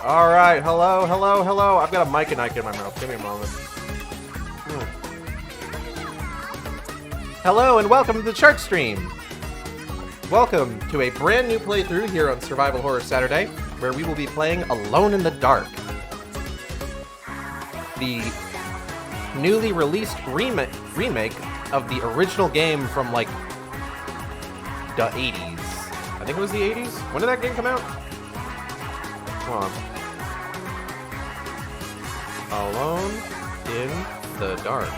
Alright, hello, hello, hello. I've got a mic and Ike in my mouth. Give me a moment. Hello and welcome to the Chart Stream. Welcome to a brand new playthrough here on Survival Horror Saturday, where we will be playing Alone in the Dark. The newly released remake of the original game from, like, the 80s. I think it was the 80s? When did that game come out? Come on. Alone in the Dark.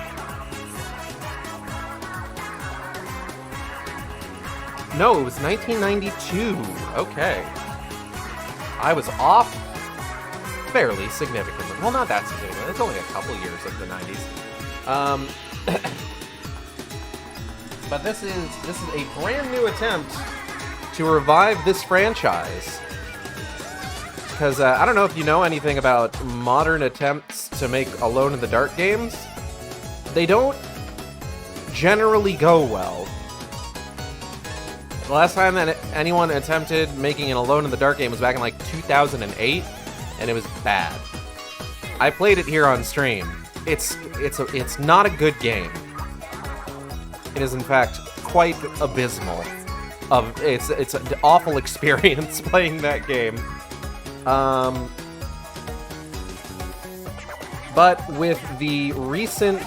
No, it was 1992. Okay. I was off fairly significantly. Well, not that significant. It's only a couple years of the 90s. But this is a brand new attempt to revive this franchise. Because I don't know if you know anything about modern attempts to make Alone in the Dark games. They don't generally go well. The last time that anyone attempted making an Alone in the Dark game was back in like 2008, and it was bad. I played it here on stream. It's not a good game. It is in fact quite abysmal. It's an awful experience playing that game. But with the recent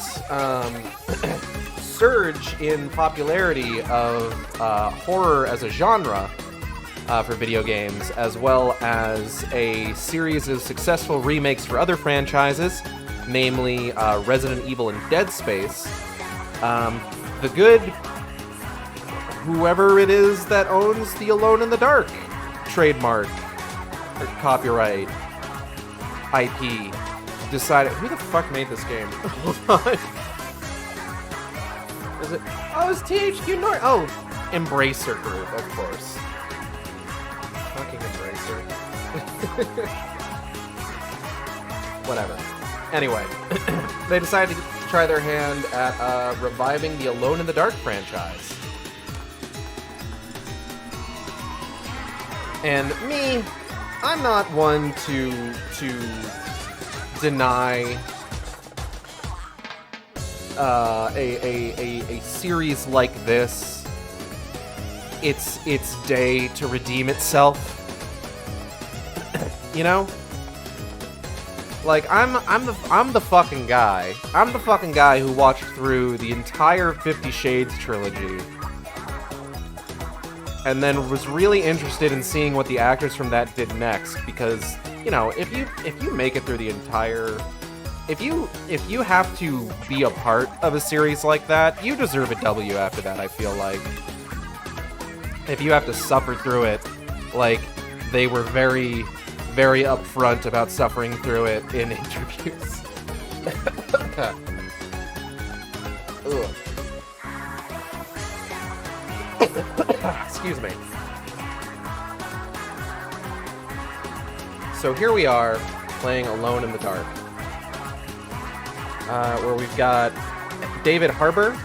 surge in popularity of horror as a genre for video games, as well as a series of successful remakes for other franchises, namely Resident Evil and Dead Space, the good whoever it is that owns the Alone in the Dark trademark or copyright IP decided. Who the fuck made this game? Hold on. Is it? Oh, it's THQ Nordic. Oh, Embracer Group, of course. Fucking Embracer. Whatever. Anyway, they decided to try their hand at reviving the Alone in the Dark franchise. And me, I'm not one to deny a series like this its day to redeem itself. You know? Like, I'm the fucking guy. I'm the fucking guy who watched through the entire 50 Shades trilogy and then was really interested in seeing what the actors from that did next, because, you know, if you make it through the entire, if you have to be a part of a series like that, you deserve a W after that, I feel like. If you have to suffer through it, like, they were very, very upfront about suffering through it in interviews. Ugh. Excuse me. So here we are, playing Alone in the Dark. Where we've got David Harbour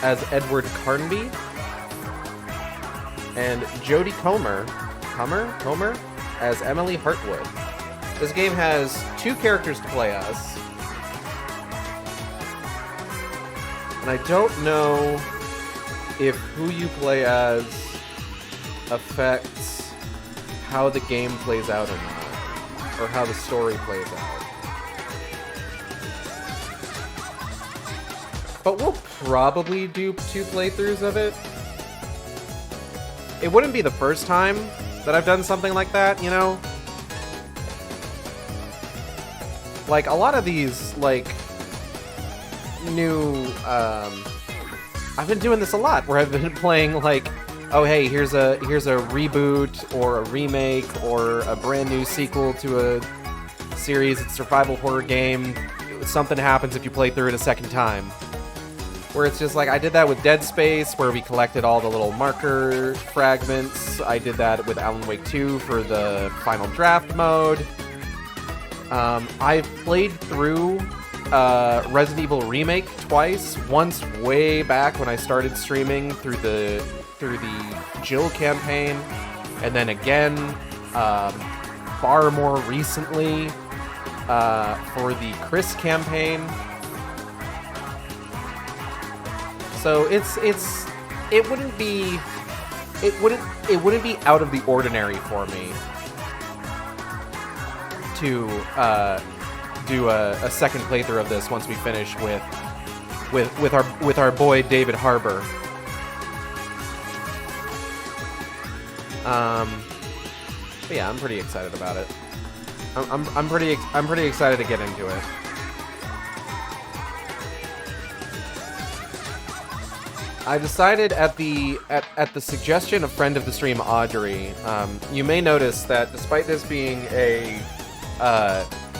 as Edward Carnby, and Jodie Comer as Emily Hartwood. This game has two characters to play as. And I don't know if who you play as affects how the game plays out or not, or how the story plays out. But we'll probably do 2 playthroughs of it. It wouldn't be the first time that I've done something like that, you know? Like, a lot of these, like, new, I've been doing this a lot, where I've been playing, like, oh hey, here's a reboot, or a remake, or a brand new sequel to a series, it's a survival horror game, something happens if you play through it a second time. Where it's just like, I did that with Dead Space, where we collected all the little marker fragments. I did that with Alan Wake 2 for the final draft mode. I've played through Resident Evil Remake twice. Once way back when I started streaming through the Jill campaign, and then again far more recently for the Chris campaign. So it wouldn't be out of the ordinary for me to do a second playthrough of this once we finish with our boy David Harbour. But yeah, I'm pretty excited about it. I'm pretty excited to get into it. I decided at the suggestion of friend of the stream Audrey. You may notice that despite this being a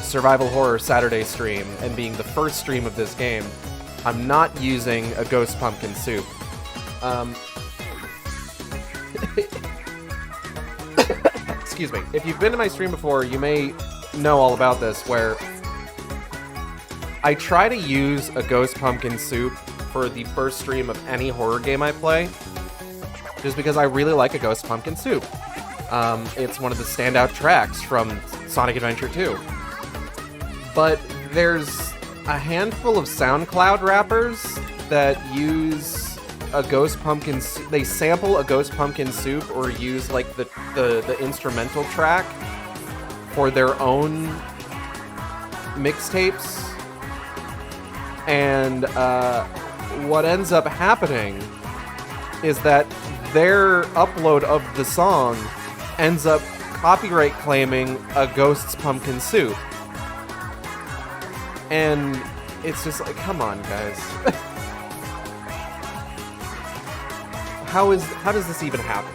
survival horror Saturday stream and being the first stream of this game, I'm not using a ghost pumpkin soup. Excuse me. If you've been to my stream before, you may know all about this, where I try to use a ghost pumpkin soup for the first stream of any horror game I play, just because I really like a ghost pumpkin soup. It's one of the standout tracks from Sonic Adventure 2. But there's a handful of SoundCloud rappers that use a ghost pumpkin. They sample a ghost pumpkin soup or use like the instrumental track for their own mixtapes, and what ends up happening is that their upload of the song ends up copyright claiming a ghost's pumpkin soup. And it's just like, come on, guys. How does this even happen?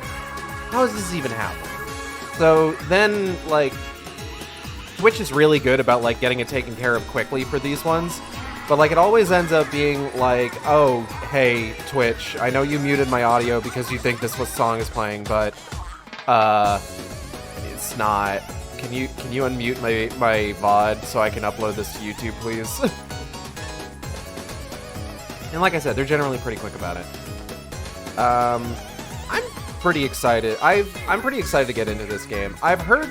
How does this even happen? So then, like, Twitch is really good about, like, getting it taken care of quickly for these ones. But, like, it always ends up being like, oh, hey, Twitch, I know you muted my audio because you think this song is playing, but, it's not. Can you unmute my VOD so I can upload this to YouTube, please? And like I said, they're generally pretty quick about it. I'm pretty excited. I'm pretty excited to get into this game. I've heard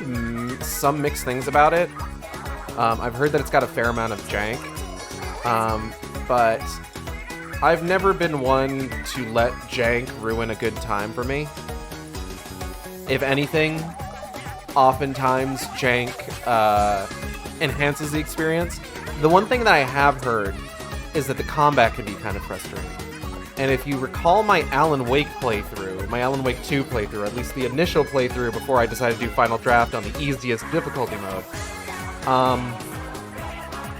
some mixed things about it. I've heard that it's got a fair amount of jank. But I've never been one to let jank ruin a good time for me. If anything, oftentimes jank enhances the experience. The one thing that I have heard is that the combat can be kind of frustrating. And if you recall my Alan Wake playthrough, my Alan Wake 2 playthrough, at least the initial playthrough before I decided to do Final Draft on the easiest difficulty mode,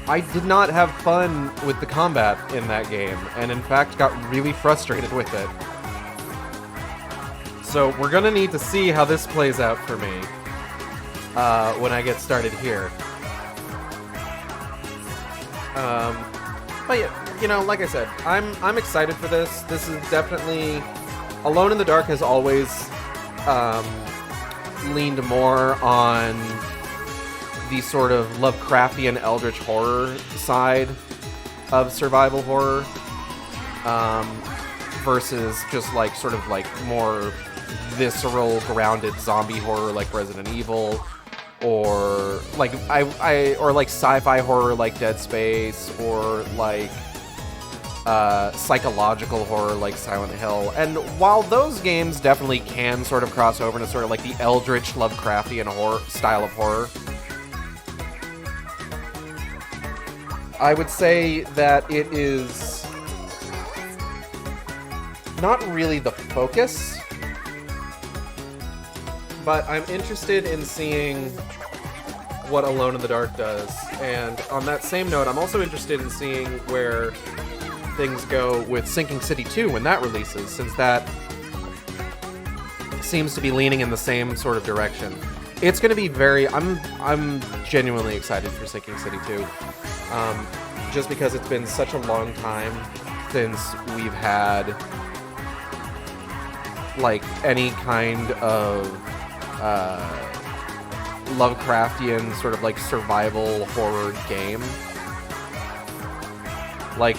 I did not have fun with the combat in that game, and in fact got really frustrated with it. So we're gonna need to see how this plays out for me when I get started here. But yeah, you know, like I said, I'm excited for this. This is definitely... Alone in the Dark has always leaned more on the sort of Lovecraftian eldritch horror side of survival horror, versus just like sort of like more visceral, grounded zombie horror like Resident Evil, or like or like sci-fi horror like Dead Space, or like psychological horror like Silent Hill. And while those games definitely can sort of cross over into sort of like the eldritch Lovecraftian horror style of horror, I would say that it is not really the focus, but I'm interested in seeing what Alone in the Dark does. And on that same note, I'm also interested in seeing where things go with Sinking City 2 when that releases, since that seems to be leaning in the same sort of direction. It's going to be very... I'm genuinely excited for Sinking City 2. Just because it's been such a long time since we've had like any kind of Lovecraftian sort of like survival horror game, like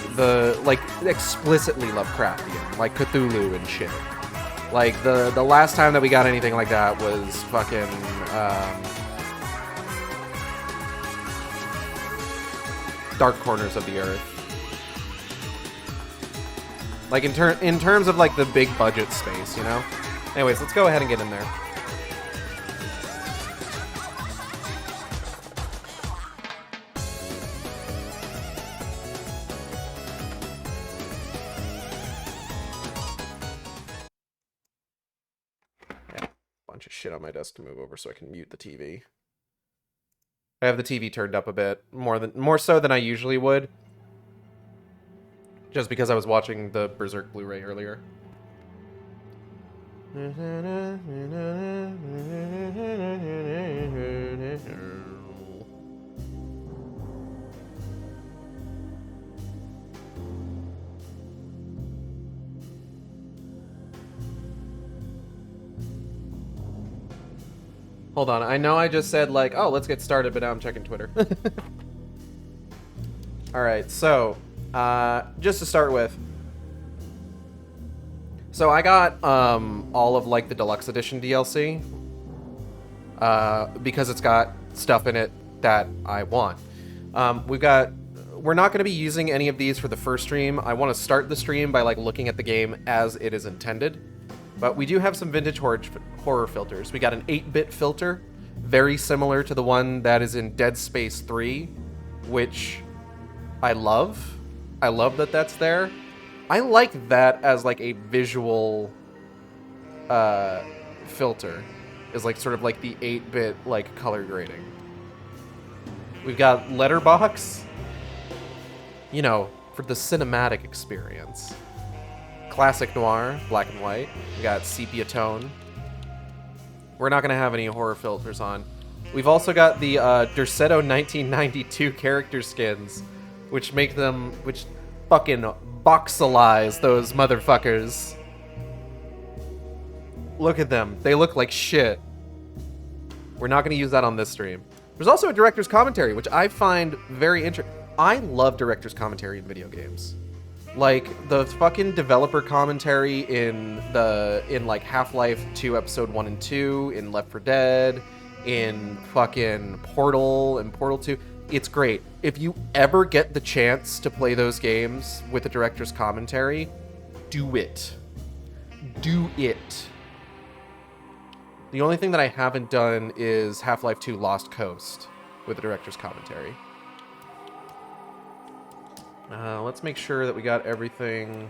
explicitly Lovecraftian, like Cthulhu and shit. Like the last time that we got anything like that was fucking dark corners of the earth. Like in terms of like the big budget space, you know? Anyways, let's go ahead and get in there. Yeah, bunch of shit on my desk to move over so I can mute the TV. I have the TV turned up a bit, more so than I usually would. Just because I was watching the Berserk Blu-ray earlier. Hold on, I know I just said like, oh, let's get started, but now I'm checking Twitter. Alright, so, just to start with. So I got all of like the deluxe edition DLC because it's got stuff in it that I want. We're not going to be using any of these for the first stream. I want to start the stream by like looking at the game as it is intended. But we do have some vintage horror filters. We got an 8-bit filter, very similar to the one that is in Dead Space 3, which I love. I love that that's there. I like that as like a visual filter, is like sort of like the 8-bit like color grading. We've got letterbox, you know, for the cinematic experience. Classic noir, black and white. We got sepia tone. We're not gonna have any horror filters on. We've also got the Derceto 1992 character skins, which fucking voxelize those motherfuckers. Look at them. They look like shit. We're not going to use that on this stream. There's also a director's commentary, which I find very interesting. I love director's commentary in video games. Like, the fucking developer commentary in like Half-Life 2 Episode 1 and 2, in Left 4 Dead, in fucking Portal and Portal 2. It's great. If you ever get the chance to play those games with a director's commentary, do it. Do it. The only thing that I haven't done is Half-Life 2 Lost Coast with a director's commentary. Let's make sure that we got everything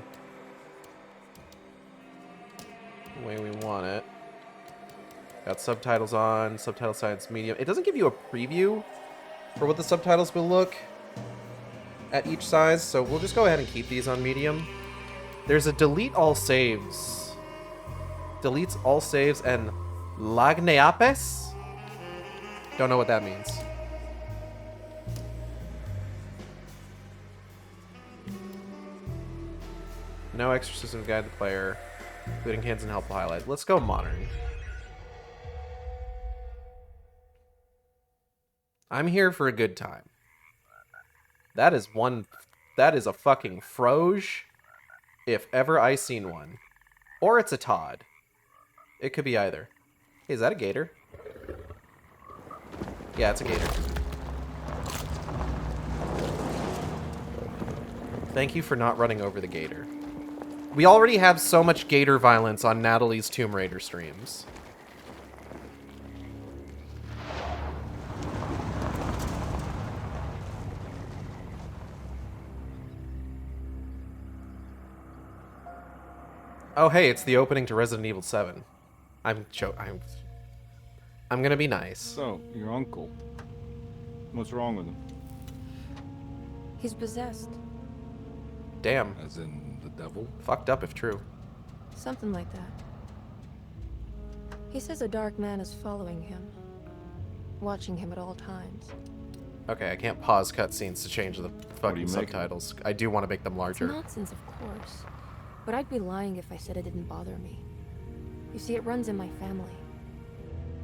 the way we want it. Got subtitles on, subtitle size medium. It doesn't give you a preview for what the subtitles will look at each size, so we'll just go ahead and keep these on medium. There's a delete all saves. Deletes all saves and lagneapes? Don't know what that means. No exorcism guide the player, including hints and helpful highlights. Let's go modern. I'm here for a good time. That is a fucking froge, if ever I seen one. Or it's a Todd. It could be either. Hey, is that a gator? Yeah, it's a gator. Thank you for not running over the gator. We already have so much gator violence on Natalie's Tomb Raider streams. Oh, hey, it's the opening to Resident Evil 7. I'm gonna be nice. So, your uncle. What's wrong with him? He's possessed. Damn. As in the devil? Fucked up if true. Something like that. He says a dark man is following him, watching him at all times. Okay, I can't pause cutscenes to change the fucking make subtitles. I do want to make them larger. It's nonsense, of course. But I'd be lying if I said it didn't bother me. You see, it runs in my family.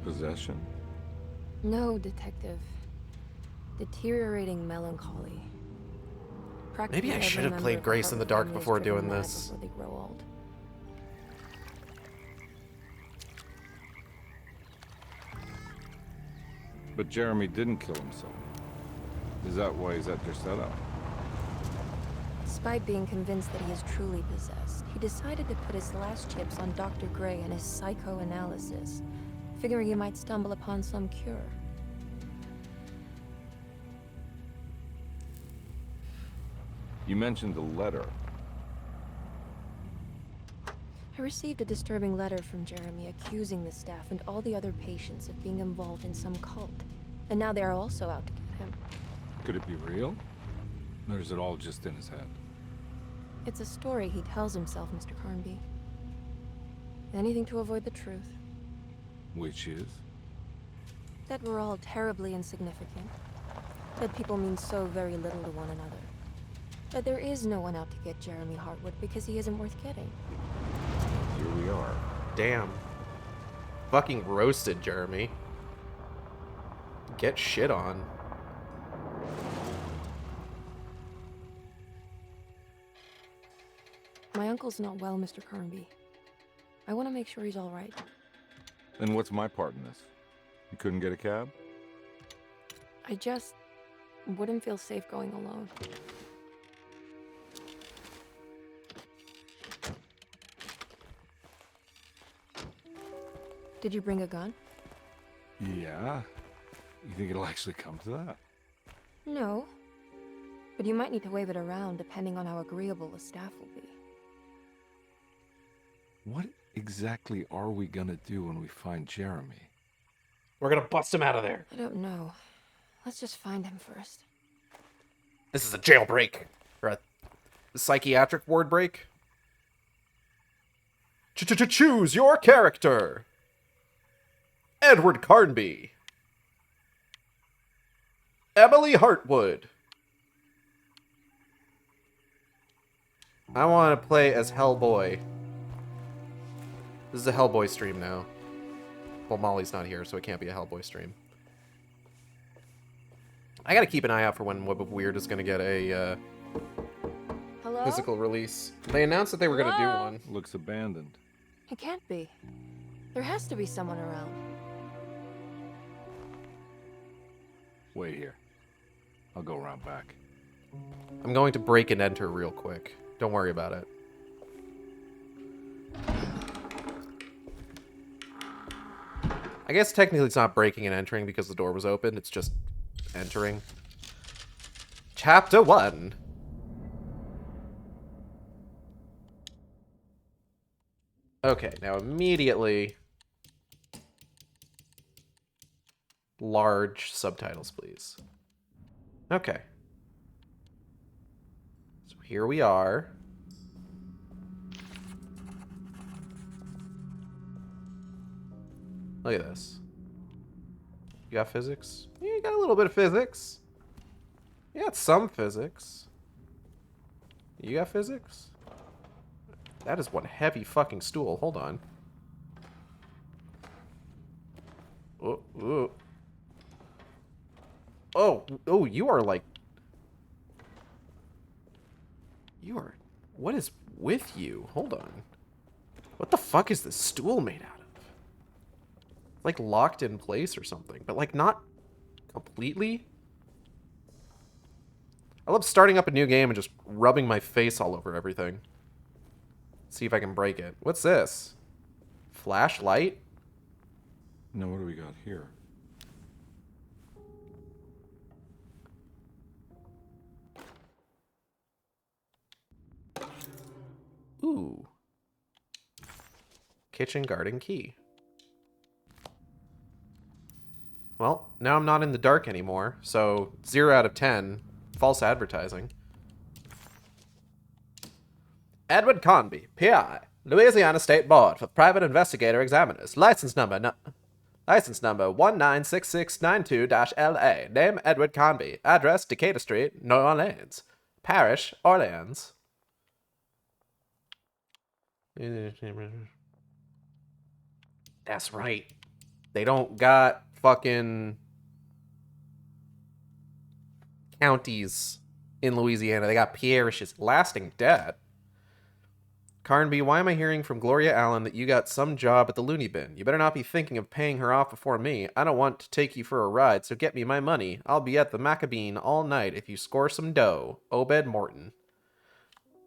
Possession? No, detective. Deteriorating melancholy. Maybe I should have played Grace in the Dark before doing this. Before they grow old. But Jeremy didn't kill himself. Is that why he's at your setup? Despite being convinced that he is truly possessed, he decided to put his last chips on Dr. Gray and his psychoanalysis, figuring he might stumble upon some cure. You mentioned the letter. I received a disturbing letter from Jeremy accusing the staff and all the other patients of being involved in some cult. And now they are also out to get him. Could it be real? Or is it all just in his head? It's a story he tells himself, Mr. Carnby. Anything to avoid the truth. Which is? That we're all terribly insignificant. That people mean so very little to one another. That there is no one out to get Jeremy Hartwood because he isn't worth getting. Here we are. Damn. Fucking roasted, Jeremy. Get shit on. My uncle's not well, Mr. Carnby. I want to make sure he's all right. Then what's my part in this? You couldn't get a cab? I just wouldn't feel safe going alone. Did you bring a gun? Yeah. You think it'll actually come to that? No. But you might need to wave it around depending on how agreeable the staff will be. What exactly are we gonna do when we find Jeremy? We're gonna bust him out of there. I don't know. Let's just find him first. This is a jailbreak. Or a psychiatric ward break. Choose your character. Edward Carnby. Emily Hartwood. I want to play as Hellboy. This is a Hellboy stream now. Well, Molly's not here, so it can't be a Hellboy stream. I gotta keep an eye out for when Web of Weird is gonna get a Hello? physical release. They announced that they were gonna do Hello? one. Looks abandoned. It can't be. There has to be someone around. Wait here. I'll go around back. I'm going to break and enter real quick. Don't worry about it. I guess technically it's not breaking and entering because the door was open. It's just entering. Chapter 1. Okay, now immediately... large subtitles, please. Okay. So here we are. Look at this. You got physics? Yeah, you got a little bit of physics. You got some physics. You got physics? That is one heavy fucking stool. Hold on. Oh, oh. Oh, you are like... You are... What is with you? Hold on. What the fuck is this stool made out of? Like locked in place or something, but like not completely. I love starting up a new game and just rubbing my face all over everything. See if I can break it. What's this? Flashlight? Now what do we got here? Ooh. Kitchen garden key. Well, now I'm not in the dark anymore, so 0 out of 10. False advertising. Edward Carnby, PI, Louisiana State Board for Private Investigator Examiners, license number 196692-LA, name Edward Carnby, address Decatur Street, New Orleans, parish, Orleans. That's right. They don't got fucking counties in Louisiana. They got parishes. Lasting debt. Carnby, why am I hearing from Gloria Allen that you got some job at the loony bin? You better not be thinking of paying her off before me. I don't want to take you for a ride, so get me my money. I'll be at the Maccabeen all night if you score some dough. Obed Morton.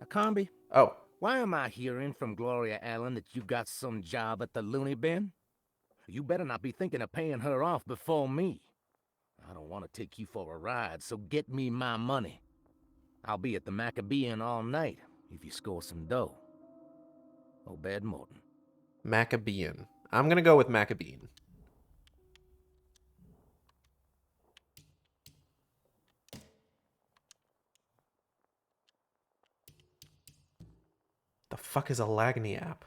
Carnby, Oh. why am I hearing from Gloria Allen that you got some job at the loony bin? You better not be thinking of paying her off before me. I don't want to take you for a ride, so get me my money. I'll be at the Maccabean all night if you score some dough. Obed Morton. Maccabean. I'm gonna go with Maccabeen. The fuck is a Lagny app?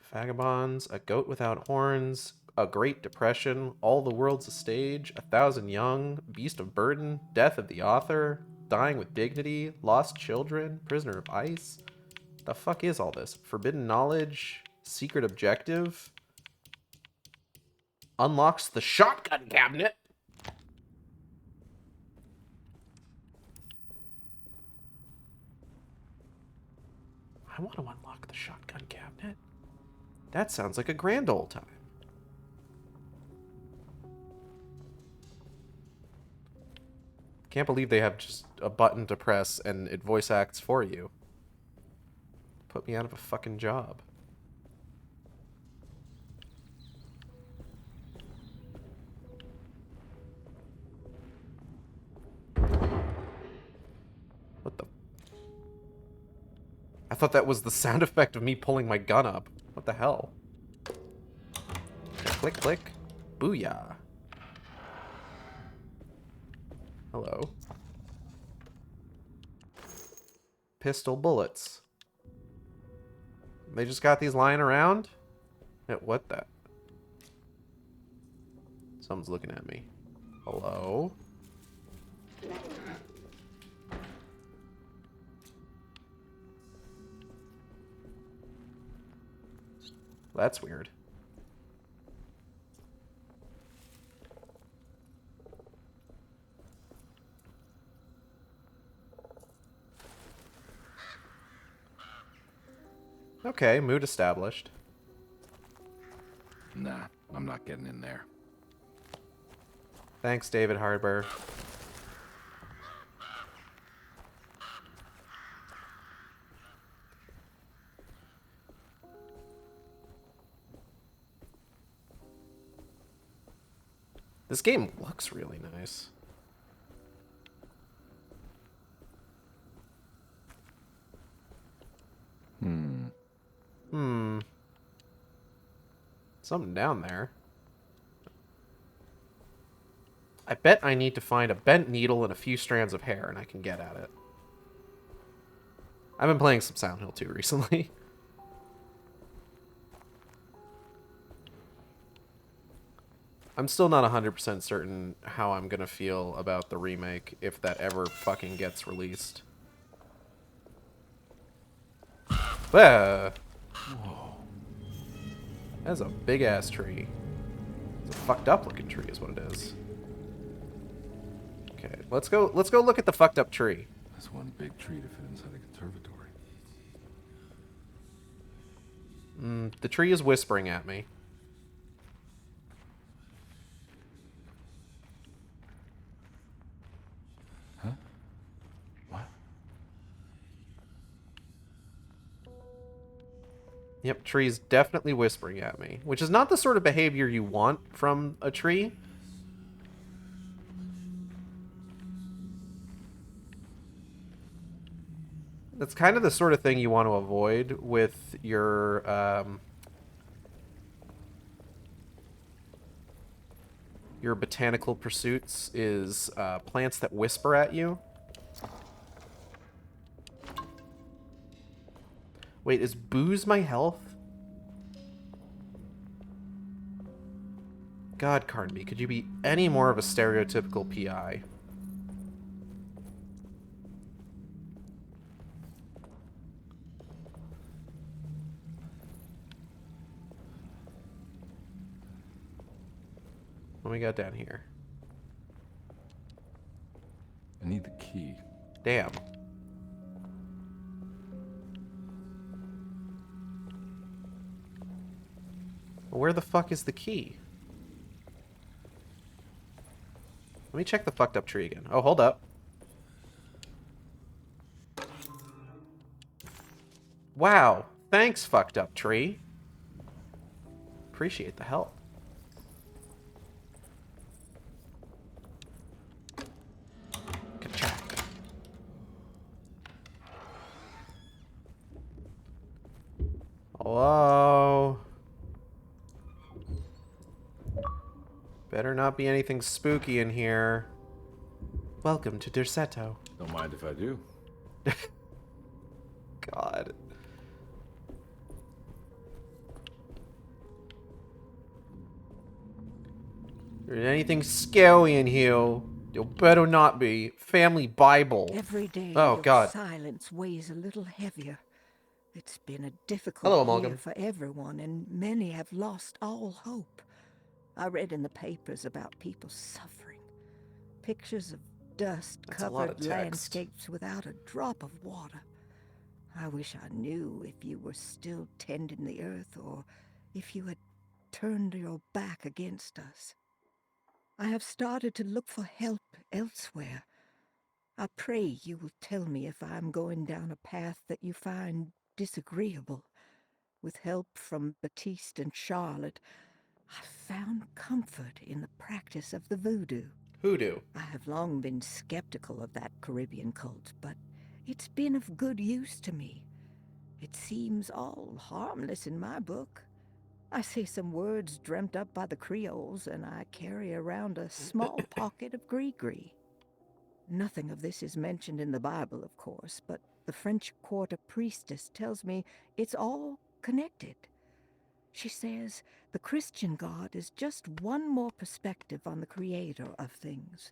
Vagabonds, A Goat Without Horns, A Great Depression, All the World's a Stage, 1,000 Young, Beast of Burden, Death of the Author, Dying with Dignity, Lost Children, Prisoner of Ice. The fuck is all this? Forbidden Knowledge, Secret Objective, Unlocks the Shotgun Cabinet. I want to unlock the Shotgun Cabinet. That sounds like a grand old time. Can't believe they have just a button to press and it voice acts for you. Put me out of a fucking job. What the? I thought that was the sound effect of me pulling my gun up. What the hell? Click, click. Booyah. Hello. Pistol bullets. They just got these lying around? What the? Someone's looking at me. Hello? That's weird. Okay, mood established. Nah, I'm not getting in there. Thanks, David Harbour. This game looks really nice. Something down there. I bet I need to find a bent needle and a few strands of hair, and I can get at it. I've been playing some Silent Hill 2 recently. I'm still not 100% certain how I'm gonna feel about the remake, if that ever fucking gets released. Whoa. That's a big-ass tree. It's a fucked up looking tree is what it is. Okay, let's go look at the fucked up tree. That's one big tree to fit inside a conservatory. The tree is whispering at me. Huh? What? Yep, tree's definitely whispering at me, which is not the sort of behavior you want from a tree. That's kind of the sort of thing you want to avoid with your botanical pursuits, is plants that whisper at you. Wait, is booze my health? God, Carnby, could you be any more of a stereotypical PI? What we got down here? I need the key. Damn. Where the fuck is the key? Let me check the fucked up tree again. Oh, hold up. Wow. Thanks, fucked up tree. Appreciate the help. Ka-chow. Hello? Better not be anything spooky in here. Welcome to Derceto. Don't mind if I do. God. There's anything scary in here, there better not be. Family Bible. Every day Oh, your God. silence weighs a little heavier. It's been a difficult Hello, year Amalgam. for everyone, and many have lost all hope. I read in the papers about people suffering. Pictures of That's a lot of dust-covered text. landscapes without a drop of water. I wish I knew if you were still tending the earth or if you had turned your back against us. I have started to look for help elsewhere. I pray you will tell me if I am going down a path that you find disagreeable. With help from Baptiste and Charlotte, I found comfort in the practice of the voodoo. Hoodoo. I have long been skeptical of that Caribbean cult, but it's been of good use to me. It seems all harmless in my book. I say some words dreamt up by the Creoles, and I carry around a small pocket of gree-gree. Nothing of this is mentioned in the Bible, of course, but the French Quarter priestess tells me it's all connected. She says the Christian God is just one more perspective on the creator of things.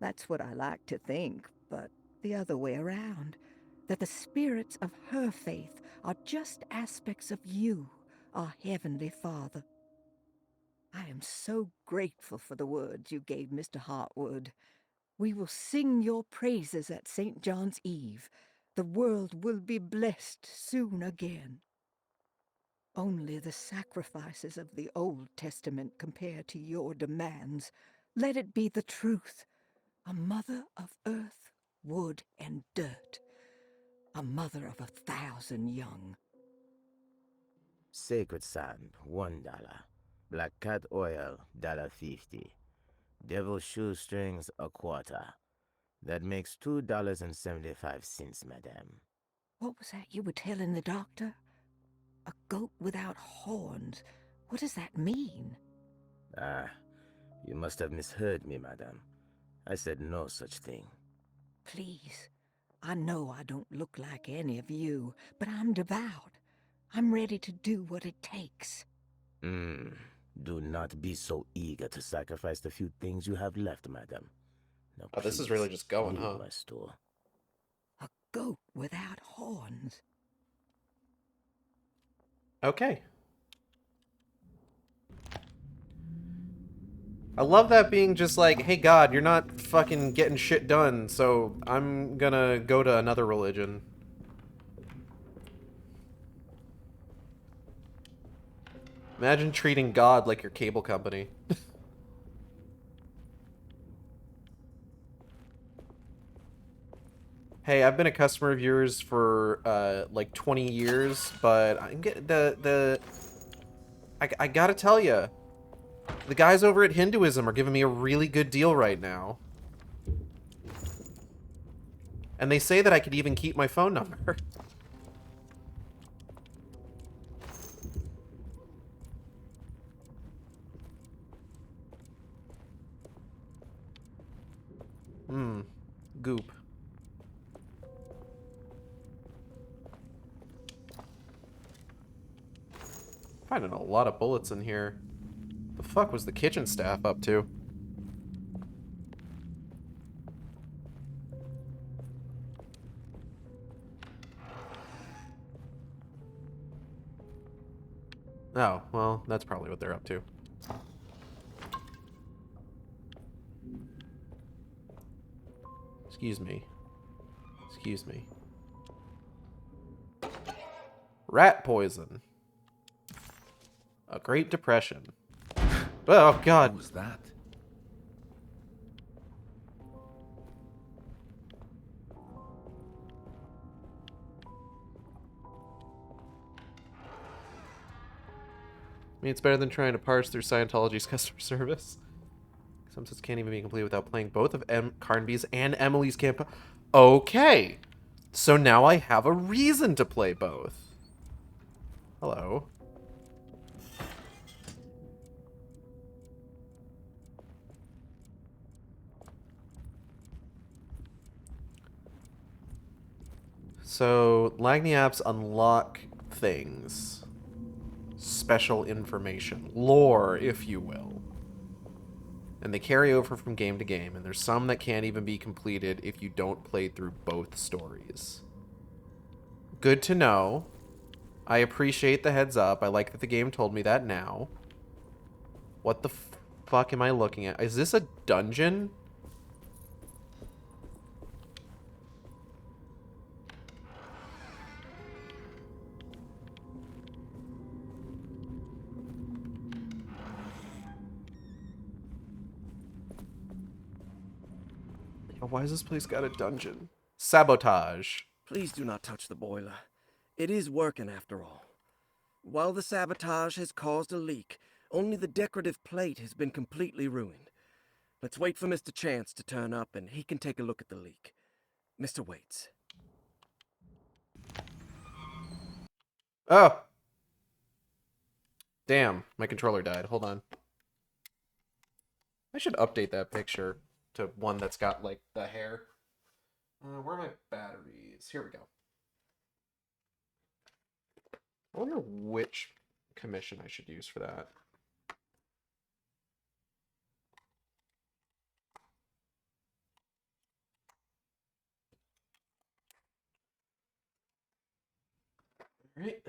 That's what I like to think, but the other way around, that the spirits of her faith are just aspects of you, our Heavenly Father. I am so grateful for the words you gave Mr. Hartwood. We will sing your praises at St. John's Eve. The world will be blessed soon again. Only the sacrifices of the Old Testament compare to your demands. Let it be the truth. A mother of earth, wood, and dirt. A mother of 1,000 young. Sacred sand, $1. Black cat oil, $1.50. Devil shoestrings, a quarter. That makes $2.75, madame. What was that you were telling the doctor? A goat without horns. What does that mean? Ah, you must have misheard me, madame. I said no such thing. Please, I know I don't look like any of you, but I'm devout. I'm ready to do what it takes. Do not be so eager to sacrifice the few things you have left, madame. Now, Oh, this is please, really just going, leave huh? my store. A goat without horns. Okay. I love that being just like, hey God, you're not fucking getting shit done, so I'm gonna go to another religion. Imagine treating God like your cable company. Hey, I've been a customer of yours for like 20 years, but I get I gotta tell you, the guys over at Hinduism are giving me a really good deal right now. And they say that I could even keep my phone number. Goop. Finding a lot of bullets in here. The fuck was the kitchen staff up to? Oh, well, that's probably what they're up to. Excuse me. Excuse me. Rat poison. A Great Depression. Oh, God. What was that? I mean, it's better than trying to parse through Scientology's customer service. Some sets can't even be complete without playing both of Carnby's and Emily's campaign. Okay. So now I have a reason to play both. Hello. So, Lagny apps unlock things. Special information. Lore, if you will. And they carry over from game to game, and there's some that can't even be completed if you don't play through both stories. Good to know. I appreciate the heads up. I like that the game told me that now. What the fuck am I looking at? Is this a dungeon? Why has this place got a dungeon? Sabotage. Please do not touch the boiler. It is working after all. While the sabotage has caused a leak, only the decorative plate has been completely ruined. Let's wait for Mr. Chance to turn up and he can take a look at the leak. Mr. Waits. Oh. Damn, my controller died. Hold on. I should update that picture to one that's got, like, the hair. Where are my batteries? Here we go. I wonder which commission I should use for that. All right.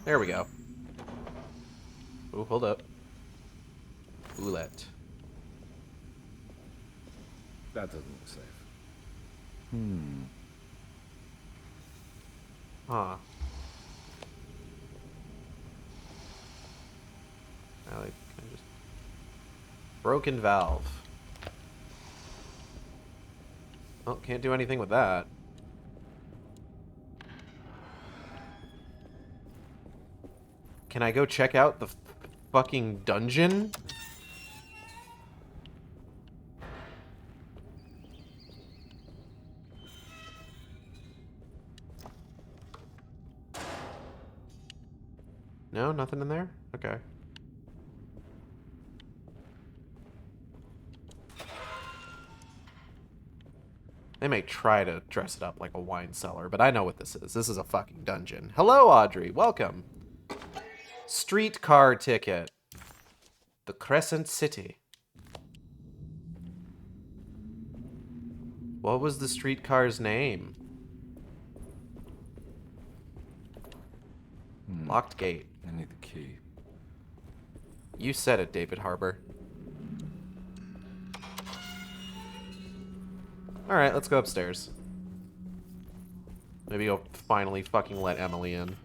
There we go. Oh, hold up. Roulette. That doesn't look safe. Huh. I like kind of just broken valve. Oh, can't do anything with that. Can I go check out the fucking dungeon? No, nothing in there? Okay. They may try to dress it up like a wine cellar, but I know what this is. This is a fucking dungeon. Hello, Audrey. Welcome. Streetcar ticket. The Crescent City. What was the streetcar's name? Locked gate. I need the key. You said it, David Harbour. Alright, let's go upstairs. Maybe you'll finally fucking let Emily in.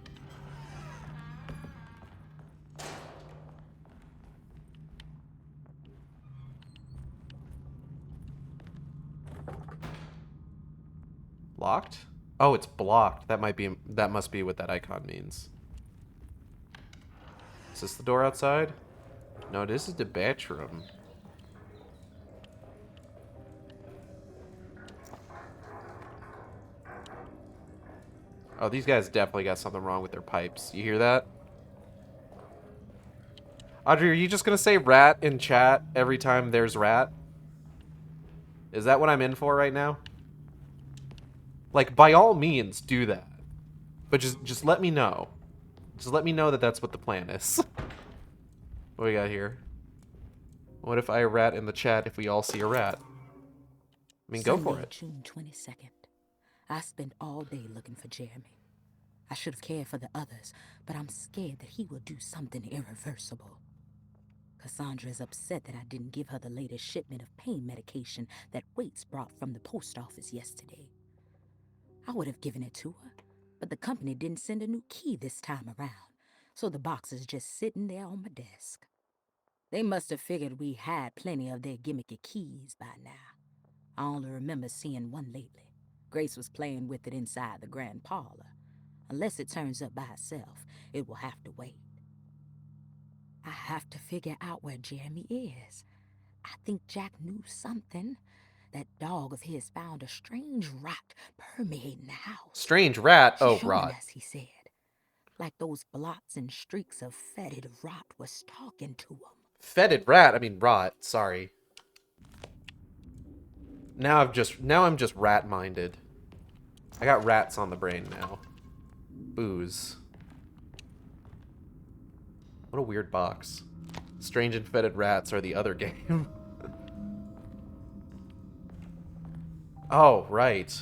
Locked? Oh, it's blocked. That must be what that icon means. Is this the door outside? No, this is the bathroom. Oh, these guys definitely got something wrong with their pipes. You hear that? Audrey, are you just gonna say rat in chat every time there's rat? Is that what I'm in for right now? Like, by all means, do that. But just let me know. Just let me know that that's what the plan is. What we got here? What if I rat in the chat if we all see a rat? I mean, go for Sunday, it. June 22nd. I spent all day looking for Jeremy. I should have cared for the others, but I'm scared that he will do something irreversible. Cassandra is upset that I didn't give her the latest shipment of pain medication that Waits brought from the post office yesterday. I would have given it to her, but the company didn't send a new key this time around, so the box is just sitting there on my desk. They must have figured we had plenty of their gimmicky keys by now. I only remember seeing one lately. Grace was playing with it inside the grand parlor. Unless it turns up by itself, it will have to wait. I have to figure out where Jeremy is. I think Jack knew something. That dog of his found a strange rot permeating the house. Strange rat? Oh, Showing rot. us, he said. Like those blots and streaks of fetid rot was talking to him. Fetid rat? I mean rot, sorry. Now I'm just rat-minded. I got rats on the brain now. Booze. What a weird box. Strange and fetid rats are the other game. Oh, right.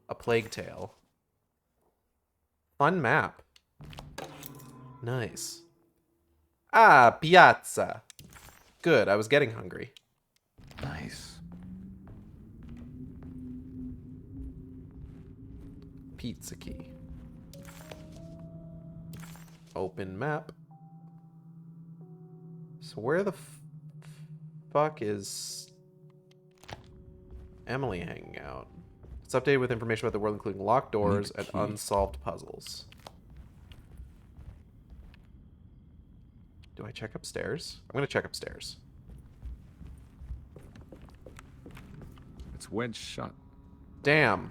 A Plague Tale. Fun map. Nice. Ah, piazza. Good, I was getting hungry. Nice. Pizza key. Open map. So where the fuck is Emily hanging out? It's updated with information about the world, including locked doors and unsolved puzzles. Do I check upstairs? I'm gonna check upstairs. It's wedged shut. Damn.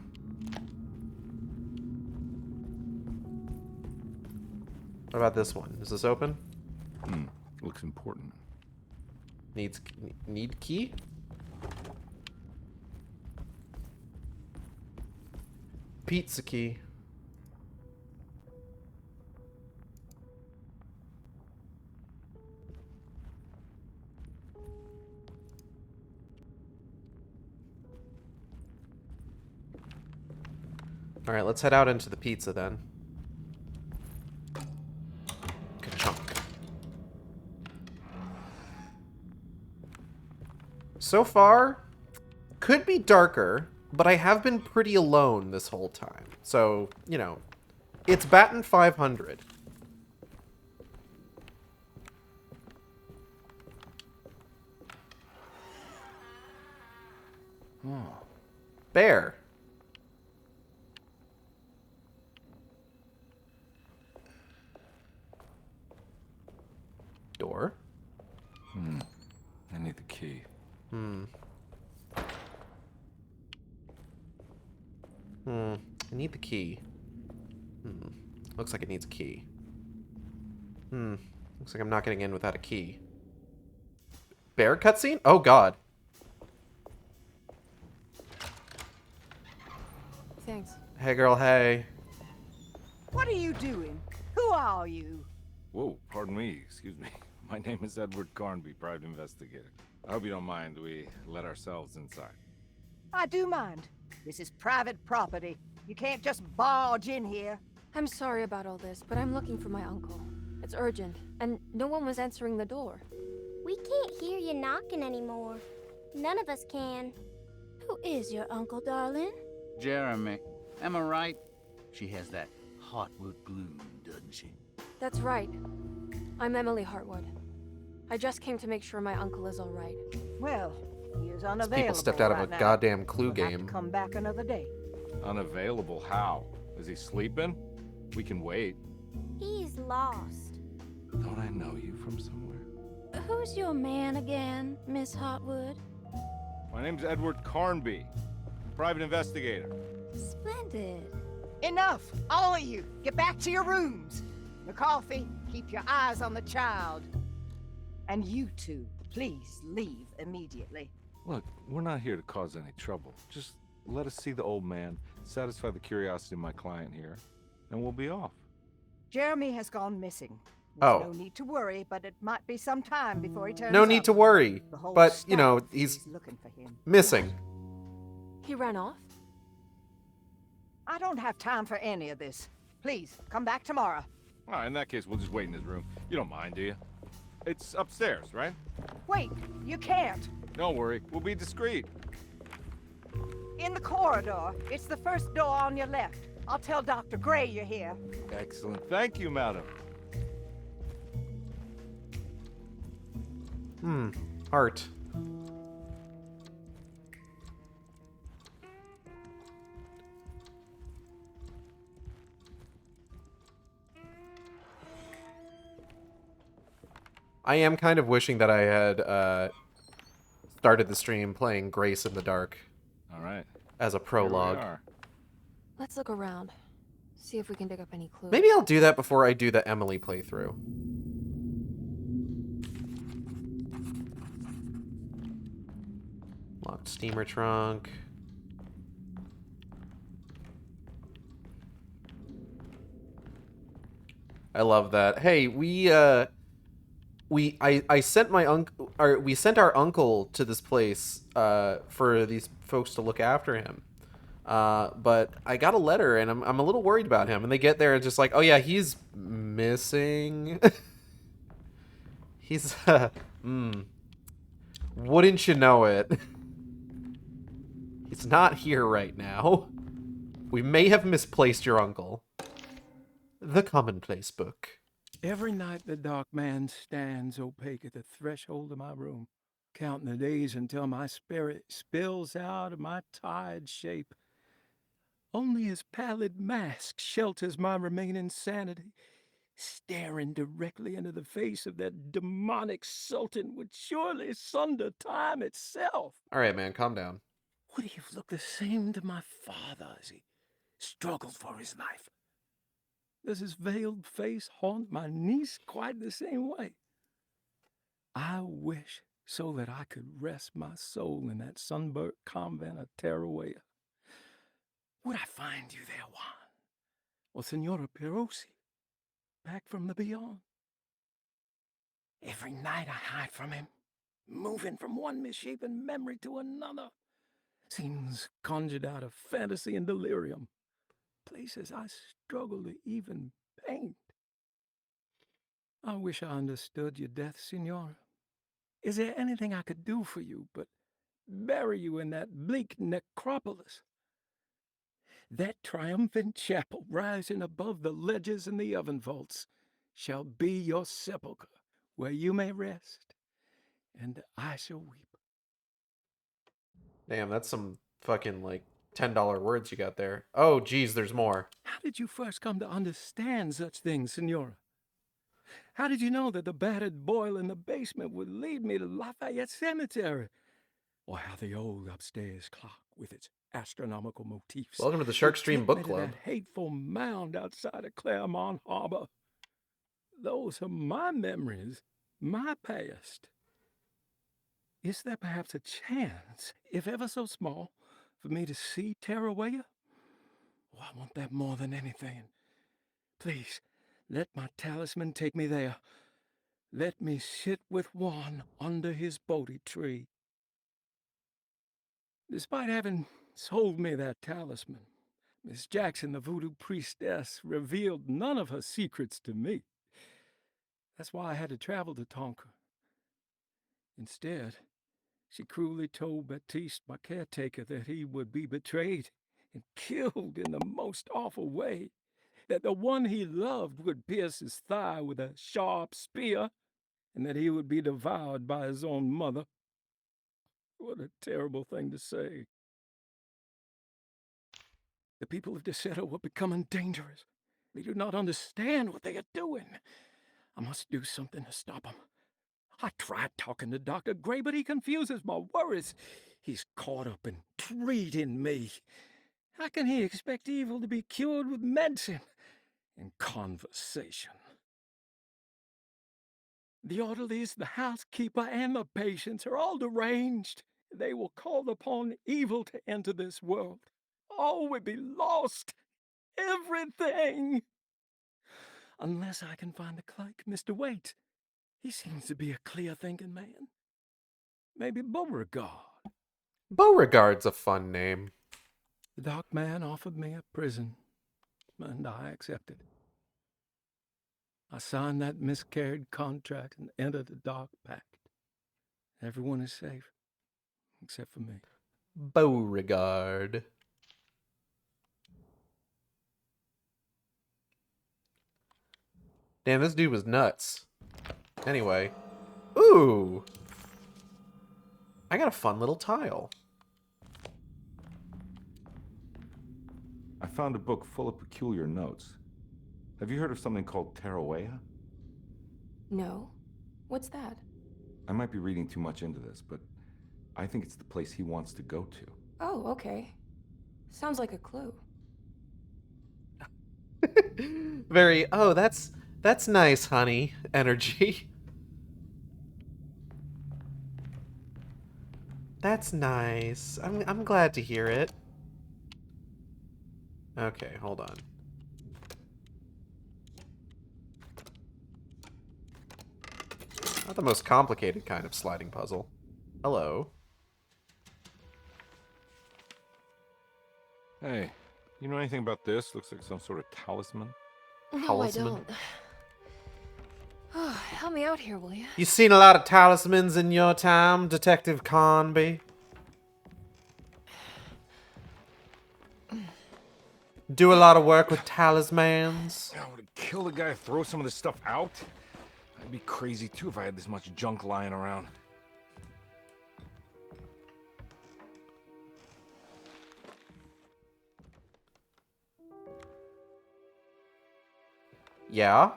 What about this one? Is this open? Looks important. Need key? Pizza key. All right, let's head out into the pizza then. Ka-chunk. So far, could be darker, but I have been pretty alone this whole time. So, you know, it's batting 500. Oh. Bear. Door. I need the key. I need the key. Looks like it needs a key. Looks like I'm not getting in without a key. Bear cutscene? Oh god. Thanks. Hey girl, hey. What are you doing? Who are you? Whoa, pardon me, excuse me. My name is Edward Carnby, private investigator. I hope you don't mind we let ourselves inside. I do mind. This is private property. You can't just barge in here. I'm sorry about all this, but I'm looking for my uncle. It's urgent, and no one was answering the door. We can't hear you knocking anymore. None of us can. Who is your uncle, darling? Jeremy. Am I right? She has that heartwood gloom, doesn't she? That's right. I'm Emily Hartwood. I just came to make sure my uncle is all right. Well, he is These unavailable people stepped out of a right now. goddamn Clue He'll have to game. come back another day. Unavailable? How? Is he sleeping? We can wait. He's lost. Don't I know you from somewhere? Who's your man again, Miss Hartwood? My name's Edward Carnby, private investigator. Splendid. Enough! All of you! Get back to your rooms! McCarthy, keep your eyes on the child. And you two, please leave immediately. Look, we're not here to cause any trouble. Just let us see the old man, satisfy the curiosity of my client here, and we'll be off. Jeremy has gone missing. There's Oh. no need to worry, but it might be some time before he turns No up. need to worry. The whole But, you know, staff he's is looking for him. missing. He ran off? I don't have time for any of this. Please, come back tomorrow. All right, in that case, we'll just wait in his room. You don't mind, do you? It's upstairs, right? Wait, you can't. Don't worry, we'll be discreet. In the corridor. It's the first door on your left. I'll tell Dr. Gray you're here. Excellent. Thank you, madam. Art. I am kind of wishing that I had started the stream playing Grace in the Dark All right. as a Here we prologue. are. Let's look around. See if we can dig up any clues. Maybe I'll do that before I do the Emily playthrough. Locked steamer trunk. I love that. Hey, I sent my uncle, or we sent our uncle to this place for these folks to look after him. But I got a letter and I'm a little worried about him. And they get there and just like, oh yeah, he's missing. He's wouldn't you know it? He's not here right now. We may have misplaced your uncle. The Commonplace Book. Every night the dark man stands opaque at the threshold of my room, counting the days until my spirit spills out of my tired shape. Only his pallid mask shelters my remaining sanity. Staring directly into the face of that demonic sultan would surely sunder time itself. All right, man, calm down. Would he have looked the same to my father as he struggled for his life? Does his veiled face haunt my niece quite the same way? I wish so that I could rest my soul in that sunburnt convent of Teruel. Would I find you there, Juan? Or Senora Perosi, back from the beyond? Every night I hide from him, moving from one misshapen memory to another. Scenes conjured out of fantasy and delirium. Places I struggle to even paint. I wish I understood your death, Senora. Is there anything I could do for you but bury you in that bleak necropolis? That triumphant chapel rising above the ledges and the oven vaults shall be your sepulchre, where you may rest, and I shall weep. Damn, that's some fucking like $10 words you got there. Oh, geez, there's more. How did you first come to understand such things, Senora? How did you know that the battered boil in the basement would lead me to Lafayette Cemetery? Or how the old upstairs clock with its astronomical motifs Welcome to the Shark Stream Book would take me to Club. that hateful mound outside of Claremont Harbor. Those are my memories, my past. Is there perhaps a chance, if ever so small, for me to see Teruel? Oh, I want that more than anything. Please, let my talisman take me there. Let me sit with Juan under his Bodhi tree. Despite having sold me that talisman, Miss Jackson, the voodoo priestess, revealed none of her secrets to me. That's why I had to travel to Tonka. Instead, she cruelly told Baptiste, my caretaker, that he would be betrayed and killed in the most awful way, that the one he loved would pierce his thigh with a sharp spear, and that he would be devoured by his own mother. What a terrible thing to say. The people of Deseto were becoming dangerous. They do not understand what they are doing. I must do something to stop them. I tried talking to Dr. Gray, but he confuses my worries. He's caught up in treating me. How can he expect evil to be cured with medicine and conversation? The orderlies, the housekeeper, and the patients are all deranged. They will call upon evil to enter this world. All would be lost. Everything. Unless I can find the clerk, Mr. Waite. He seems to be a clear-thinking man. Maybe Beauregard. Beauregard's a fun name. The dark man offered me a prison, and I accepted. I signed that miscarried contract and entered the dark pact. Everyone is safe, except for me. Beauregard. Damn, this dude was nuts. Anyway. Ooh! I got a fun little tile. I found a book full of peculiar notes. Have you heard of something called Tarawea? No. What's that? I might be reading too much into this, but I think it's the place he wants to go to. Oh, okay. Sounds like a clue. Very, oh, that's nice, honey, energy. That's nice. I'm glad to hear it. Okay, hold on. Not the most complicated kind of sliding puzzle. Hello. Hey, you know anything about this? Looks like some sort of talisman. No, Talisman? I don't. Oh, help me out here, will you? You seen a lot of talismans in your time, Detective Carnby? Do a lot of work with talismans? I would kill the guy, throw some of this stuff out. I'd be crazy too if I had this much junk lying around. Yeah?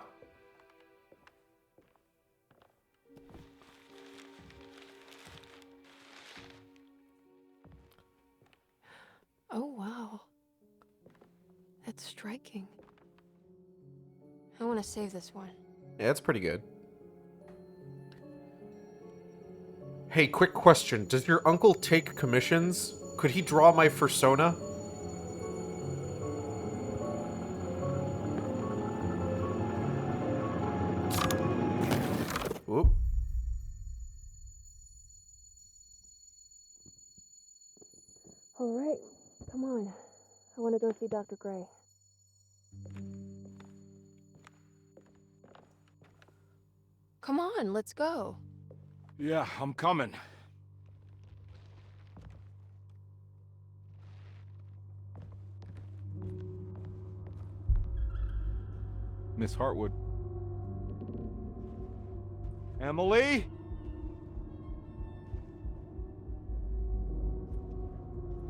Oh, wow. That's striking. I want to save this one. Yeah, it's pretty good. Hey, quick question. Does your uncle take commissions? Could he draw my fursona? Whoop. All right, come on. I want to go see Dr. Gray. Come on, let's go. Yeah, I'm coming. Miss Hartwood. Emily?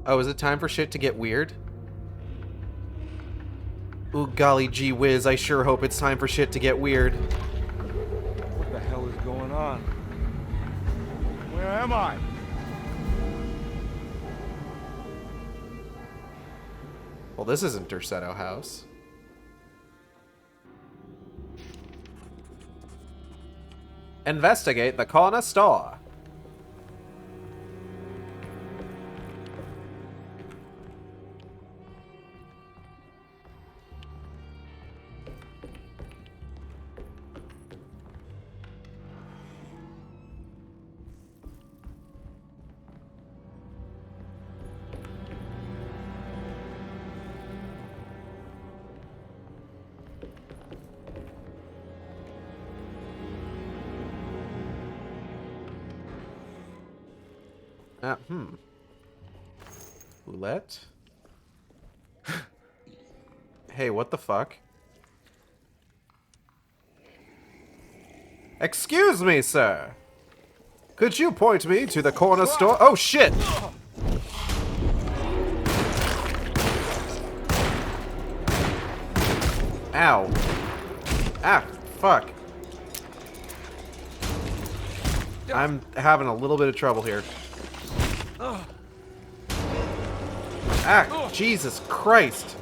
Oh, is it time for shit to get weird? Ooh, golly gee whiz, I sure hope it's time for shit to get weird. What the hell is going on? Where am I? Well, this isn't Derceto House. Investigate the corner store. Roulette? Hey, what the fuck? Excuse me, sir. Could you point me to the corner store? Oh, shit! Ow. Ah, fuck. I'm having a little bit of trouble here. Ah, Jesus Christ.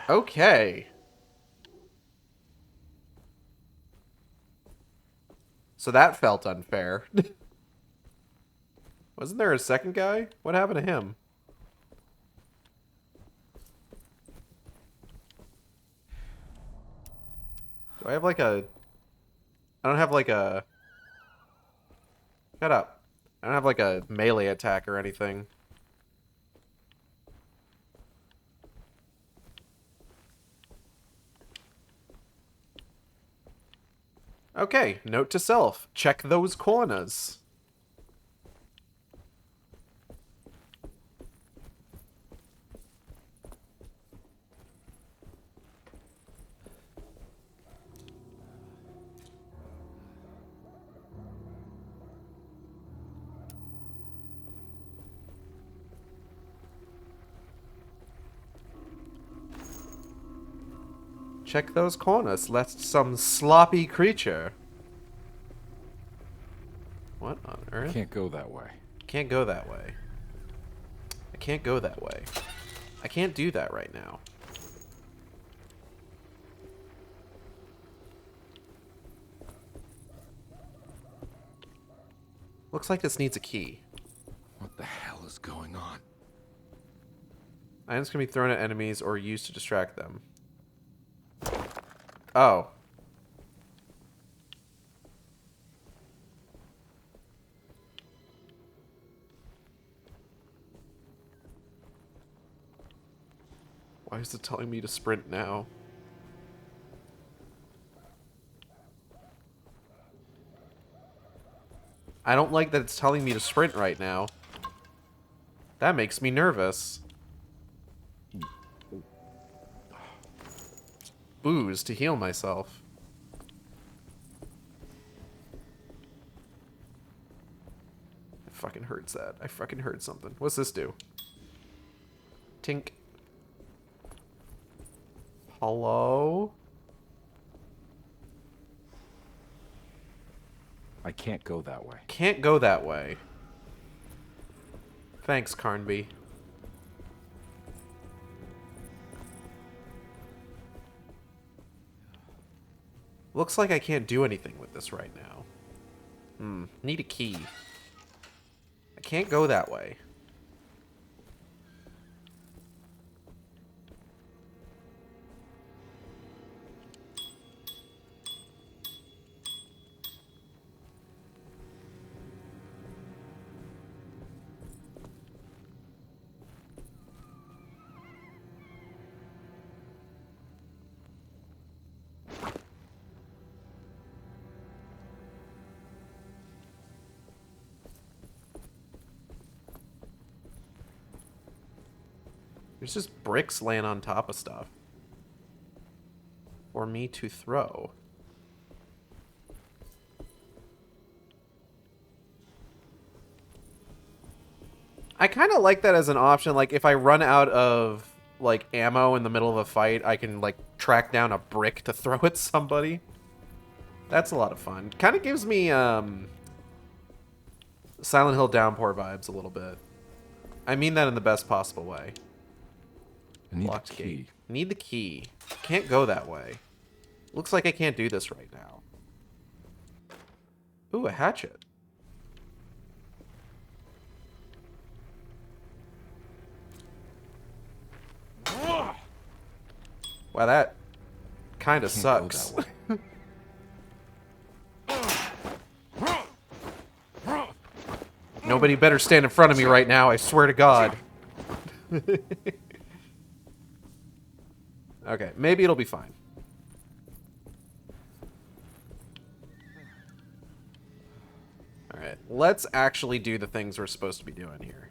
Okay. So that felt unfair. Wasn't there a second guy? What happened to him? Do I have like a... I don't have like a... Shut up. I don't have like a melee attack or anything. Okay, note to self. Check those corners. Check those corners, lest some sloppy creature. What on earth? Can't go that way. Can't go that way. I can't go that way. I can't do that right now. Looks like this needs a key. What the hell is going on? Items can be thrown at enemies or used to distract them. Oh. Why is it telling me to sprint now? I don't like that it's telling me to sprint right now. That makes me nervous. Booze to heal myself. I fucking heard that. I fucking heard something. What's this do? Tink. Hello? I can't go that way. Can't go that way. Thanks, Carnby. Looks like I can't do anything with this right now. Need a key. I can't go that way. There's just bricks laying on top of stuff. For me to throw. I kind of like that as an option. Like, if I run out of, like, ammo in the middle of a fight, I can, like, track down a brick to throw at somebody. That's a lot of fun. Kind of gives me, Silent Hill Downpour vibes a little bit. I mean that in the best possible way. I need Locked the key. gate. Need the key. Can't go that way. Looks like I can't do this right now. Ooh, a hatchet. Wow, that kind of sucks. Nobody better stand in front of me right now, I swear to God. Okay, maybe it'll be fine. Alright, let's actually do the things we're supposed to be doing here.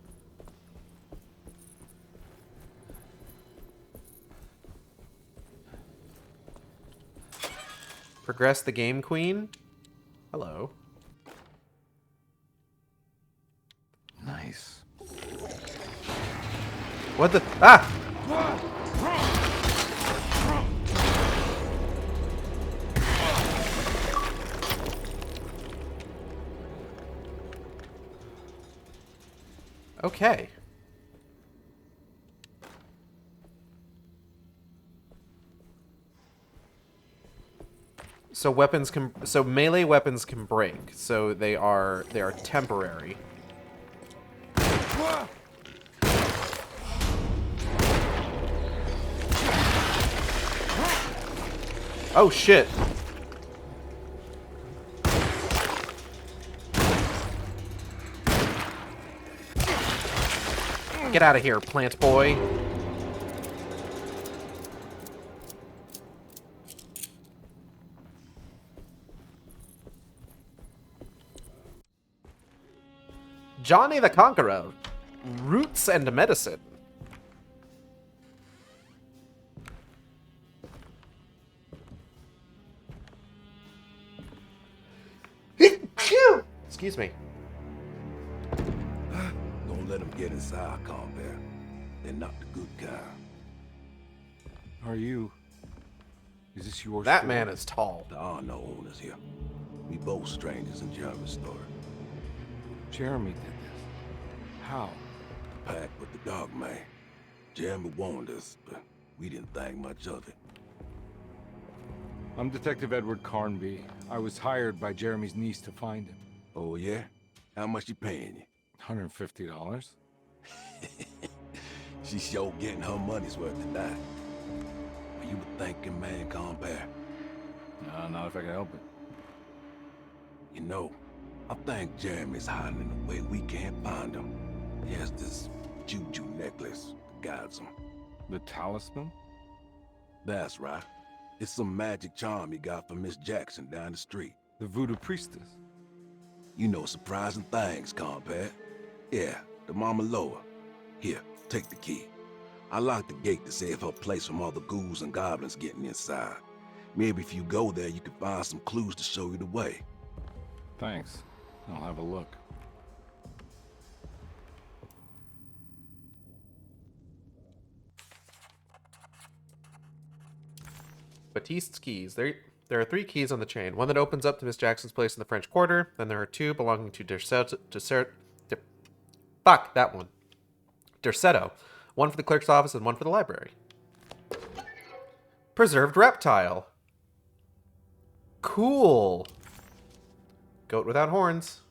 Progress the game, Queen. Hello. Nice. What the? Ah! Okay. So weapons can, so melee weapons can break. So they are temporary. Oh shit. Get out of here, plant boy. Johnny the Conqueror. Roots and medicine. Excuse me. Don't let them get inside, carnbin. They're not the good kind. Are you... Is this your That store? man is tall. There are no owners here. We both strangers in Jeremy's story. Jeremy did this. How? Packed with the dog man. Jeremy warned us, but we didn't think much of it. I'm Detective Edward Carnby. I was hired by Jeremy's niece to find him. Oh, yeah? How much she paying you? $150. She's sure getting her money's worth tonight. Are you a thinking man, carnbin? No, not if I can help it. You know, I think Jeremy's hiding in a way we can't find him. He has this juju necklace that guides him. The talisman? That's right. It's some magic charm he got from Miss Jackson down the street. The voodoo priestess? You know surprising things, carnbin. Yeah, the Mama Loa. Here, take the key. I locked the gate to save her place from all the ghouls and goblins getting inside. Maybe if you go there, you can find some clues to show you the way. Thanks. I'll have a look. Batiste's keys. There are 3 keys on the chain. One that opens up to Miss Jackson's place in the French Quarter. Then there are 2 belonging to Fuck, that one. Derceto. One for the clerk's office and one for the library. Preserved reptile. Cool. Goat without horns.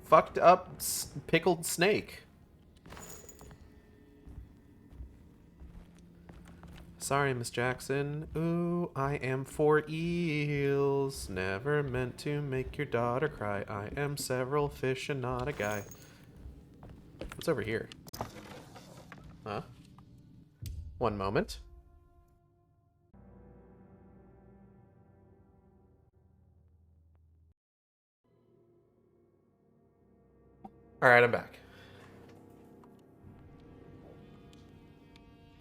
Fucked up pickled snake. Sorry, Miss Jackson. Ooh, I am 4 eels. Never meant to make your daughter cry. I am several fish and not a guy. What's over here? Huh? One moment. Alright, I'm back.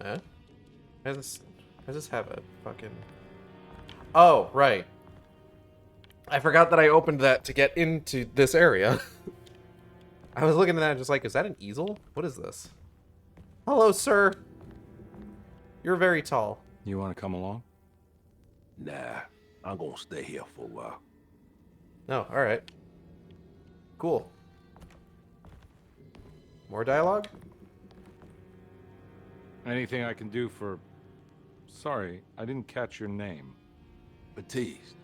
Huh? Does this have a fucking... Oh, right. I forgot that I opened that to get into this area. I was looking at that and just like, is that an easel? What is this? Hello, sir. You're very tall. You want to come along? Nah, I'm gonna stay here for a while. Oh, alright. Cool. More dialogue? Anything I can do for... Sorry, I didn't catch your name. Baptiste.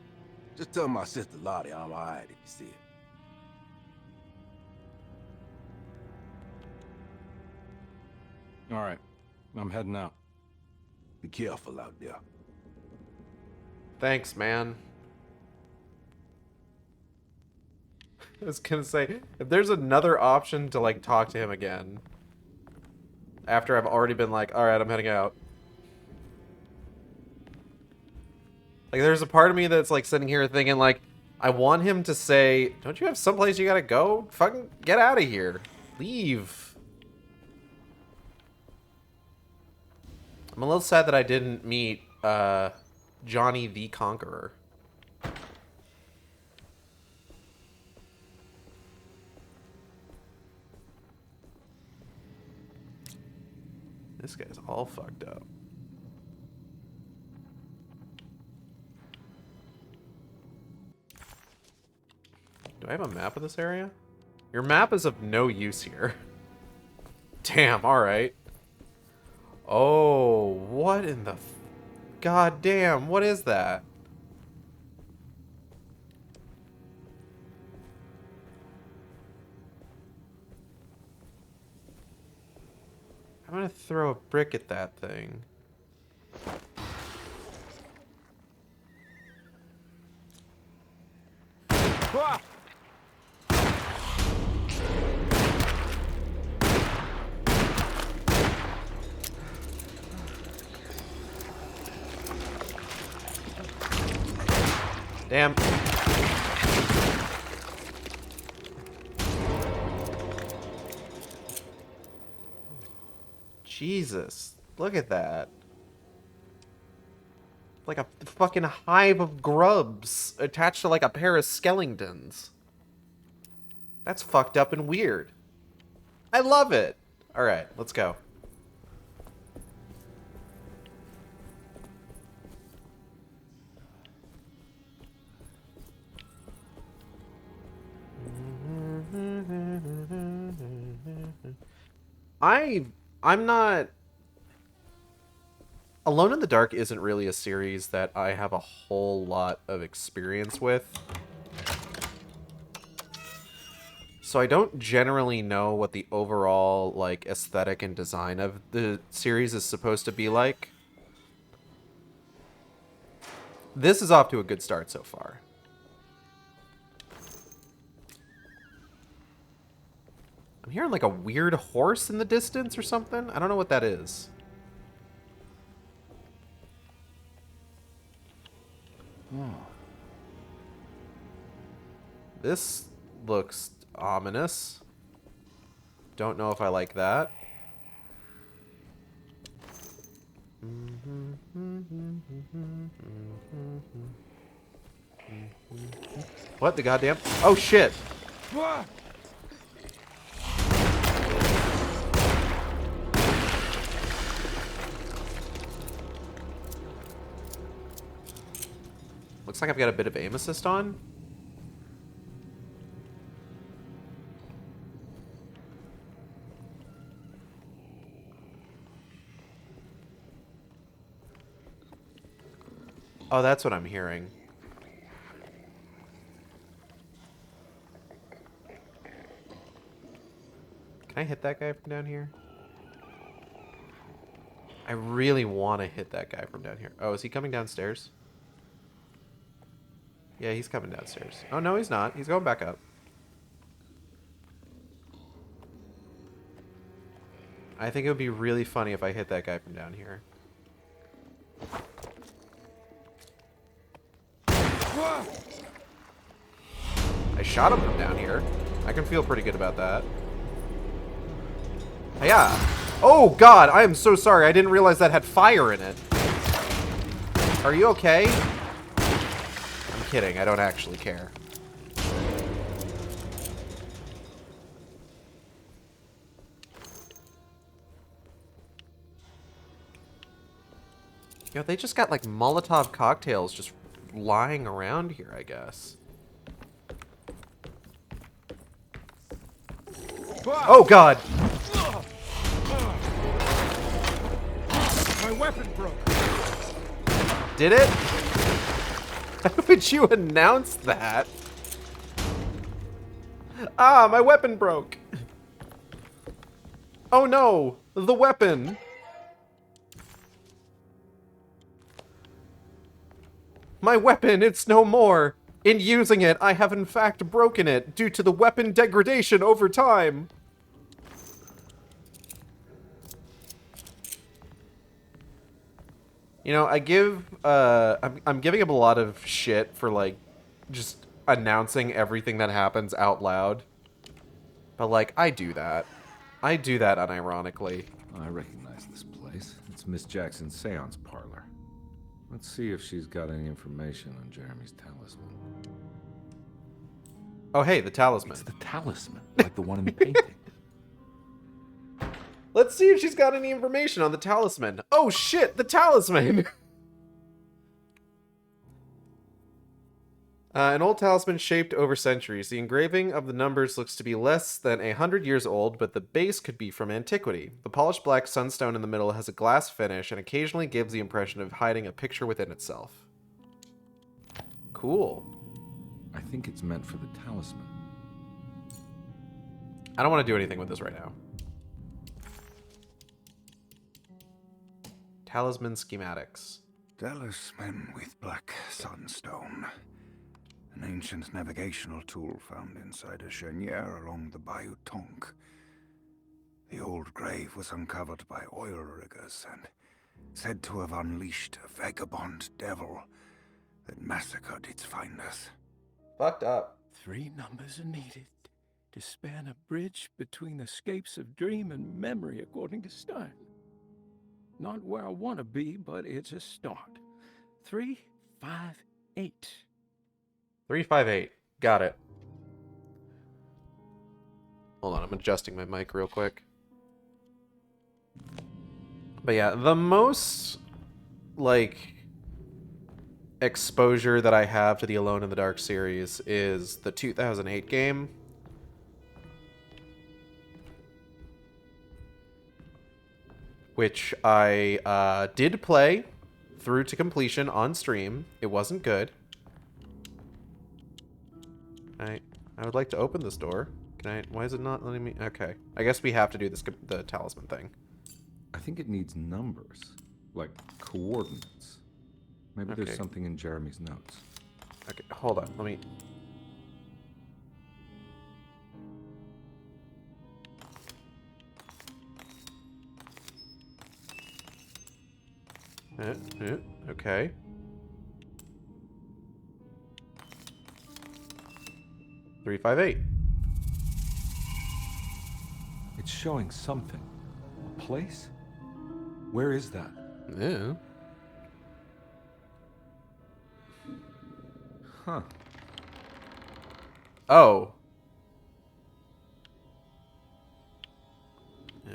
Just tell my sister Lottie I'm alright if you see it. All right, I'm heading out. Be careful out there. Thanks, man. I was gonna say, if there's another option to, like, talk to him again, after I've already been like, alright, I'm heading out. Like, there's a part of me that's, like, sitting here thinking, like, I want him to say, don't you have someplace you gotta go? Fucking get out of here. Leave. I'm a little sad that I didn't meet, Johnny the Conqueror. This guy's all fucked up. Do I have a map of this area? Your map is of no use here. Damn, alright. Oh, what in the... God damn, what is that? I'm gonna throw a brick at that thing. Ah! Damn. Jesus. Look at that. Like a fucking hive of grubs attached to like a pair of skeletons. That's fucked up and weird. I love it. All right, let's go. I'm not... Alone in the Dark isn't really a series that I have a whole lot of experience with. So I don't generally know what the overall, like, aesthetic and design of the series is supposed to be like. This is off to a good start so far. I'm hearing like a weird horse in the distance or something. I don't know what that is. Oh. This looks ominous. Don't know if I like that. What the goddamn? Oh shit! Looks like I've got a bit of aim assist on. Oh, that's what I'm hearing. Can I hit that guy from down here? I really want to hit that guy from down here. Oh, is he coming downstairs? Yeah, he's coming downstairs. Oh, no, he's not. He's going back up. I think it would be really funny if I hit that guy from down here. I shot him from down here. I can feel pretty good about that. Yeah. Oh, God, I am so sorry. I didn't realize that had fire in it. Are you okay? I'm kidding. I don't actually care. Yo, they just got, like, Molotov cocktails just lying around here, I guess. Oh, God! My weapon broke. Did it? How would you announce that? Ah, my weapon broke. Oh no, the weapon. My weapon, it's no more. In using it, I have in fact broken it due to the weapon degradation over time. You know, I'm giving him a lot of shit for, like, just announcing everything that happens out loud. But, like, I do that. I do that unironically. I recognize this place. It's Miss Jackson's seance parlor. Let's see if she's got any information on Jeremy's talisman. Oh, hey, the talisman. It's the talisman, like the one in the painting. Let's see if she's got any information on the talisman. Oh shit, the talisman! An old talisman shaped over centuries. The engraving of the numbers looks to be less than 100 years old, but the base could be from antiquity. The polished black sunstone in the middle has a glass finish and occasionally gives the impression of hiding a picture within itself. Cool. I think it's meant for the talisman. I don't want to do anything with this right now. Talisman schematics. Talisman with black sunstone. An ancient navigational tool found inside a cheniere along the Bayou Tonk. The old grave was uncovered by oil riggers and said to have unleashed a vagabond devil that massacred its finders. Fucked up. 3 numbers are needed to span a bridge between escapes of dream and memory, according to Stein. Not where I want to be, but it's a start. 358. 358. Got it. Hold on, I'm adjusting my mic real quick. But yeah, the most, like, exposure that I have to the Alone in the Dark series is the 2008 game. Which I did play through to completion on stream. It wasn't good. I would like to open this door. Can I? Why is it not letting me? Okay. I guess we have to do the talisman thing. I think it needs numbers, like coordinates. Maybe there's something in Jeremy's notes. Okay, hold on. Let me... okay. Three, 5, 8. It's showing something. A place? Where is that? Yeah. Huh. Oh.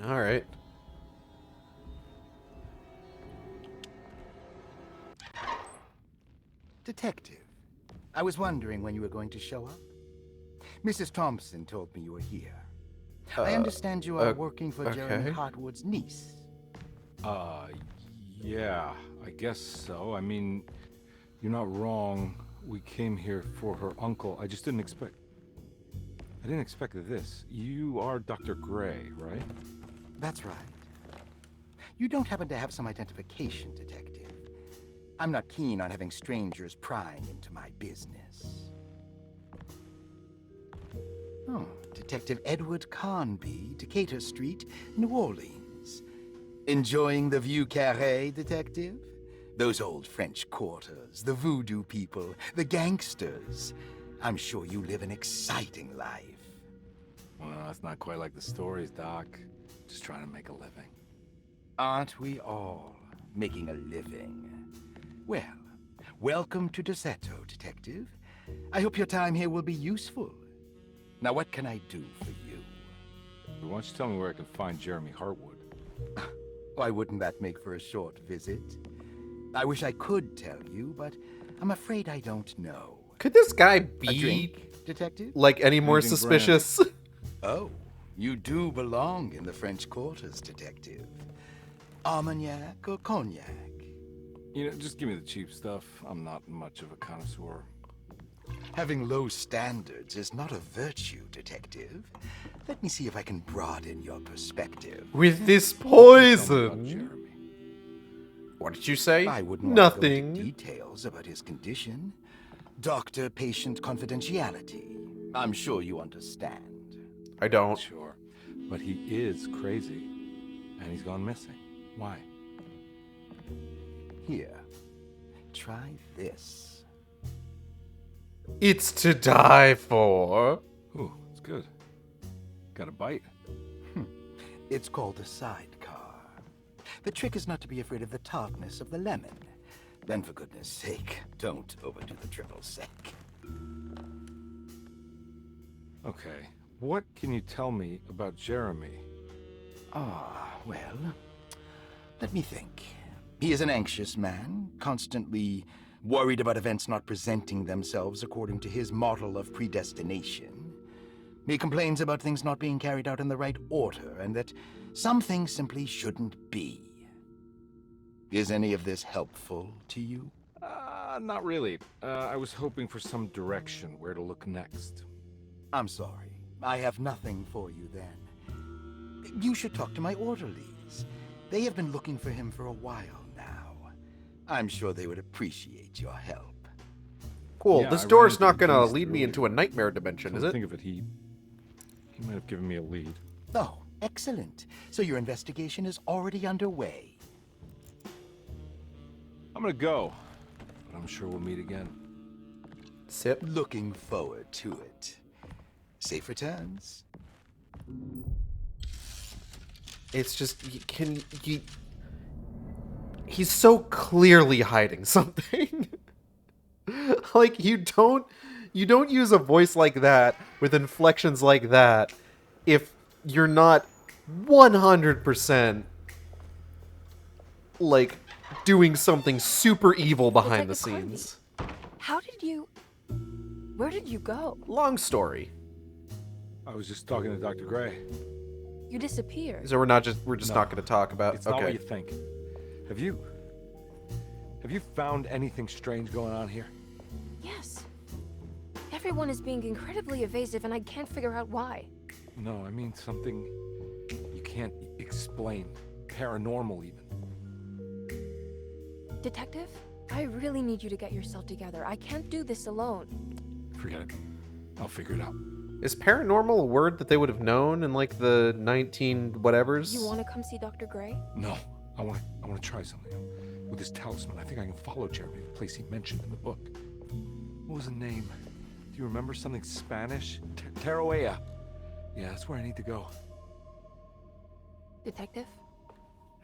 All right. Detective, I was wondering when you were going to show up. Mrs. Thompson told me you were here. I understand you are working for Jeremy Hartwood's niece. Yeah, I guess so. I mean, you're not wrong. We came here for her uncle. I just didn't expect... I didn't expect this. You are Dr. Gray, right? That's right. You don't happen to have some identification, Detective. I'm not keen on having strangers prying into my business. Oh, Detective Edward Carnby, Decatur Street, New Orleans. Enjoying the Vieux Carré, Detective? Those old French quarters, the voodoo people, the gangsters. I'm sure you live an exciting life. Well, that's not quite like the stories, Doc. Just trying to make a living. Aren't we all making a living? Well, welcome to Deseto, Detective. I hope your time here will be useful. Now, what can I do for you? Why don't you tell me where I can find Jeremy Hartwood? Why wouldn't that make for a short visit? I wish I could tell you, but I'm afraid I don't know. Could this guy A be, drink, Detective? like, any more suspicious? Oh, you do belong in the French quarters, Detective. Armagnac or cognac? You know, just give me the cheap stuff. I'm not much of a connoisseur. Having low standards is not a virtue, Detective. Let me see if I can broaden your perspective. With this poison. What did you say? I wouldn't Nothing. want to go into details about his condition. Doctor-patient confidentiality. I'm sure you understand. I don't. Sure. But he is crazy. And he's gone missing. Why? Here. Try this. It's to die for. Ooh, it's good. Got a bite? It's called a sidecar. The trick is not to be afraid of the tartness of the lemon. Then, for goodness sake, don't overdo the triple sec. Okay. What can you tell me about Jeremy? Well, let me think. He is an anxious man, constantly worried about events not presenting themselves according to his model of predestination. He complains about things not being carried out in the right order, and that some things simply shouldn't be. Is any of this helpful to you? Not really. I was hoping for some direction where to look next. I'm sorry. I have nothing for you then. You should talk to my orderlies. They have been looking for him for a while now. I'm sure they would appreciate your help. Cool. Yeah, this I ran door's into not the gonna beast lead me earlier. into a nightmare dimension, is it? Think of it, he might have given me a lead. Oh, excellent. So your investigation is already underway. I'm gonna go, but I'm sure we'll meet again. Sip. Looking forward to it. Safe returns. It's just, can you... he's so clearly hiding something. Like, you don't use a voice like that with inflections like that if you're not 100% like doing something super evil behind the scenes. How did you... Where did you go? Long story. I was just talking to Dr. Gray. You disappeared. So we're just not going to talk about... It's not what you think. Have you found anything strange going on here? Yes. Everyone is being incredibly evasive and I can't figure out why. No, I mean something you can't explain. Paranormal, even. Detective, I really need you to get yourself together. I can't do this alone. Forget it. I'll figure it out. Is paranormal a word that they would have known in like the 19-whatevers? You want to come see Dr. Gray? No, I want to try something. With this talisman, I think I can follow Jeremy to the place he mentioned in the book. What was the name? Do you remember something Spanish? Tarawea. Yeah, that's where I need to go. Detective,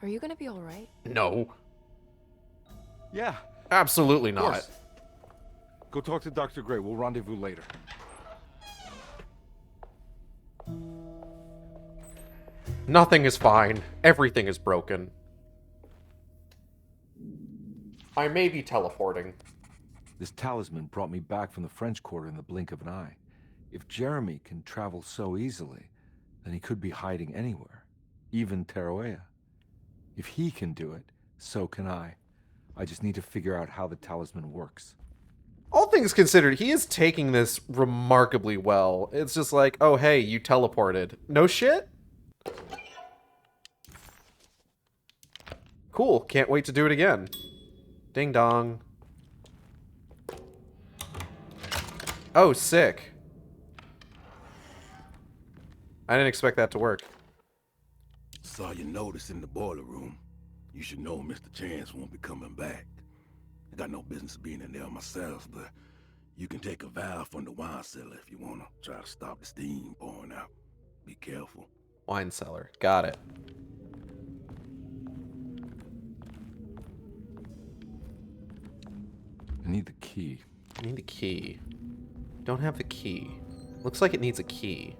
are you gonna be all right? No. Yeah. Absolutely Of not. course. Go talk to Dr. Gray. We'll rendezvous later. Nothing is fine. Everything is broken. I may be teleporting. This talisman brought me back from the French Quarter in the blink of an eye. If Jeremy can travel so easily, then he could be hiding anywhere, even Tarawea. If he can do it, so can I. I just need to figure out how the talisman works. All things considered, he is taking this remarkably well. It's just like, oh hey, you teleported. No shit? Cool, can't wait to do it again. Ding dong. Oh, sick. I didn't expect that to work. Saw your notice in the boiler room. You should know Mr. Chance won't be coming back. I got no business being in there myself, but you can take a valve from the wine cellar if you want to try to stop the steam pouring out. Be careful. Wine cellar. Got it. I need the key. I need the key. Don't have the key. Looks like it needs a key.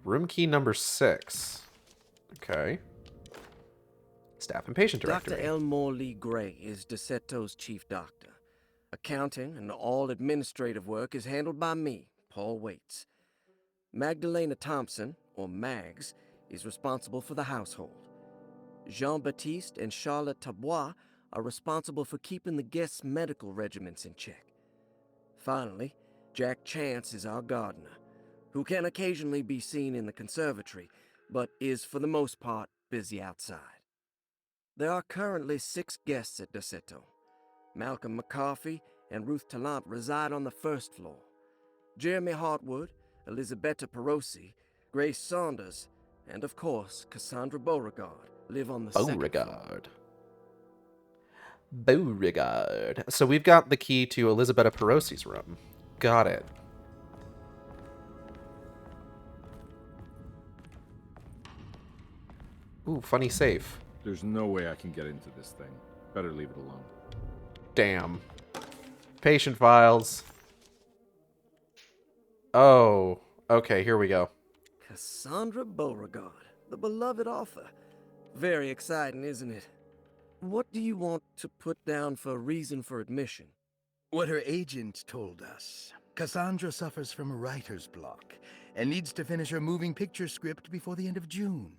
Room key number 6. Okay. Staff and patient directory. Dr. Elmore Lee Gray is DeSeto's chief doctor. Accounting and all administrative work is handled by me, Paul Waits. Magdalena Thompson, or Mags, is responsible for the household. Jean-Baptiste and Charlotte Tabois are responsible for keeping the guests' medical regimens in check. Finally, Jack Chance is our gardener, who can occasionally be seen in the conservatory, but is for the most part busy outside. There are currently 6 guests at DeSeto. Malcolm McCarthy and Ruth Tallant reside on the first floor. Jeremy Hartwood, Elisabetta Perosi, Grace Saunders, and of course, Cassandra Beauregard live on the second floor. Beauregard. So we've got the key to Elisabetta Perosi's room. Got it. Ooh, funny safe. There's no way I can get into this thing. Better leave it alone. Damn. Patient files. Oh, okay, here we go. Cassandra Beauregard, the beloved author. Very exciting, isn't it? What do you want to put down for reason for admission? What her agent told us. Cassandra suffers from writer's block and needs to finish her moving picture script before the end of June.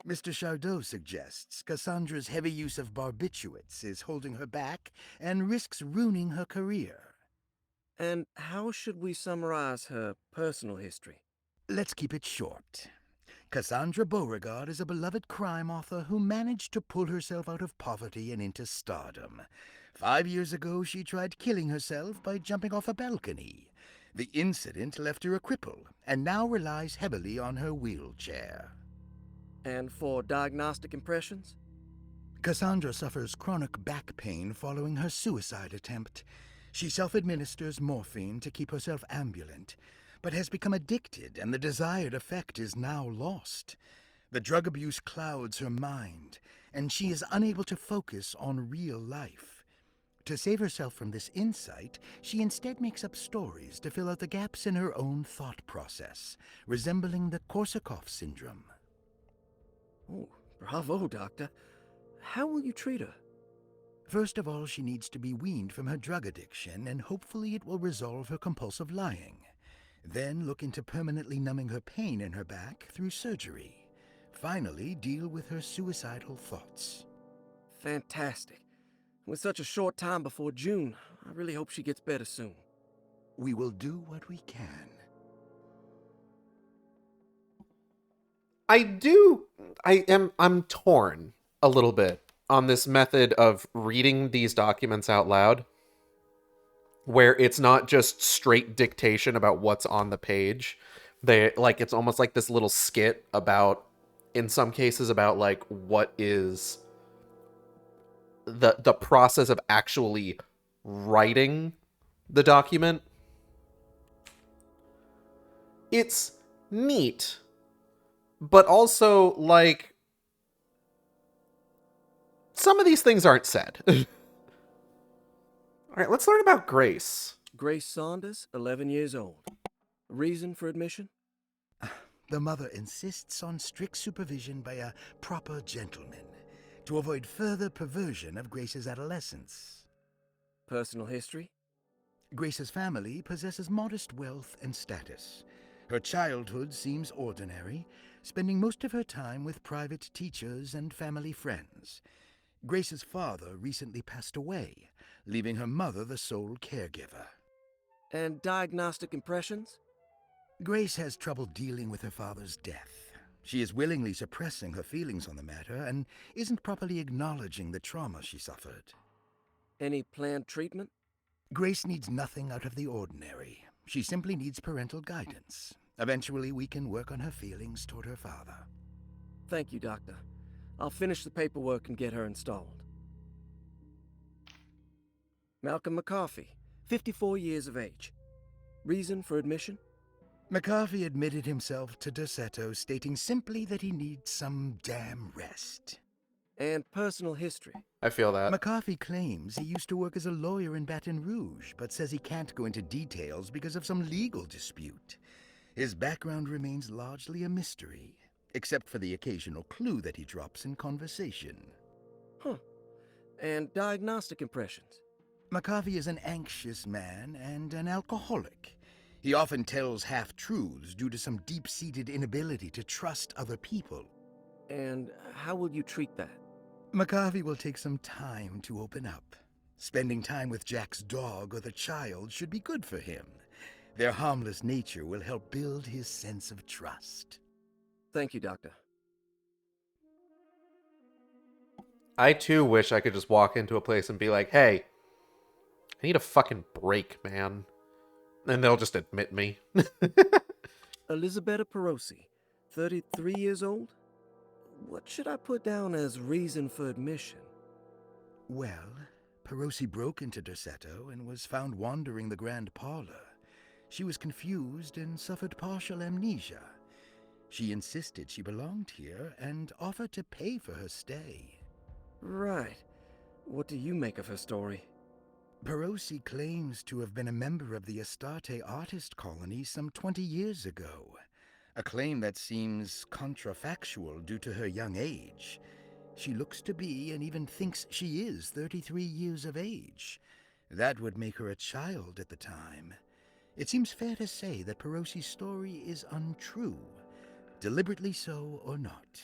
Mr. Chardot suggests Cassandra's heavy use of barbiturates is holding her back and risks ruining her career. And how should we summarize her personal history? Let's keep it short. Cassandra Beauregard is a beloved crime author who managed to pull herself out of poverty and into stardom. 5 years ago, she tried killing herself by jumping off a balcony. The incident left her a cripple and now relies heavily on her wheelchair. And for diagnostic impressions? Cassandra suffers chronic back pain following her suicide attempt. She self-administers morphine to keep herself ambulant, but has become addicted and the desired effect is now lost. The drug abuse clouds her mind, and she is unable to focus on real life. To save herself from this insight, she instead makes up stories to fill out the gaps in her own thought process, resembling the Korsakoff syndrome. Oh, bravo, Doctor. How will you treat her? First of all, she needs to be weaned from her drug addiction, and hopefully it will resolve her compulsive lying. Then look into permanently numbing her pain in her back through surgery. Finally, deal with her suicidal thoughts. Fantastic. With such a short time before June, I really hope she gets better soon. We will do what we can. I'm torn a little bit on this method of reading these documents out loud, where it's not just straight dictation about what's on the page. It's almost like this little skit about, in some cases, about like what is the process of actually writing the document. It's neat, but also like some of these things aren't said. All right, let's learn about Grace. Grace Saunders, 11 years old. Reason for admission? The mother insists on strict supervision by a proper gentleman to avoid further perversion of Grace's adolescence. Personal history? Grace's family possesses modest wealth and status. Her childhood seems ordinary, spending most of her time with private teachers and family friends. Grace's father recently passed away, leaving her mother the sole caregiver. And diagnostic impressions? Grace has trouble dealing with her father's death. She is willingly suppressing her feelings on the matter and isn't properly acknowledging the trauma she suffered. Any planned treatment? Grace needs nothing out of the ordinary. She simply needs parental guidance. Eventually, we can work on her feelings toward her father. Thank you, Doctor. I'll finish the paperwork and get her installed. Malcolm McCarthy, 54 years of age. Reason for admission? McCarthy admitted himself to Dorsetto, stating simply that he needs some damn rest. And personal history. I feel that. McCarthy claims he used to work as a lawyer in Baton Rouge, but says he can't go into details because of some legal dispute. His background remains largely a mystery, except for the occasional clue that he drops in conversation. Huh. And diagnostic impressions? McCarthy is an anxious man and an alcoholic. He often tells half-truths due to some deep-seated inability to trust other people. And how will you treat that? McCarthy will take some time to open up. Spending time with Jack's dog or the child should be good for him. Their harmless nature will help build his sense of trust. Thank you, Doctor. I too wish I could just walk into a place and be like, hey, I need a fucking break, man. And they'll just admit me. Elisabetta Perosi, 33 years old? What should I put down as reason for admission? Well, Perosi broke into Dorsetto and was found wandering the grand parlor. She was confused and suffered partial amnesia. She insisted she belonged here and offered to pay for her stay. Right. What do you make of her story? Perosi claims to have been a member of the Astarte artist colony some 20 years ago, a claim that seems contrafactual due to her young age. She looks to be and even thinks she is 33 years of age. That would make her a child at the time. It seems fair to say that Perosi's story is untrue, deliberately so or not.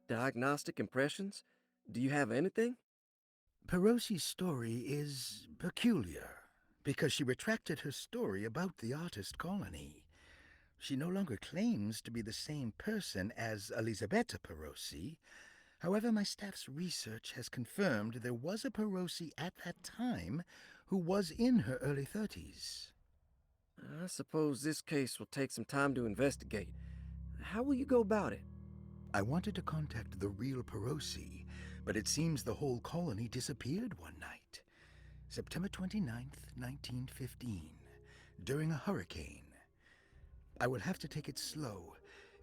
Diagnostic impressions? Do you have anything? Perosi's story is peculiar, because she retracted her story about the artist colony. She no longer claims to be the same person as Elisabetta Perosi. However, my staff's research has confirmed there was a Perosi at that time who was in her early 30s. I suppose this case will take some time to investigate. How will you go about it? I wanted to contact the real Perosi, but it seems the whole colony disappeared one night. September 29th, 1915, during a hurricane. I will have to take it slow.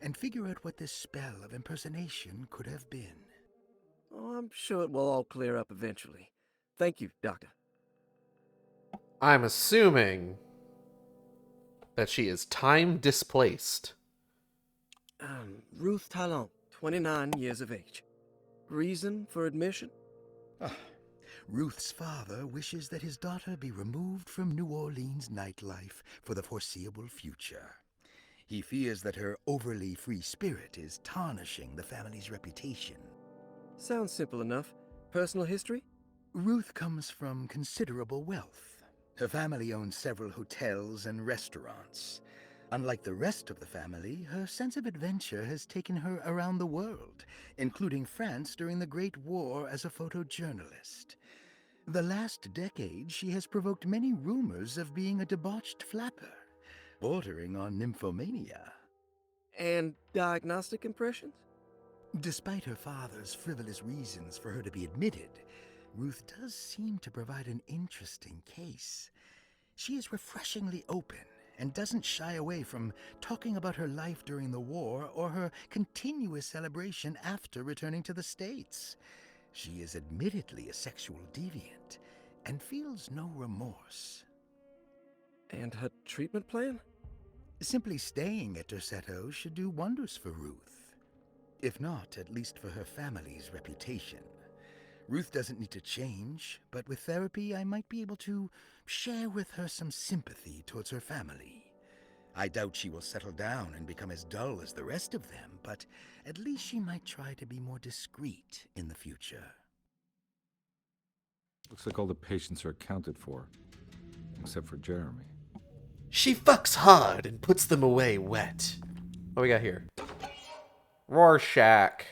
and figure out what this spell of impersonation could have been. Oh, I'm sure it will all clear up eventually. Thank you, Doctor. I'm assuming that she is time displaced. Ruth Talon, 29 years of age. Reason for admission? Ruth's father wishes that his daughter be removed from New Orleans nightlife for the foreseeable future. He fears that her overly free spirit is tarnishing the family's reputation. Sounds simple enough. Personal history? Ruth comes from considerable wealth. Her family owns several hotels and restaurants. Unlike the rest of the family, her sense of adventure has taken her around the world, including France during the Great War as a photojournalist. The last decade, she has provoked many rumors of being a debauched flapper, bordering on nymphomania. And diagnostic impressions? Despite her father's frivolous reasons for her to be admitted, Ruth does seem to provide an interesting case. She is refreshingly open and doesn't shy away from talking about her life during the war or her continuous celebration after returning to the States. She is admittedly a sexual deviant and feels no remorse. And her treatment plan? Simply staying at Derceto should do wonders for Ruth. If not, at least for her family's reputation. Ruth doesn't need to change, but with therapy I might be able to share with her some sympathy towards her family. I doubt she will settle down and become as dull as the rest of them, but at least she might try to be more discreet in the future. Looks like all the patients are accounted for, except for Jeremy. She fucks hard and puts them away wet. What we got here? Rorschach.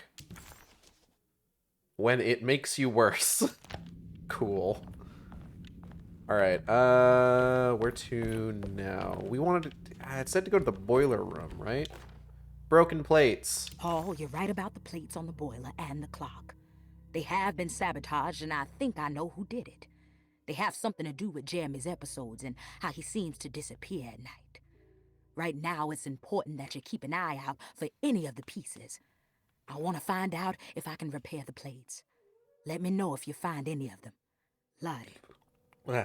When it makes you worse. Cool. Alright, where to now? We wanted to... it said to go to the boiler room, right? Broken plates. Paul, you're right about the plates on the boiler and the clock. They have been sabotaged, and I think I know who did it. They have something to do with Jeremy's episodes and how he seems to disappear at night. Right now, it's important that you keep an eye out for any of the pieces. I want to find out if I can repair the plates. Let me know if you find any of them. Lottie.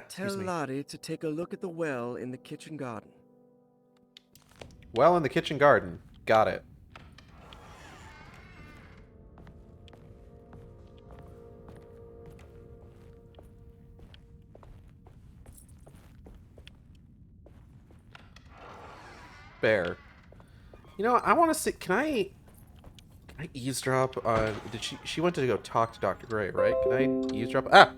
Tell Lottie to take a look at the well in the kitchen garden. Well in the kitchen garden. Got it. Bear. You know, I want to see... Can I eavesdrop on... Did she went to go talk to Dr. Gray, right? Can I eavesdrop? Ah!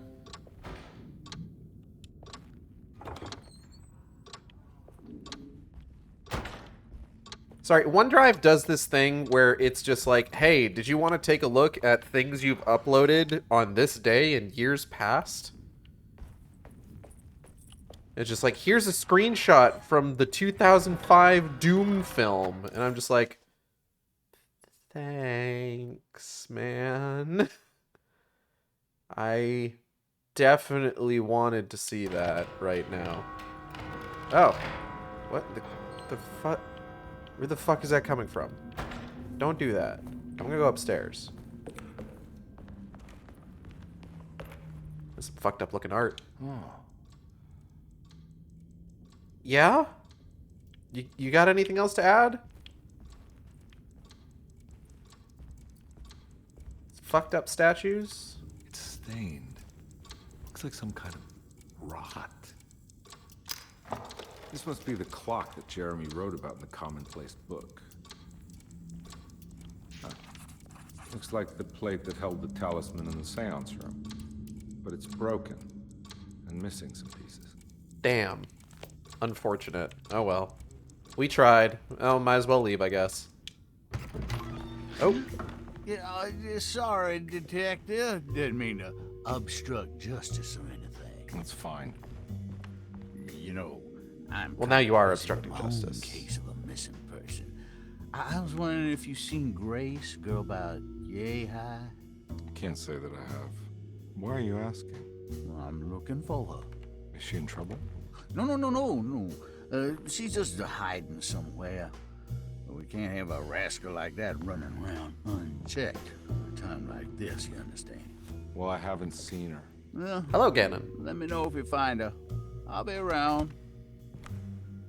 Sorry, OneDrive does this thing where it's just like, hey, did you want to take a look at things you've uploaded on this day and years past? It's just like, here's a screenshot from the 2005 Doom film. And I'm just like, thanks, man. I definitely wanted to see that right now. Oh. What the fuck? Where the fuck is that coming from? Don't do that. I'm gonna go upstairs. This fucked up looking art. Oh. Yeah? You got anything else to add? Fucked up statues? It's stained. Looks like some kind of rot. This must be the clock that Jeremy wrote about in the commonplace book. Huh. Looks like the plate that held the talisman in the seance room. But it's broken and missing some pieces. Damn. Unfortunate. Oh well. We tried. Oh, might as well leave, I guess. Oh. Yeah, sorry, Detective. Didn't mean to obstruct justice or anything. That's fine. You know, I'm... Well, now you are obstructing justice. Case of a missing person. I was wondering if you've seen Grace, girl about yay high. Can't say that I have. Why are you asking? Well, I'm looking for her. Is she in trouble? No. She's just hiding somewhere. We can't have a rascal like that running around unchecked at a time like this, you understand? Well, I haven't seen her. Well, Hello, Ganon. let me know if you find her. I'll be around.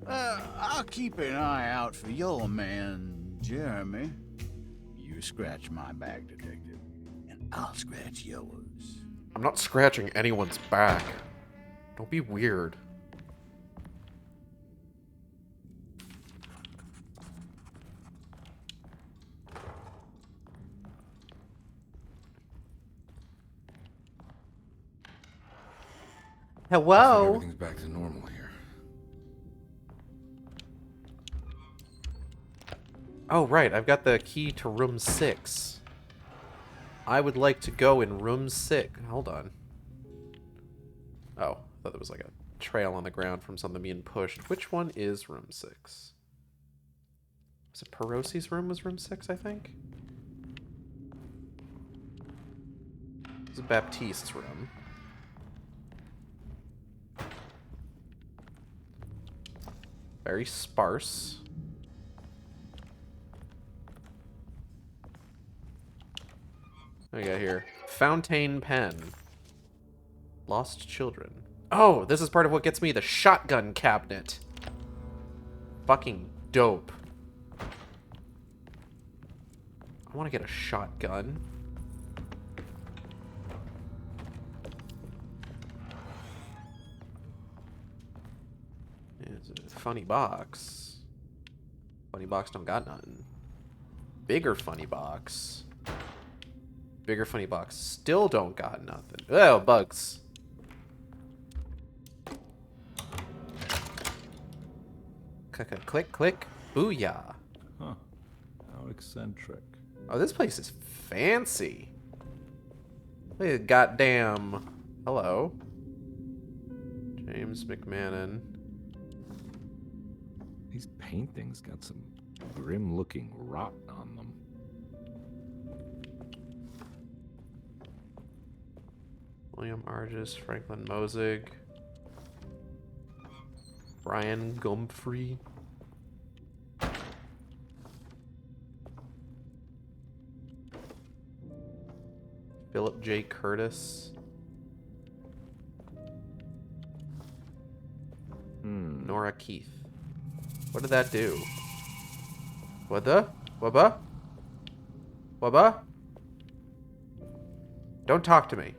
I'll keep an eye out for your man, Jeremy. You scratch my back, detective, and I'll scratch yours. I'm not scratching anyone's back. Don't be weird. Hello? Everything's back to normal here. Oh, right. I've got the key to room 6. I would like to go in room 6. Hold on. Oh, I thought there was like a trail on the ground from something being pushed. Which one is room 6? Was it Perosi's room was room 6, I think? This is Baptiste's room. Very sparse. What do we got here? Fountain pen. Lost children. Oh, this is part of what gets me the shotgun cabinet. Fucking dope. I want to get a shotgun. It's a funny box. Funny box don't got nothing. Bigger funny box. Bigger funny box still don't got nothing. Oh, bugs. Click, click, click. Booyah. Huh. How eccentric. Oh, this place is fancy. Look at goddamn. Hello. James McMahon. These paintings got some grim-looking rot on them. William Argis, Franklin Mosig. Brian Gumfrey. Philip J. Curtis. Nora Keith. What did that do? What the? Wabba? Wabba? Don't talk to me.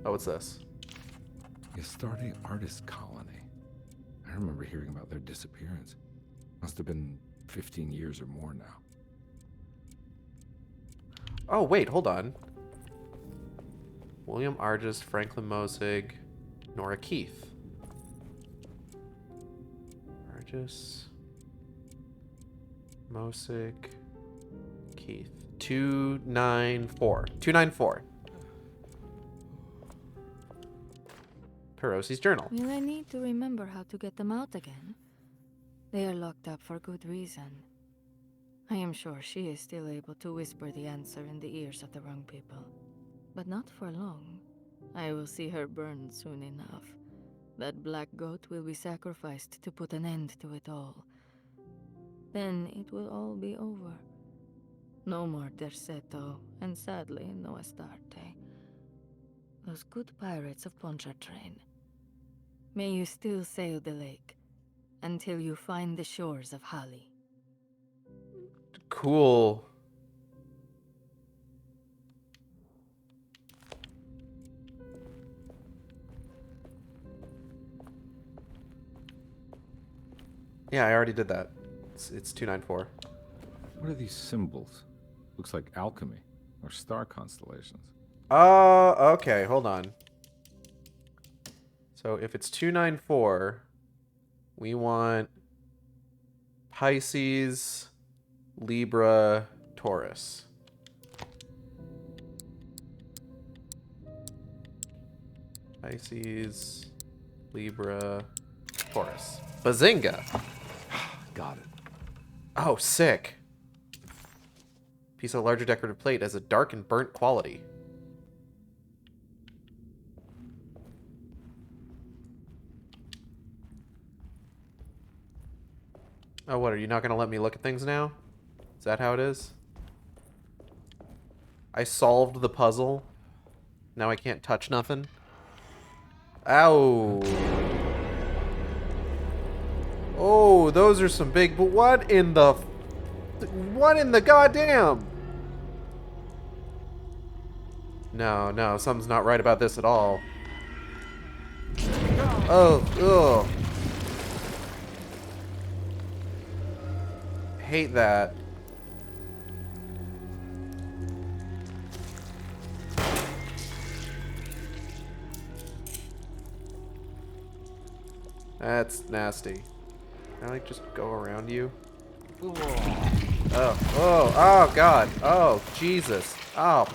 Oh, what's this? Astarte Artist Colony. I remember hearing about their disappearance. Must have been 15 years or more now. Oh, wait, hold on. William Argis, Franklin Mosig, Nora Keith. Argis, Mosig, Keith. 294. 294. Perosi's journal. Will I need to remember how to get them out again? They are locked up for good reason. I am sure she is still able to whisper the answer in the ears of the wrong people. But not for long. I will see her burned soon enough. That black goat will be sacrificed to put an end to it all. Then it will all be over. No more Derceto, and sadly, no Astarte. Those good pirates of Pontchartrain. May you still sail the lake until you find the shores of Hali. Cool. Yeah, I already did that. It's 294. What are these symbols? Looks like alchemy or star constellations. Okay, hold on. So if it's 294, we want Pisces, Libra, Taurus. Pisces, Libra, Taurus. Bazinga! Got it. Oh, sick. Piece of larger decorative plate has a dark and burnt quality. Oh, what, are you not gonna let me look at things now? Is that how it is? I solved the puzzle. Now I can't touch nothing. Ow. Oh, those are some big... But what in the... What in the goddamn? No, something's not right about this at all. Oh, ugh. Hate that. That's nasty. Can I, like, just go around you? Oh, God. Oh, Jesus. Oh.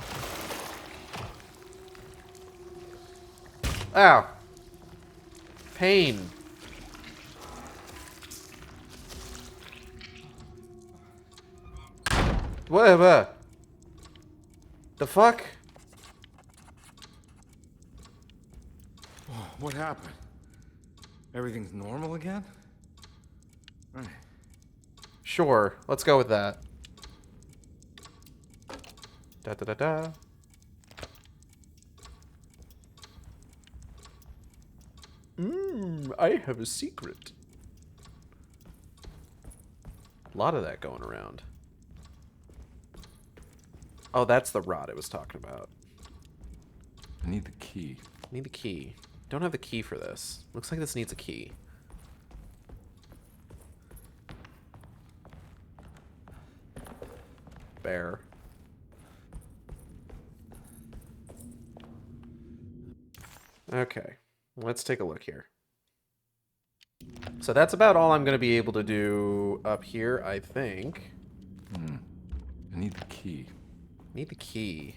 Ow. Pain. Whatever. The fuck? What happened? Everything's normal again? Right. Sure, let's go with that. Da da da da. I have a secret. A lot of that going around. Oh, that's the rod I was talking about. I need the key. Need the key. Don't have the key for this. Looks like this needs a key. Bear. Okay, let's take a look here. So that's about all I'm going to be able to do up here, I think. I need the key. Need the key.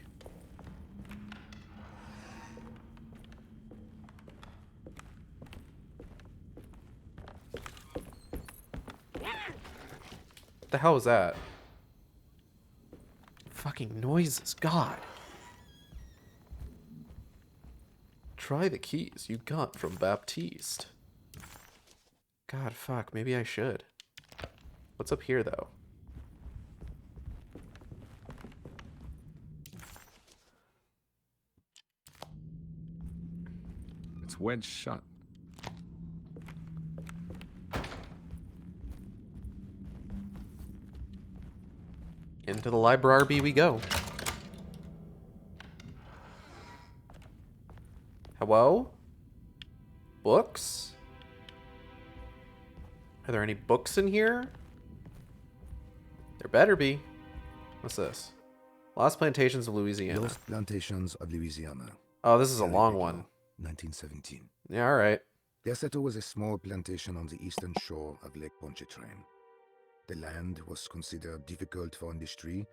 What the hell was that? Fucking noises, God. Try the keys you got from Baptiste. God, fuck, maybe I should. What's up here, though? It's wedged shut. Into the library we go. Hello? Books? Are there any books in here? There better be. What's this? Lost Plantations of Louisiana. Lost Plantations of Louisiana. Oh, this is a long one. 1917. Yeah, alright. Deseto was a small plantation on the eastern shore of Lake Pontchartrain. The land was considered difficult for industry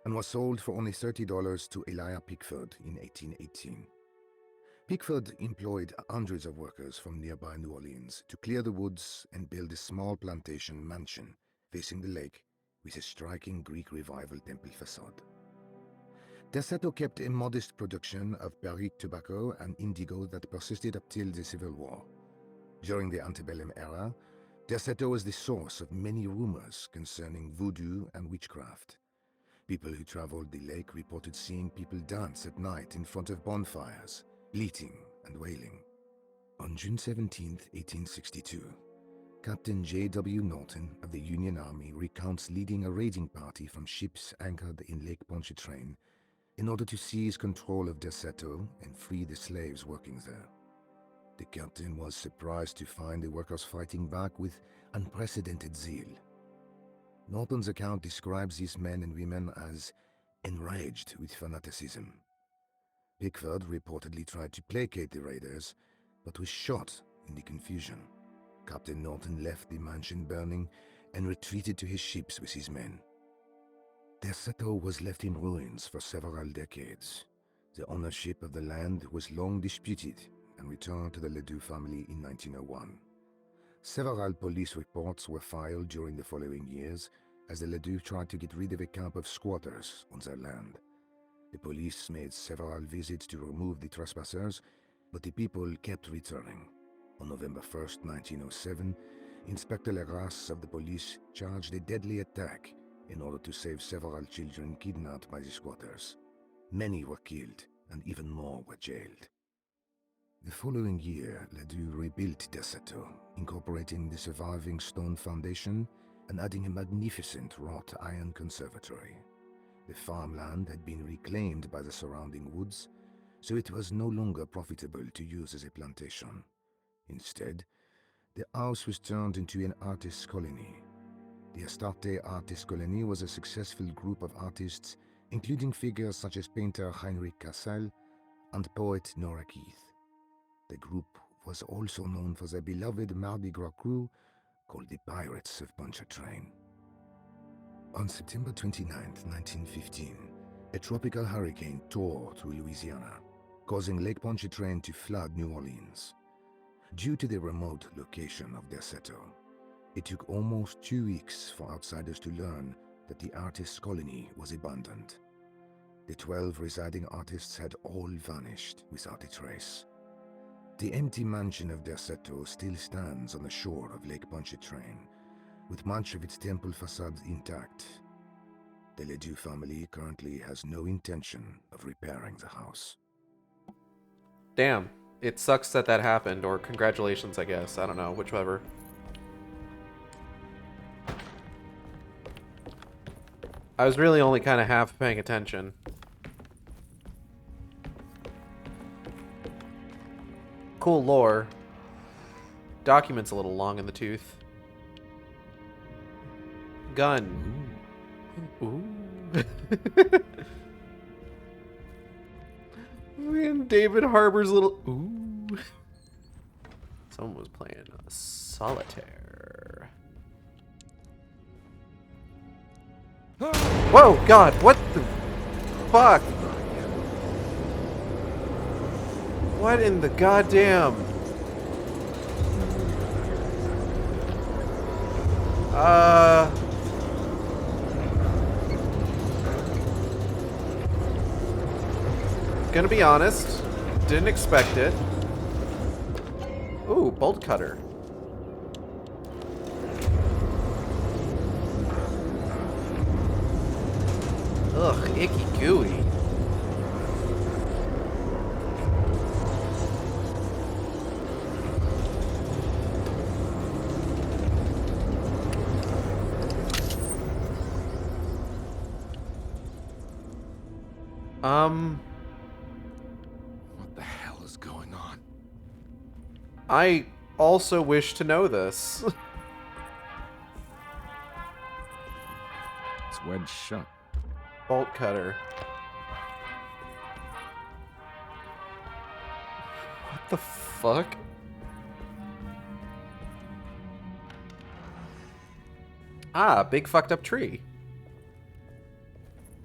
and was sold for only $30 to Elijah Pickford in 1818. Pickford employed hundreds of workers from nearby New Orleans to clear the woods and build a small plantation mansion facing the lake with a striking Greek Revival temple facade. Deseto kept a modest production of barrique tobacco and indigo that persisted up till the Civil War. During the antebellum era, Deseto was the source of many rumors concerning voodoo and witchcraft. People who traveled the lake reported seeing people dance at night in front of bonfires, bleating and wailing. On June 17, 1862, Captain J.W. Norton of the Union Army recounts leading a raiding party from ships anchored in Lake Pontchartrain in order to seize control of Deseto and free the slaves working there. The captain was surprised to find the workers fighting back with unprecedented zeal. Norton's account describes these men and women as enraged with fanaticism. Pickford reportedly tried to placate the raiders, but was shot in the confusion. Captain Norton left the mansion burning and retreated to his ships with his men. Deseto was left in ruins for several decades. The ownership of the land was long disputed and returned to the Ledoux family in 1901. Several police reports were filed during the following years as the Ledoux tried to get rid of a camp of squatters on their land. The police made several visits to remove the trespassers, but the people kept returning. On November 1st, 1907, Inspector Leras of the police charged a deadly attack in order to save several children kidnapped by the squatters. Many were killed, and even more were jailed. The following year, Ledoux rebuilt Deseto, incorporating the surviving stone foundation and adding a magnificent wrought iron conservatory. The farmland had been reclaimed by the surrounding woods, so it was no longer profitable to use as a plantation. Instead, the house was turned into an artist's colony. The Astarte Artist Colony was a successful group of artists, including figures such as painter Heinrich Cassel and poet Nora Keith. The group was also known for their beloved Mardi Gras crew called the Pirates of Pontchartrain. On September 29, 1915, a tropical hurricane tore through Louisiana, causing Lake Pontchartrain to flood New Orleans. Due to the remote location of Deseto, it took almost 2 weeks for outsiders to learn that the artist's colony was abandoned. The 12 residing artists had all vanished without a trace. The empty mansion of Deseto still stands on the shore of Lake Pontchartrain, with much of its temple facade intact. The Ledoux family currently has no intention of repairing the house. Damn. It sucks that that happened, or congratulations, I guess. I don't know, whichever. I was really only kind of half paying attention. Cool lore. Document's a little long in the tooth. Gun. Ooh. Man, David Harbour's little... Ooh. Someone was playing solitaire. Whoa, God, what the fuck? What in the goddamn... Gonna be honest, didn't expect it. Ooh, bolt cutter. Ugh, icky gooey. What the hell is going on? I also wish to know this. It's wedged shut. Bolt cutter. What the fuck? Ah, big fucked up tree.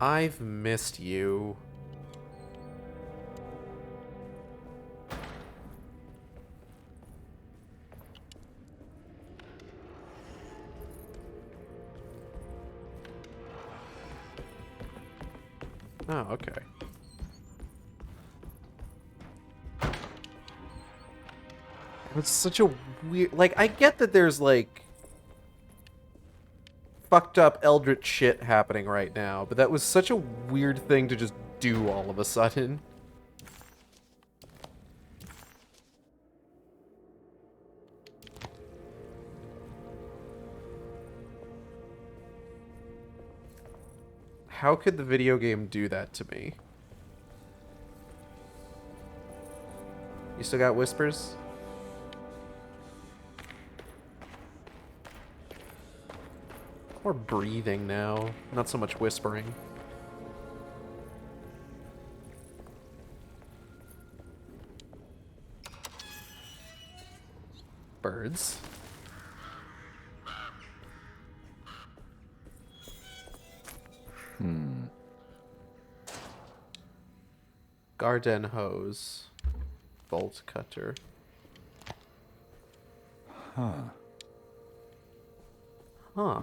I've missed you. Oh, okay. It's such a weird... Like, I get that there's, like... fucked up eldritch shit happening right now, but that was such a weird thing to just do all of a sudden. How could the video game do that to me? You still got whispers? More breathing now, not so much whispering. Birds. Garden hose. Bolt cutter. Huh. Huh.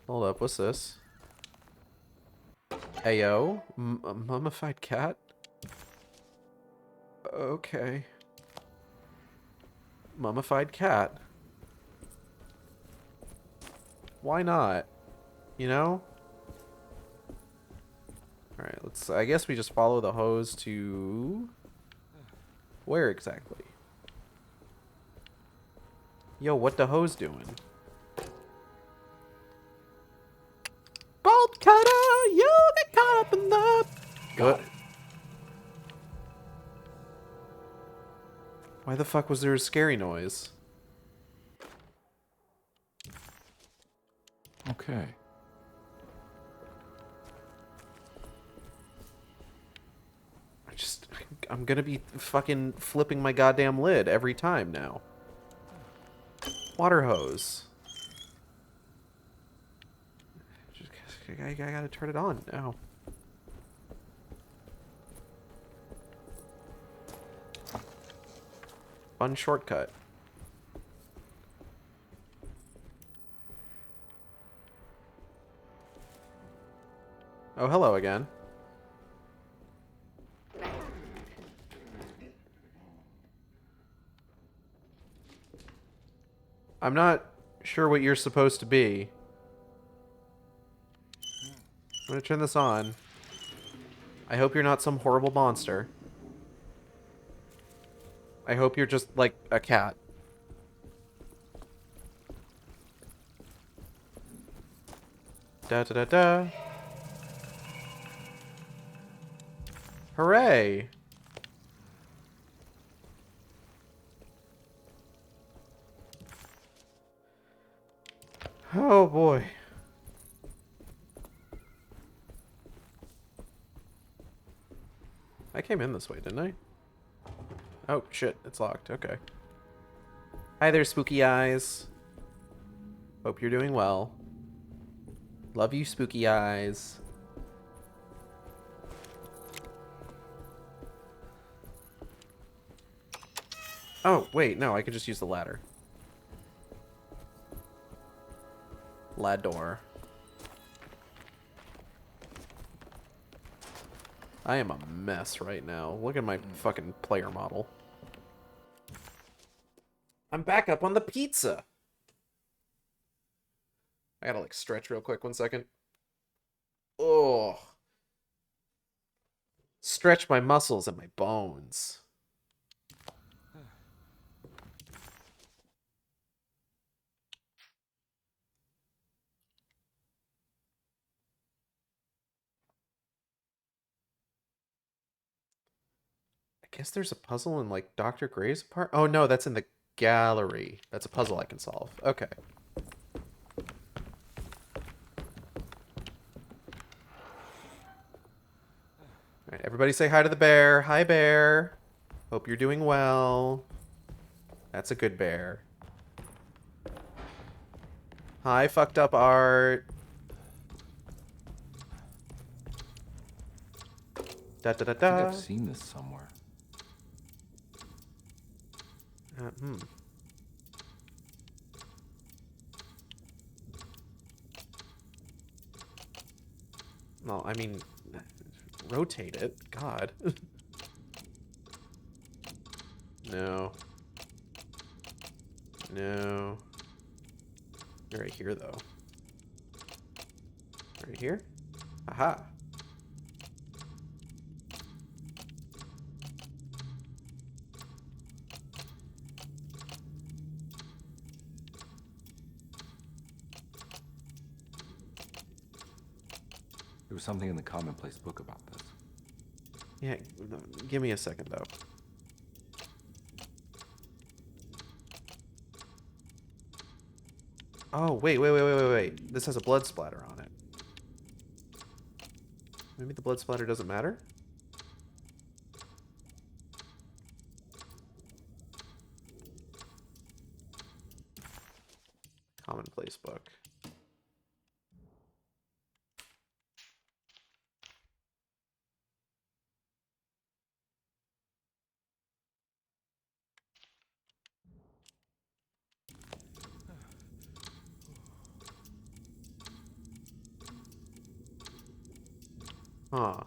Hold up, what's this? Ayo? A mummified cat? Okay. Mummified cat. Why not? You know? Alright, let's... I guess we just follow the hose to... Where exactly? Yo, what the hose doing? Bolt cutter! You get caught up in the... Got it. Why the fuck was there a scary noise? Okay. I'm gonna be fucking flipping my goddamn lid every time now. Water hose. I gotta turn it on now. Fun shortcut. Oh, hello again. I'm not sure what you're supposed to be. I'm gonna turn this on. I hope you're not some horrible monster. I hope you're just, like, a cat. Da-da-da-da. Hooray! Oh boy. I came in this way, didn't I? Oh shit, it's locked. Okay. Hi there, spooky eyes. Hope you're doing well. Love you, spooky eyes. Oh, wait, no, I could just use the ladder. Ladder. I am a mess right now. Look at my fucking player model. I'm back up on the pizza. I gotta like stretch real quick, 1 second. Oh. Stretch my muscles and my bones. I guess there's a puzzle in like Dr. Gray's part. Oh no, that's in the gallery. That's a puzzle I can solve. Okay. Alright, everybody say hi to the bear. Hi, bear. Hope you're doing well. That's a good bear. Hi, fucked up art. Da da da da. I think I've seen this somewhere. No, I mean, rotate it. God. No. No. You're right here, though. Right here? Aha. There was something in the commonplace book about this. Yeah, give me a second, though. Oh, wait. This has a blood splatter on it. Maybe the blood splatter doesn't matter? Commonplace book. Huh.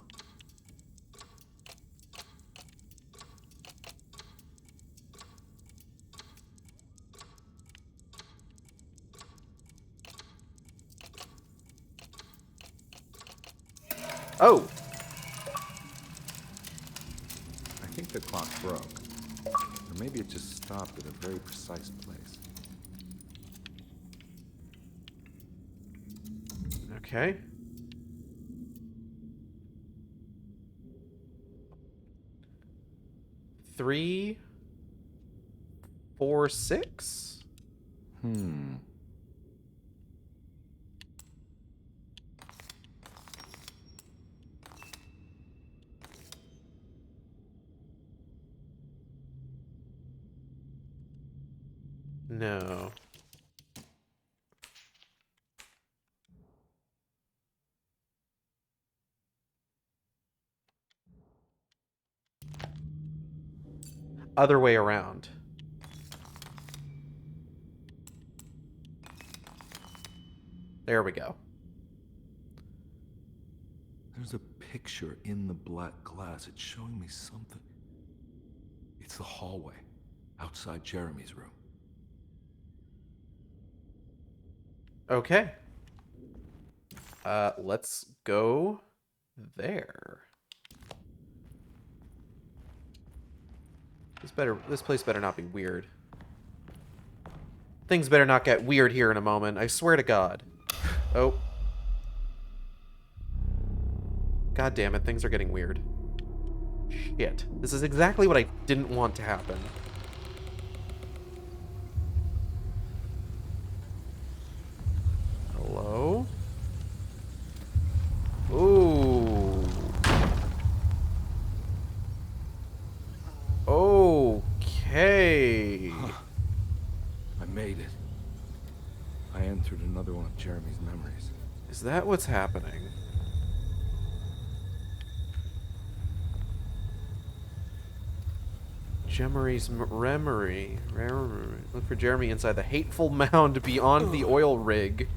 Oh! I think the clock broke. Or maybe it just stopped at a very precise place. Okay. Three, 4, 6? No. Other way around. There we go. There's a picture in the black glass. It's showing me something. It's the hallway outside Jeremy's room. Okay. Let's go there. This place better not be weird. Things better not get weird here in a moment. I swear to God. Oh. God damn it, things are getting weird. Shit. This is exactly what I didn't want to happen. Hello? Ooh. Okay. Huh. I made it. I entered another one of Jeremy's memories. Is that what's happening? Jeremy's memory. Look for Jeremy inside the hateful mound beyond the oil rig.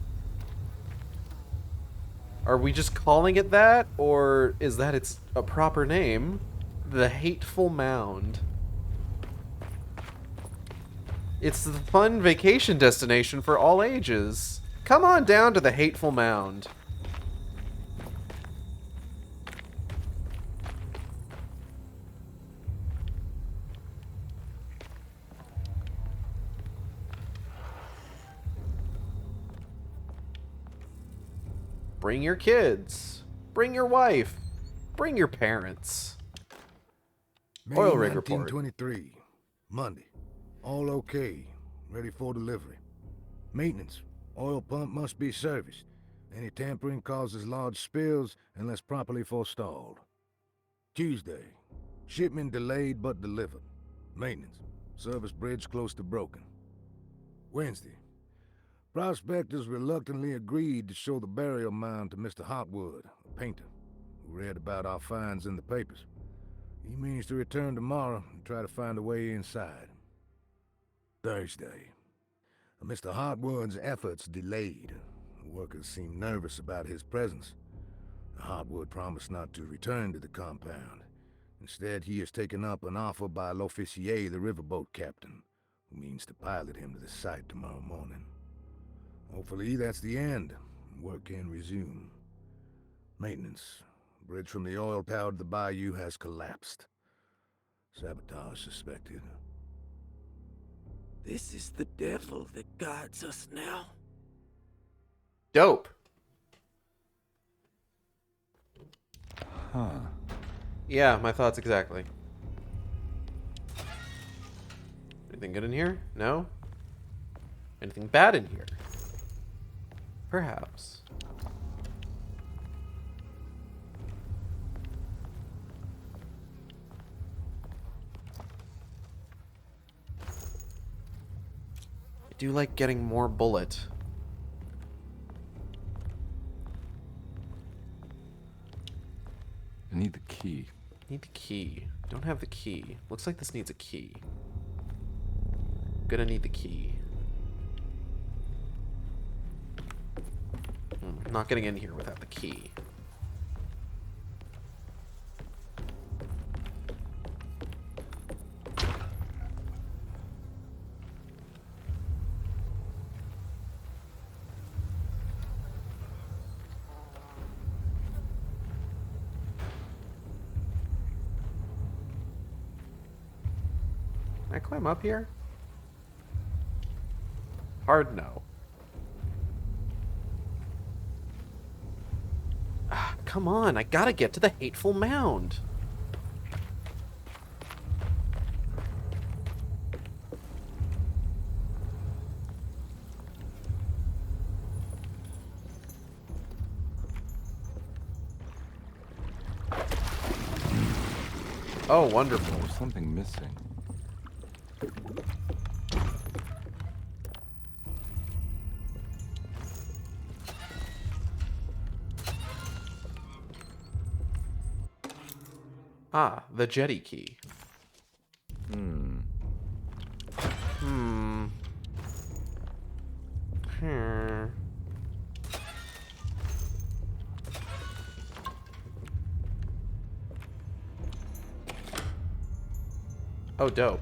Are we just calling it that? Or is that its a proper name? The Hateful Mound. It's the fun vacation destination for all ages. Come on down to the Hateful Mound. Bring your kids. Bring your wife. Bring your parents. May Oil rig report. 1923, Monday. All okay. Ready for delivery. Maintenance. Oil pump must be serviced. Any tampering causes large spills unless properly forestalled. Tuesday. Shipment delayed but delivered. Maintenance. Service bridge close to broken. Wednesday. Prospectors reluctantly agreed to show the burial mound to Mr. Hotwood, a painter, who read about our finds in the papers. He means to return tomorrow and try to find a way inside. Thursday. Mr. Hotwood's efforts delayed. The workers seemed nervous about his presence. Hotwood promised not to return to the compound. Instead, he has taken up an offer by L'Officier, the riverboat captain, who means to pilot him to the site tomorrow morning. Hopefully that's the end, and work can resume. Maintenance. Bridge from the oil tower to the bayou has collapsed. Sabotage suspected. This is the devil that guides us now. Dope. Huh. Yeah, my thoughts exactly. Anything good in here? No? Anything bad in here? Perhaps. I do like getting more bullet. I need the key. Need the key. Don't have the key. Looks like this needs a key. Gonna need the key. Not getting in here without the key. Can I climb up here? Hard no. Ah, come on, I gotta get to the hateful mound. Oh, wonderful. There's something missing. Ah, the jetty key. Hmm. Oh, dope.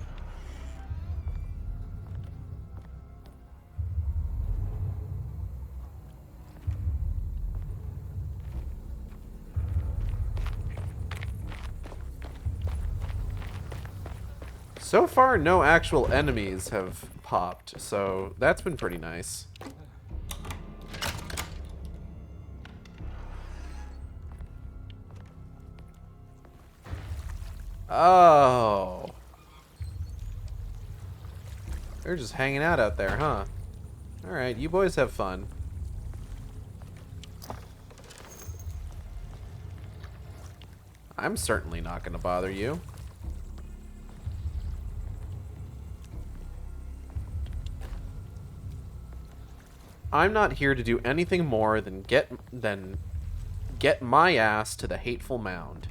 So far, no actual enemies have popped, so that's been pretty nice. Oh. They're just hanging out there, huh? Alright, you boys have fun. I'm certainly not gonna bother you. I'm not here to do anything more than get my ass to the hateful mound.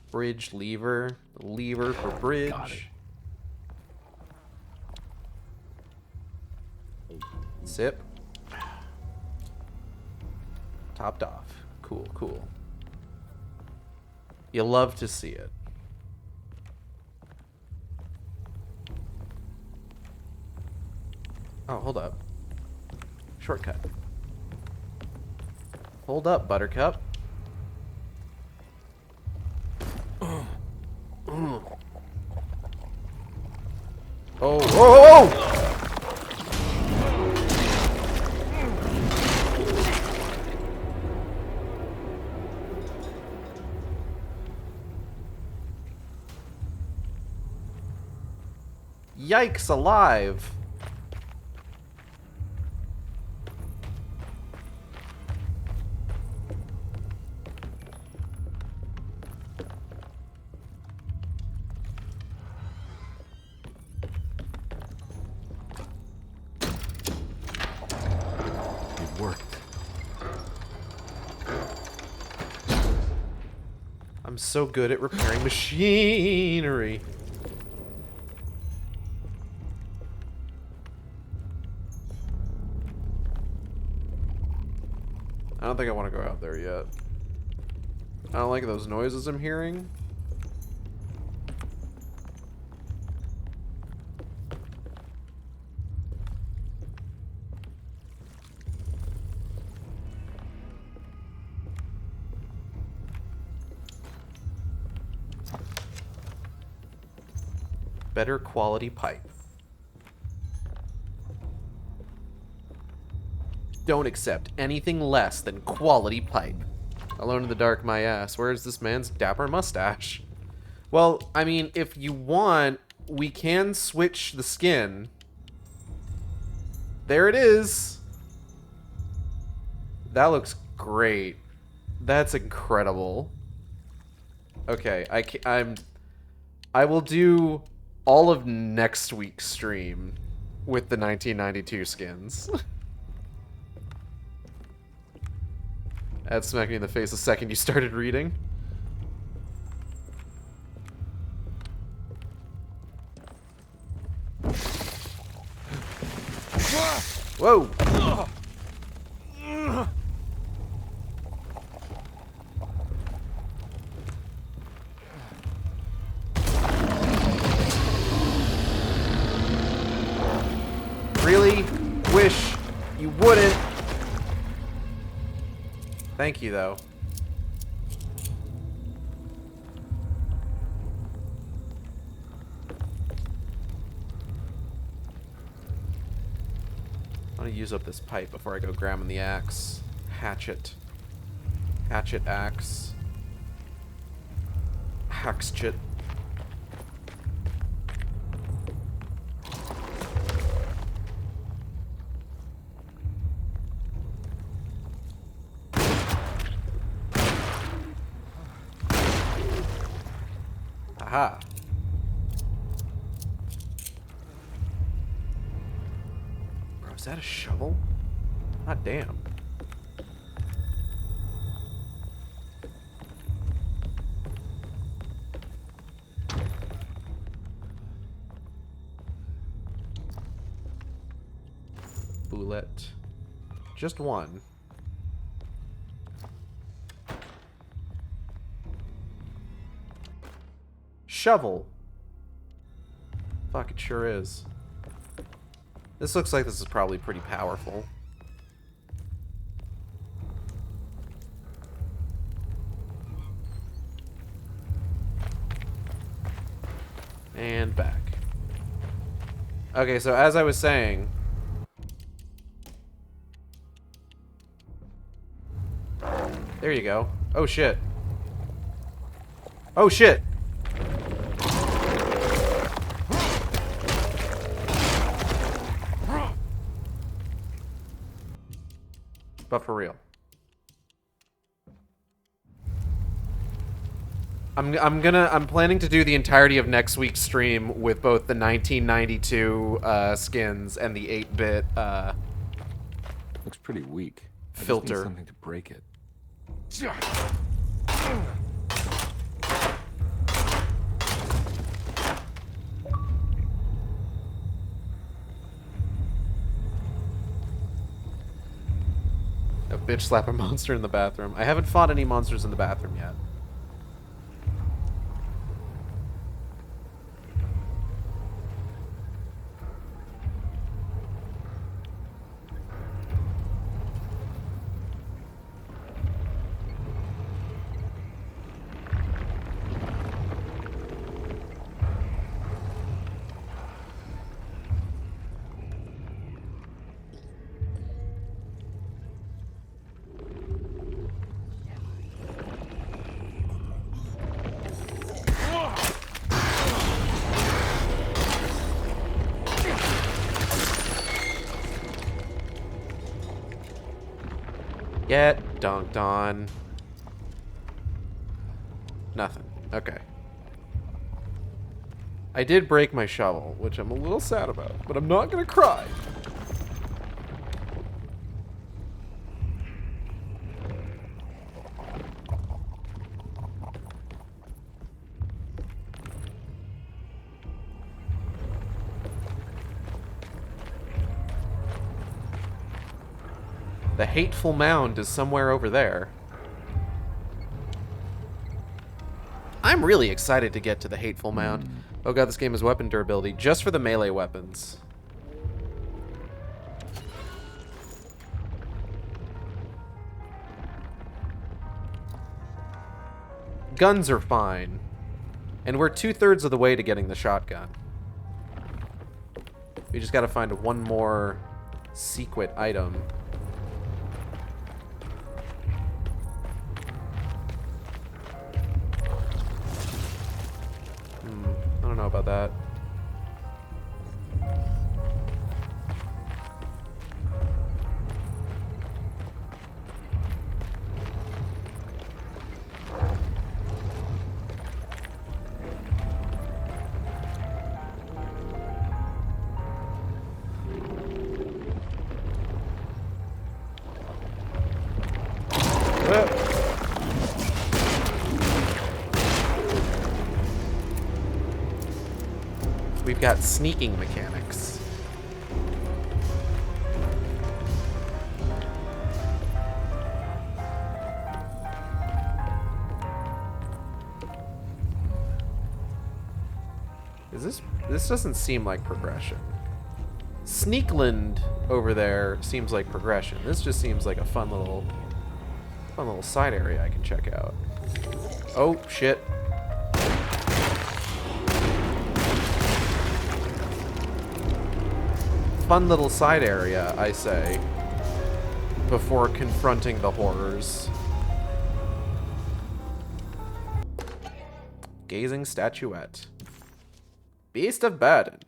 Bridge lever. Lever for bridge. Sip. Topped off. Cool, cool. You love to see it. Oh, hold up. Shortcut. Hold up, Buttercup. Oh, oh, oh! Yikes alive! It worked. I'm so good at repairing machinery. I don't think I want to go out there yet. I don't like those noises I'm hearing. Better quality pipe. Don't accept anything less than quality pipe. Alone in the dark, my ass. Where's this man's dapper mustache? Well, I mean, if you want, we can switch the skin. There it is. That looks great. That's incredible. Okay, I will do all of next week's stream with the 1992 skins. That smacked me in the face the second you started reading. Whoa! Really wish you wouldn't. Thank you, though. want to use up this pipe before I go grabbing the axe. Hatchet. Hatchet axe. Haxchit. Aha. Bro, is that a shovel? Hot damn. Bullet. Just one. Shovel. Fuck, it sure is. This looks like this is probably pretty powerful. And back. Okay, so as I was saying... There you go. Oh shit. Oh shit! But for real. I'm planning to do the entirety of next week's stream with both the 1992 skins and the 8-bit looks pretty weak. Filter. I just need something to break it. A bitch slap a monster in the bathroom. I haven't fought any monsters in the bathroom yet. Get dunked on. Nothing. Okay. I did break my shovel, which I'm a little sad about, but I'm not gonna cry. The hateful mound is somewhere over there. I'm really excited to get to the hateful mound. Oh god, this game has weapon durability just for the melee weapons. Guns are fine. And we're 2/3 of the way to getting the shotgun. We just gotta find one more secret item. I don't know about that. We've got sneaking mechanics. This doesn't seem like progression. Sneakland over there seems like progression. This just seems like a fun little side area I can check out. Oh shit. fun little side area, I say, before confronting the horrors. Gazing statuette. Beast of Burden.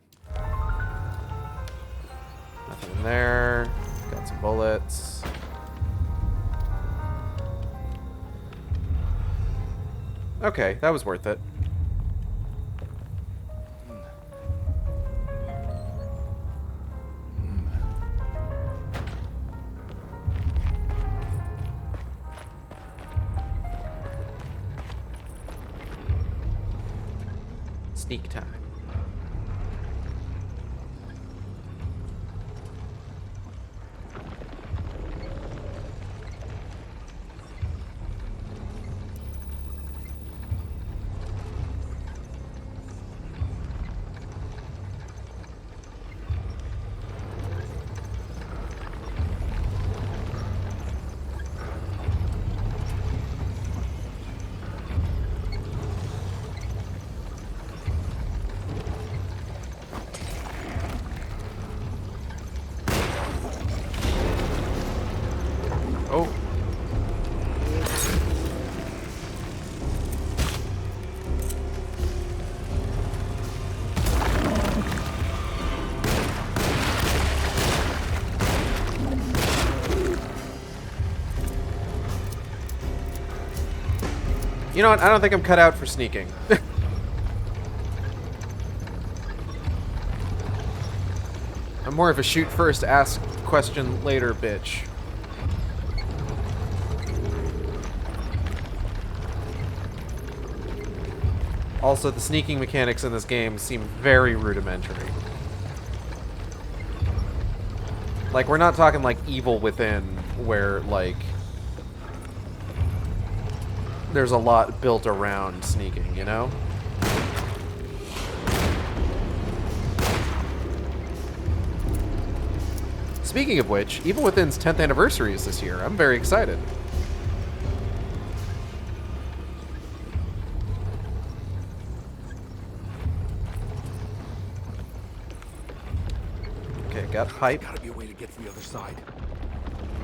Nothing in there. Got some bullets. Okay, that was worth it. Sneak time. Oh. You know what? I don't think I'm cut out for sneaking. I'm more of a shoot first, ask question later bitch. Also, the sneaking mechanics in this game seem very rudimentary. Like, we're not talking like Evil Within, where, like, there's a lot built around sneaking, you know? Speaking of which, Evil Within's 10th anniversary is this year. I'm very excited. Okay, got pipe. Gotta be a way to get to the other side.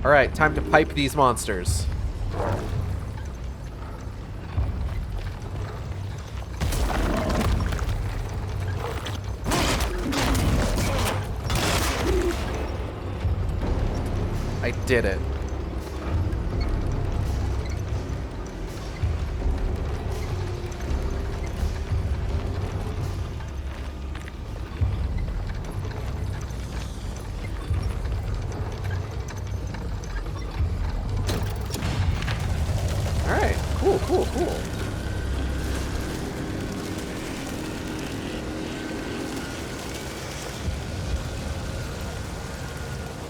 Alright, time to pipe these monsters. I did it. Alright, cool, cool, cool.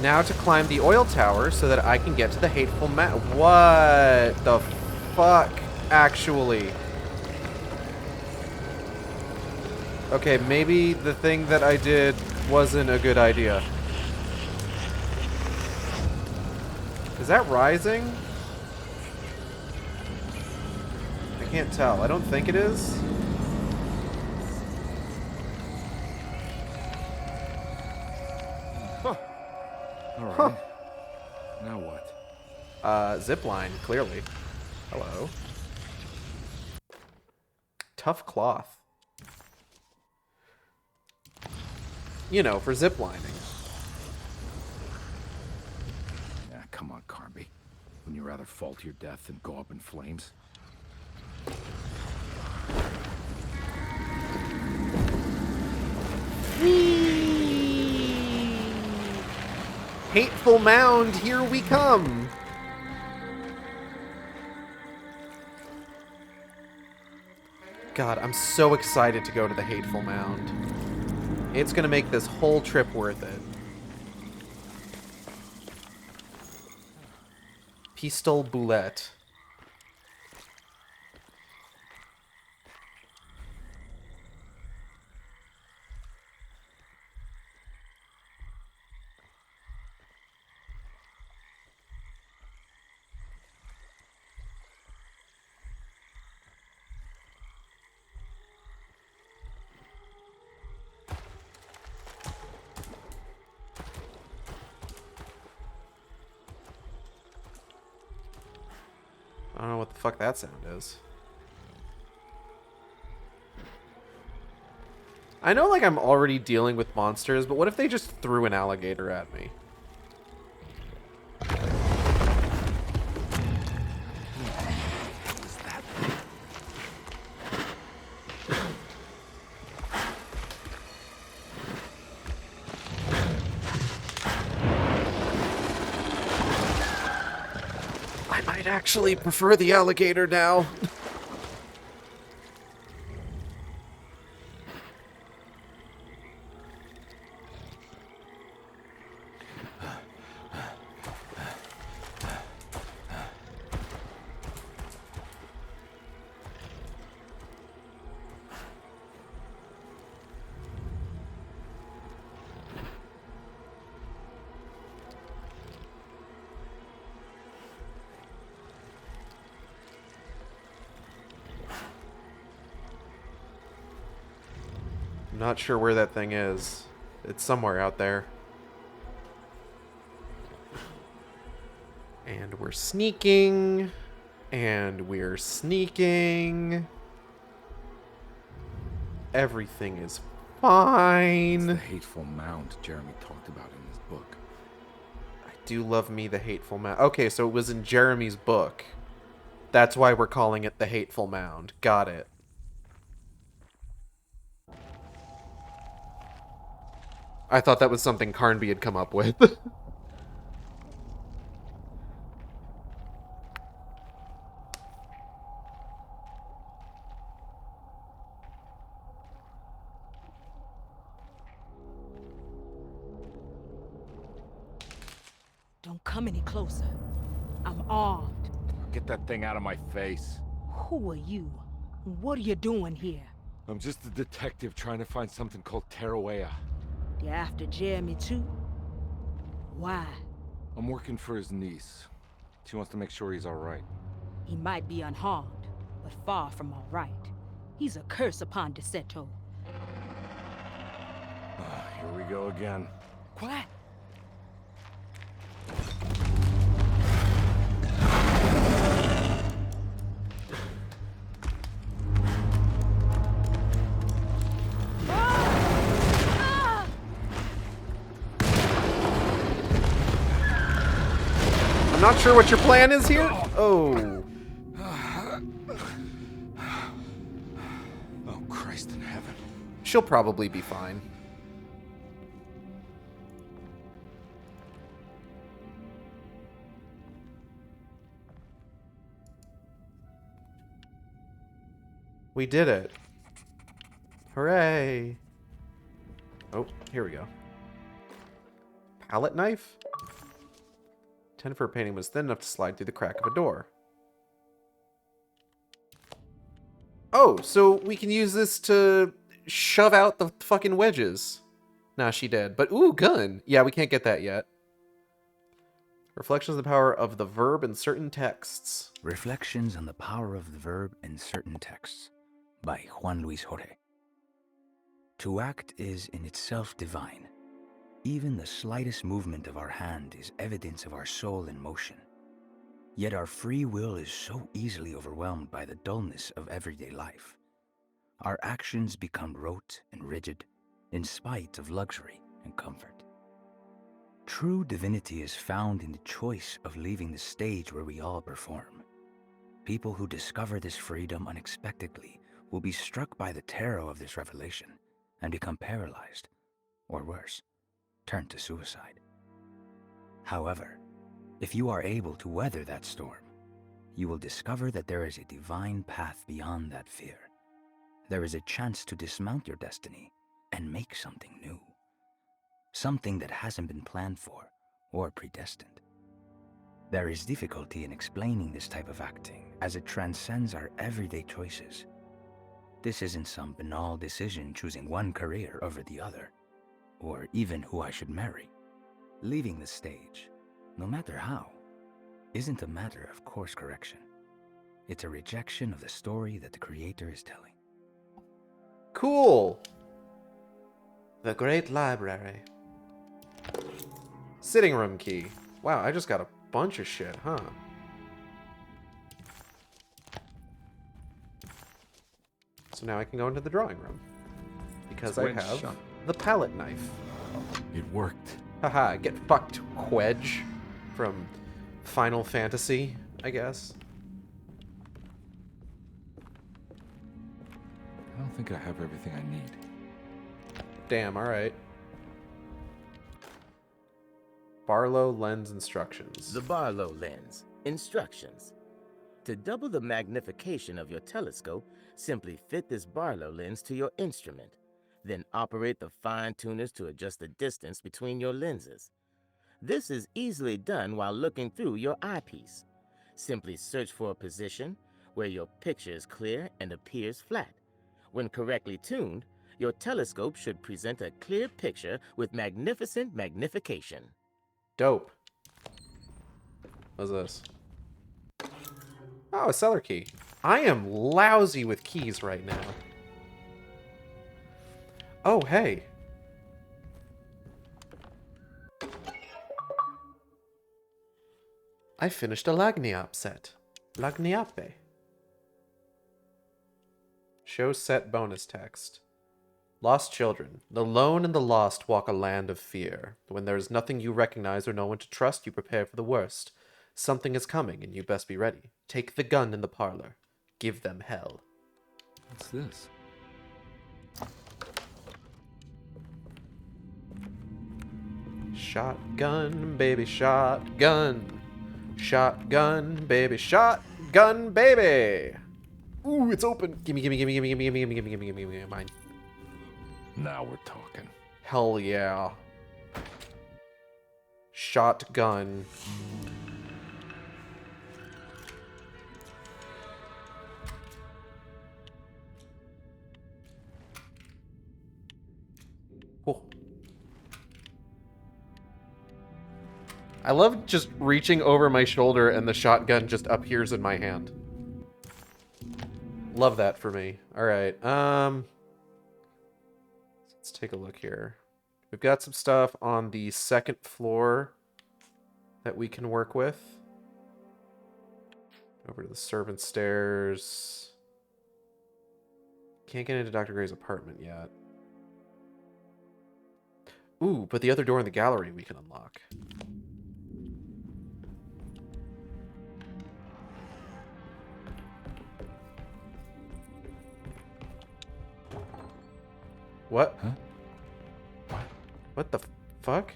Now to climb the oil tower so that I can get to the hateful map. What the fuck, actually? Okay, maybe the thing that I did wasn't a good idea. Is that rising? I can't tell. I don't think it is. All right. Now what? Zipline, clearly. Hello. Tough cloth. You know, for ziplining. Yeah, come on, Carnby. Wouldn't you rather fall to your death than go up in flames? Hateful mound, here we come! God, I'm so excited to go to the Hateful Mound. It's gonna make this whole trip worth it. Pistol Boulette. fuck that sound is. I know, like, I'm already dealing with monsters, but what if they just threw an alligator at me? I might actually prefer the alligator now. I'm not sure where that thing is. It's somewhere out there. And we're sneaking. And we're sneaking. Everything is fine. It's the hateful mound Jeremy talked about in his book. I do love me the hateful mound. Okay, so it was in Jeremy's book. That's why we're calling it the hateful mound. Got it. I thought that was something Carnby had come up with. Don't come any closer. I'm armed. Get that thing out of my face. Who are you? What are you doing here? I'm just a detective trying to find something called Tarawea. You're after Jeremy too? Why? I'm working for his niece. She wants to make sure he's alright. He might be unharmed, but far from alright. He's a curse upon Deseto. Here we go again. Quiet. I'm not sure what your plan is here. Oh. Oh, Christ in heaven. She'll probably be fine. We did it. Hooray. Oh, here we go. Palette knife? Intended for a painting was thin enough to slide through the crack of a door. Oh, so we can use this to shove out the fucking wedges. Nah, she did. But, ooh, gun. Yeah, we can't get that yet. Reflections on the power of the verb in certain texts. Reflections on the power of the verb in certain texts. By Juan Luis Jorge. To act is in itself divine. Even the slightest movement of our hand is evidence of our soul in motion. Yet our free will is so easily overwhelmed by the dullness of everyday life. Our actions become rote and rigid, in spite of luxury and comfort. True divinity is found in the choice of leaving the stage where we all perform. People who discover this freedom unexpectedly will be struck by the terror of this revelation and become paralyzed, or worse, turn to suicide. However, if you are able to weather that storm, you will discover that there is a divine path beyond that fear. There is a chance to dismount your destiny and make something new. Something that hasn't been planned for or predestined. There is difficulty in explaining this type of acting as it transcends our everyday choices. This isn't some banal decision choosing one career over the other, or even who I should marry. Leaving the stage, no matter how, isn't a matter of course correction. It's a rejection of the story that the creator is telling. Cool. The Great Library. Sitting room key. Wow, I just got a bunch of shit, huh? So now I can go into the drawing room. Because It's I wedged have shut. the palette knife. It worked. Haha, get fucked, Quedge. From Final Fantasy, I guess. I don't think I have everything I need. Damn, alright. Barlow lens instructions. The Barlow lens. Instructions. To double the magnification of your telescope, simply fit this Barlow lens to your instrument. Then operate the fine-tuners to adjust the distance between your lenses. This is easily done while looking through your eyepiece. Simply search for a position where your picture is clear and appears flat. When correctly tuned, your telescope should present a clear picture with magnificent magnification. Dope. What's this? Oh, a cellar key. I am lousy with keys right now. Oh, hey. I finished a Lagniappe set. Lagniappe. Show set bonus text. Lost children. The lone and the lost walk a land of fear. When there is nothing you recognize or no one to trust, you prepare for the worst. Something is coming, and you best be ready. Take the gun in the parlor. Give them hell. What's this? Shotgun, baby, shotgun. Shotgun, baby, shotgun, baby. Ooh, it's open. Gimme, gimme, gimme, gimme, gimme, gimme, gimme, gimme, gimme, gimme, gimme, mine. Now we're talking. Hell yeah. Shotgun. Cool. I love just reaching over my shoulder and the shotgun just appears in my hand. Love that for me. All right. Let's take a look here. We've got some stuff on the second floor that we can work with. Over to the servant stairs. Can't get into Dr. Gray's apartment yet. Ooh, but the other door in the gallery we can unlock. What? Huh? What the fuck?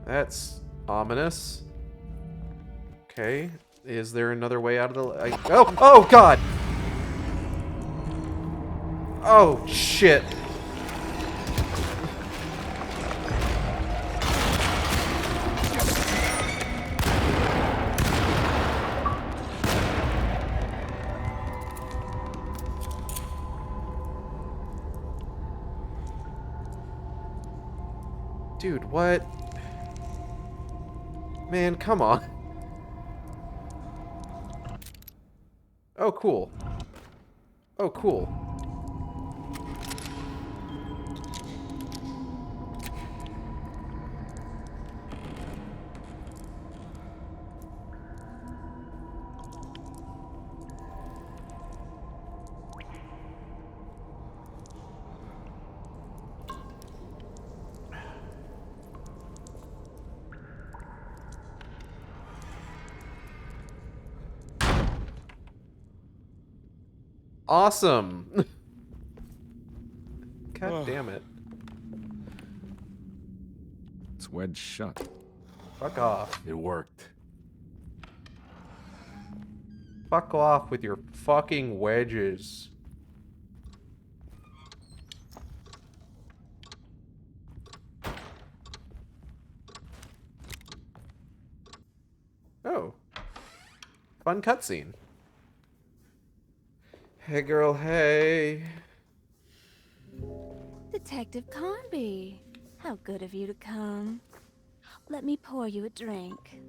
That's ominous. Okay. Is there another way out of the... Oh God! Oh, shit. Dude, what? Man, come on. Oh, cool. Oh, cool. Awesome. God damn it. It's wedged shut. Fuck off. It worked. Fuck off with your fucking wedges. Oh. Fun cutscene. Hey girl, hey. Detective Carnby, how good of you to come. Let me pour you a drink.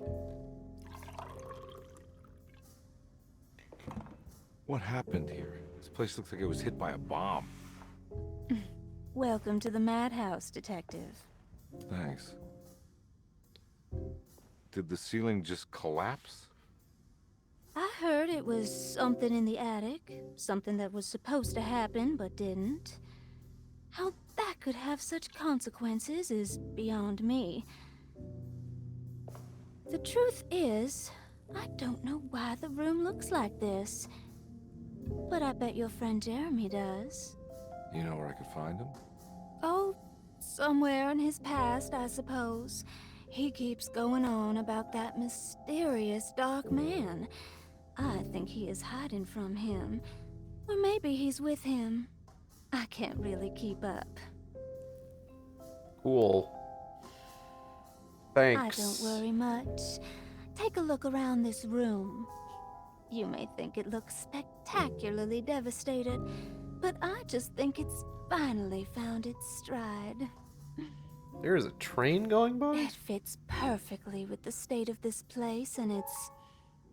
What happened here? This place looks like it was hit by a bomb. Welcome to the madhouse, Detective. Thanks. Did the ceiling just collapse? I heard it was something in the attic. Something that was supposed to happen, but didn't. How that could have such consequences is beyond me. The truth is, I don't know why the room looks like this. But I bet your friend Jeremy does. You know where I could find him? Oh, somewhere in his past, I suppose. He keeps going on about that mysterious dark man. I think he is hiding from him. Or maybe he's with him. I can't really keep up. Cool. Thanks. I don't worry much. Take a look around this room. You may think it looks spectacularly devastated, but I just think it's finally found its stride. There is a train going by? It fits perfectly with the state of this place and its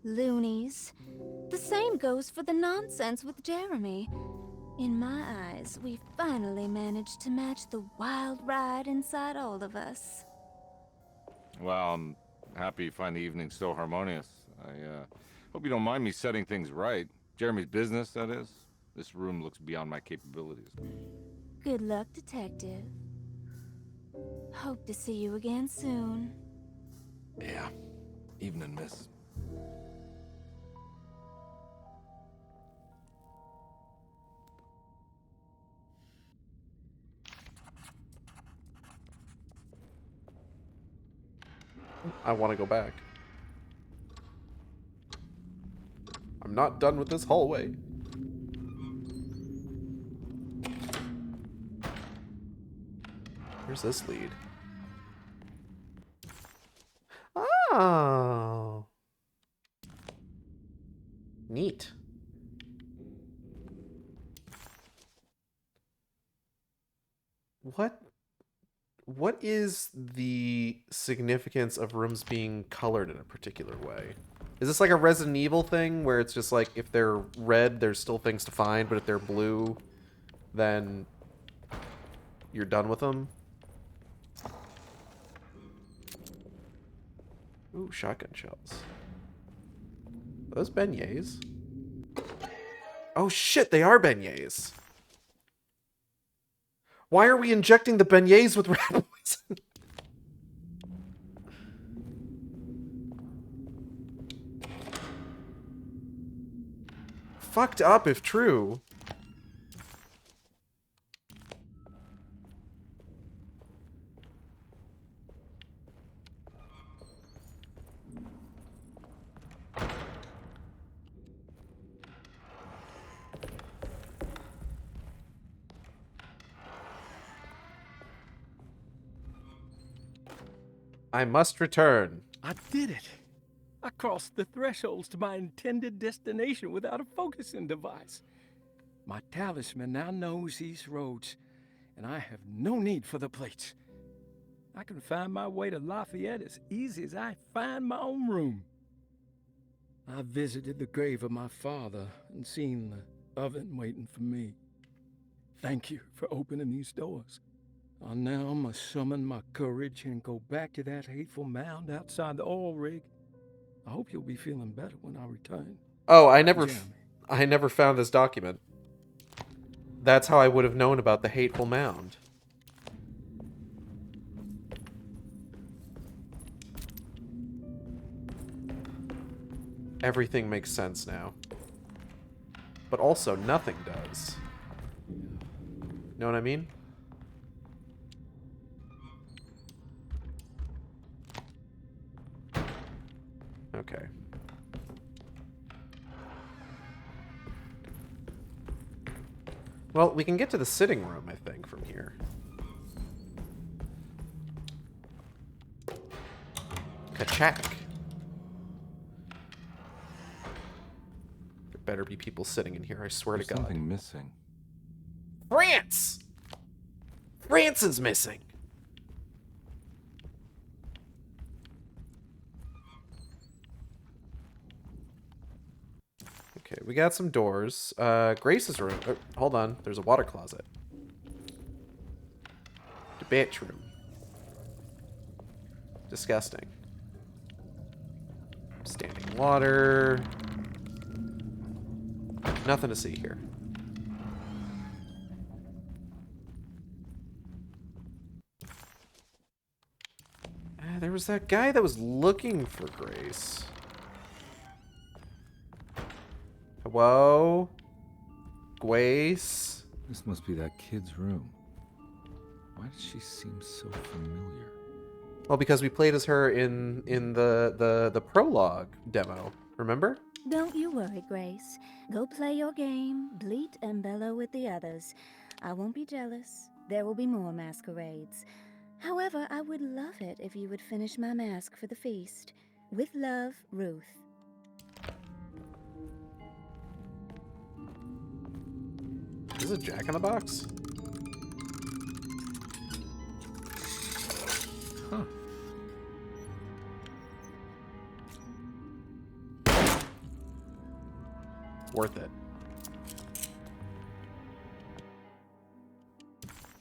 loonies. The same goes for the nonsense with Jeremy. In my eyes, we finally managed to match the wild ride inside all of us. Well, I'm happy you find the evening so harmonious. I hope you don't mind me setting things right. Jeremy's business, that is. This room looks beyond my capabilities. Good luck, Detective. Hope to see you again soon. Yeah. Evening, miss. I want to go back. I'm not done with this hallway. Where's this lead? Oh. Neat. What is the significance of rooms being colored in a particular way? Is this like a Resident Evil thing where it's just like if they're red, there's still things to find, but if they're blue, then you're done with them? Ooh, shotgun shells. Are those beignets? Oh shit, they are beignets. Why are we injecting the beignets with rat poison? Fucked up if true. I must return. I did it. I crossed the thresholds to my intended destination without a focusing device. My talisman now knows these roads, and I have no need for the plates. I can find my way to Lafayette as easy as I find my own room. I visited the grave of my father and seen the oven waiting for me. Thank you for opening these doors. I now must summon my courage and go back to that hateful mound outside the oil rig. I hope you'll be feeling better when I return. Oh, I never found this document. That's how I would have known about the hateful mound. Everything makes sense now. But also, nothing does. Know what I mean? Okay. Well, we can get to the sitting room, I think, from here. Kachak. There better be people sitting in here, I swear to God. Something missing. France! France is missing! Okay, we got some doors. Grace's room. Oh, hold on, there's a water closet. Bathroom. Disgusting. Standing water. Nothing to see here. There was that guy that was looking for Grace. Hello? Grace? This must be that kid's room. Why does she seem so familiar? Well, because we played as her in the prologue demo. Remember? Don't you worry, Grace. Go play your game, bleat and bellow with the others. I won't be jealous. There will be more masquerades. However, I would love it if you would finish my mask for the feast. With love, Ruth. Is it Jack in the Box? Huh. Worth it.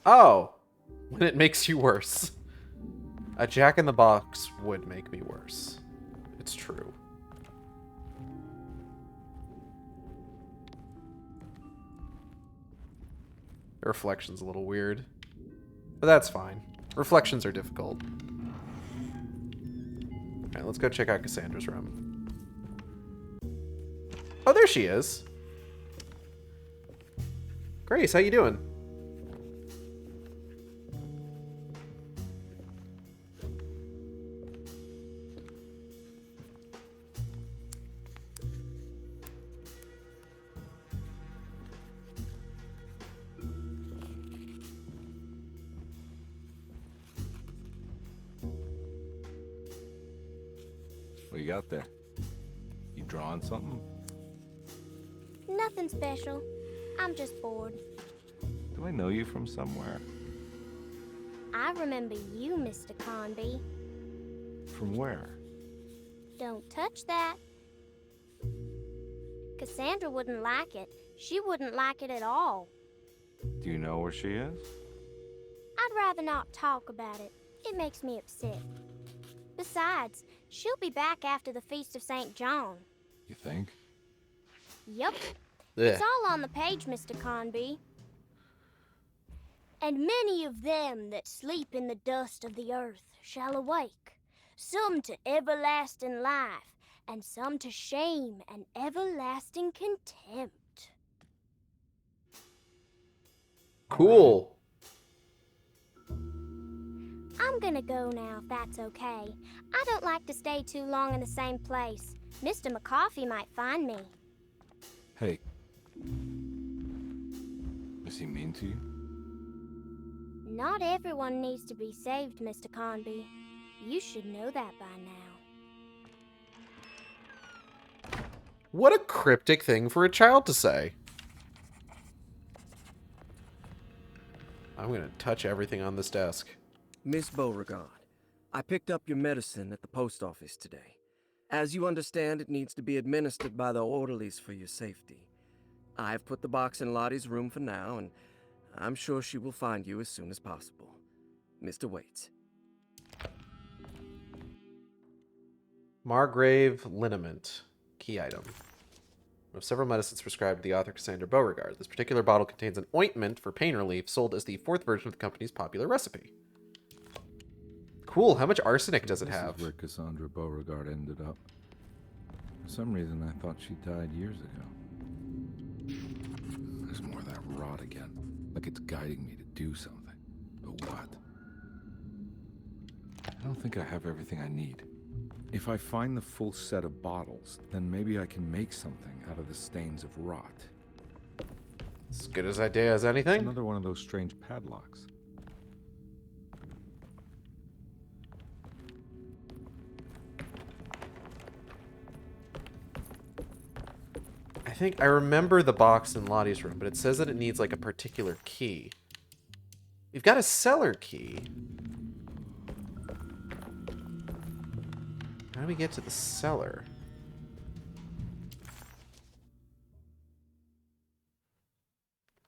Oh! When it makes you worse. A Jack in the Box would make me worse. It's true. The reflection's a little weird. But that's fine. Reflections are difficult. Alright, let's go check out Cassandra's room. Oh, there she is. Grace, how you doing? What you got there? You drawing something? Nothing special. I'm just bored. Do I know you from somewhere? I remember you, Mr. Carnby. From where? Don't touch that. Cassandra wouldn't like it. She wouldn't like it at all. Do you know where she is? I'd rather not talk about it. It makes me upset. Besides, she'll be back after the Feast of St. John. You think? Yup. Yeah. It's all on the page, Mr. Carnby. And many of them that sleep in the dust of the earth shall awake, some to everlasting life, and some to shame and everlasting contempt. Cool. I'm gonna go now, if that's okay. I don't like to stay too long in the same place. Mr. McCoffey might find me. Hey. Is he mean to you? Not everyone needs to be saved, Mr. Carnby. You should know that by now. What a cryptic thing for a child to say. I'm gonna touch everything on this desk. Miss Beauregard, I picked up your medicine at the post office today. As you understand, it needs to be administered by the orderlies for your safety. I've put the box in Lottie's room for now, and I'm sure she will find you as soon as possible. Mr. Waits. Margrave liniment. Key item. Of several medicines prescribed to the author Cassandra Beauregard. This particular bottle contains an ointment for pain relief sold as the fourth version of the company's popular recipe. Cool. How much arsenic does it have? This is where Cassandra Beauregard ended up. For some reason, I thought she died years ago. There's more of that rot again. Like it's guiding me to do something. But what? I don't think I have everything I need. If I find the full set of bottles, then maybe I can make something out of the stains of rot. As good as idea as anything. Another one of those strange padlocks. I think I remember the box in Lottie's room, but it says that it needs like a particular key. We've got a cellar key. How do we get to the cellar?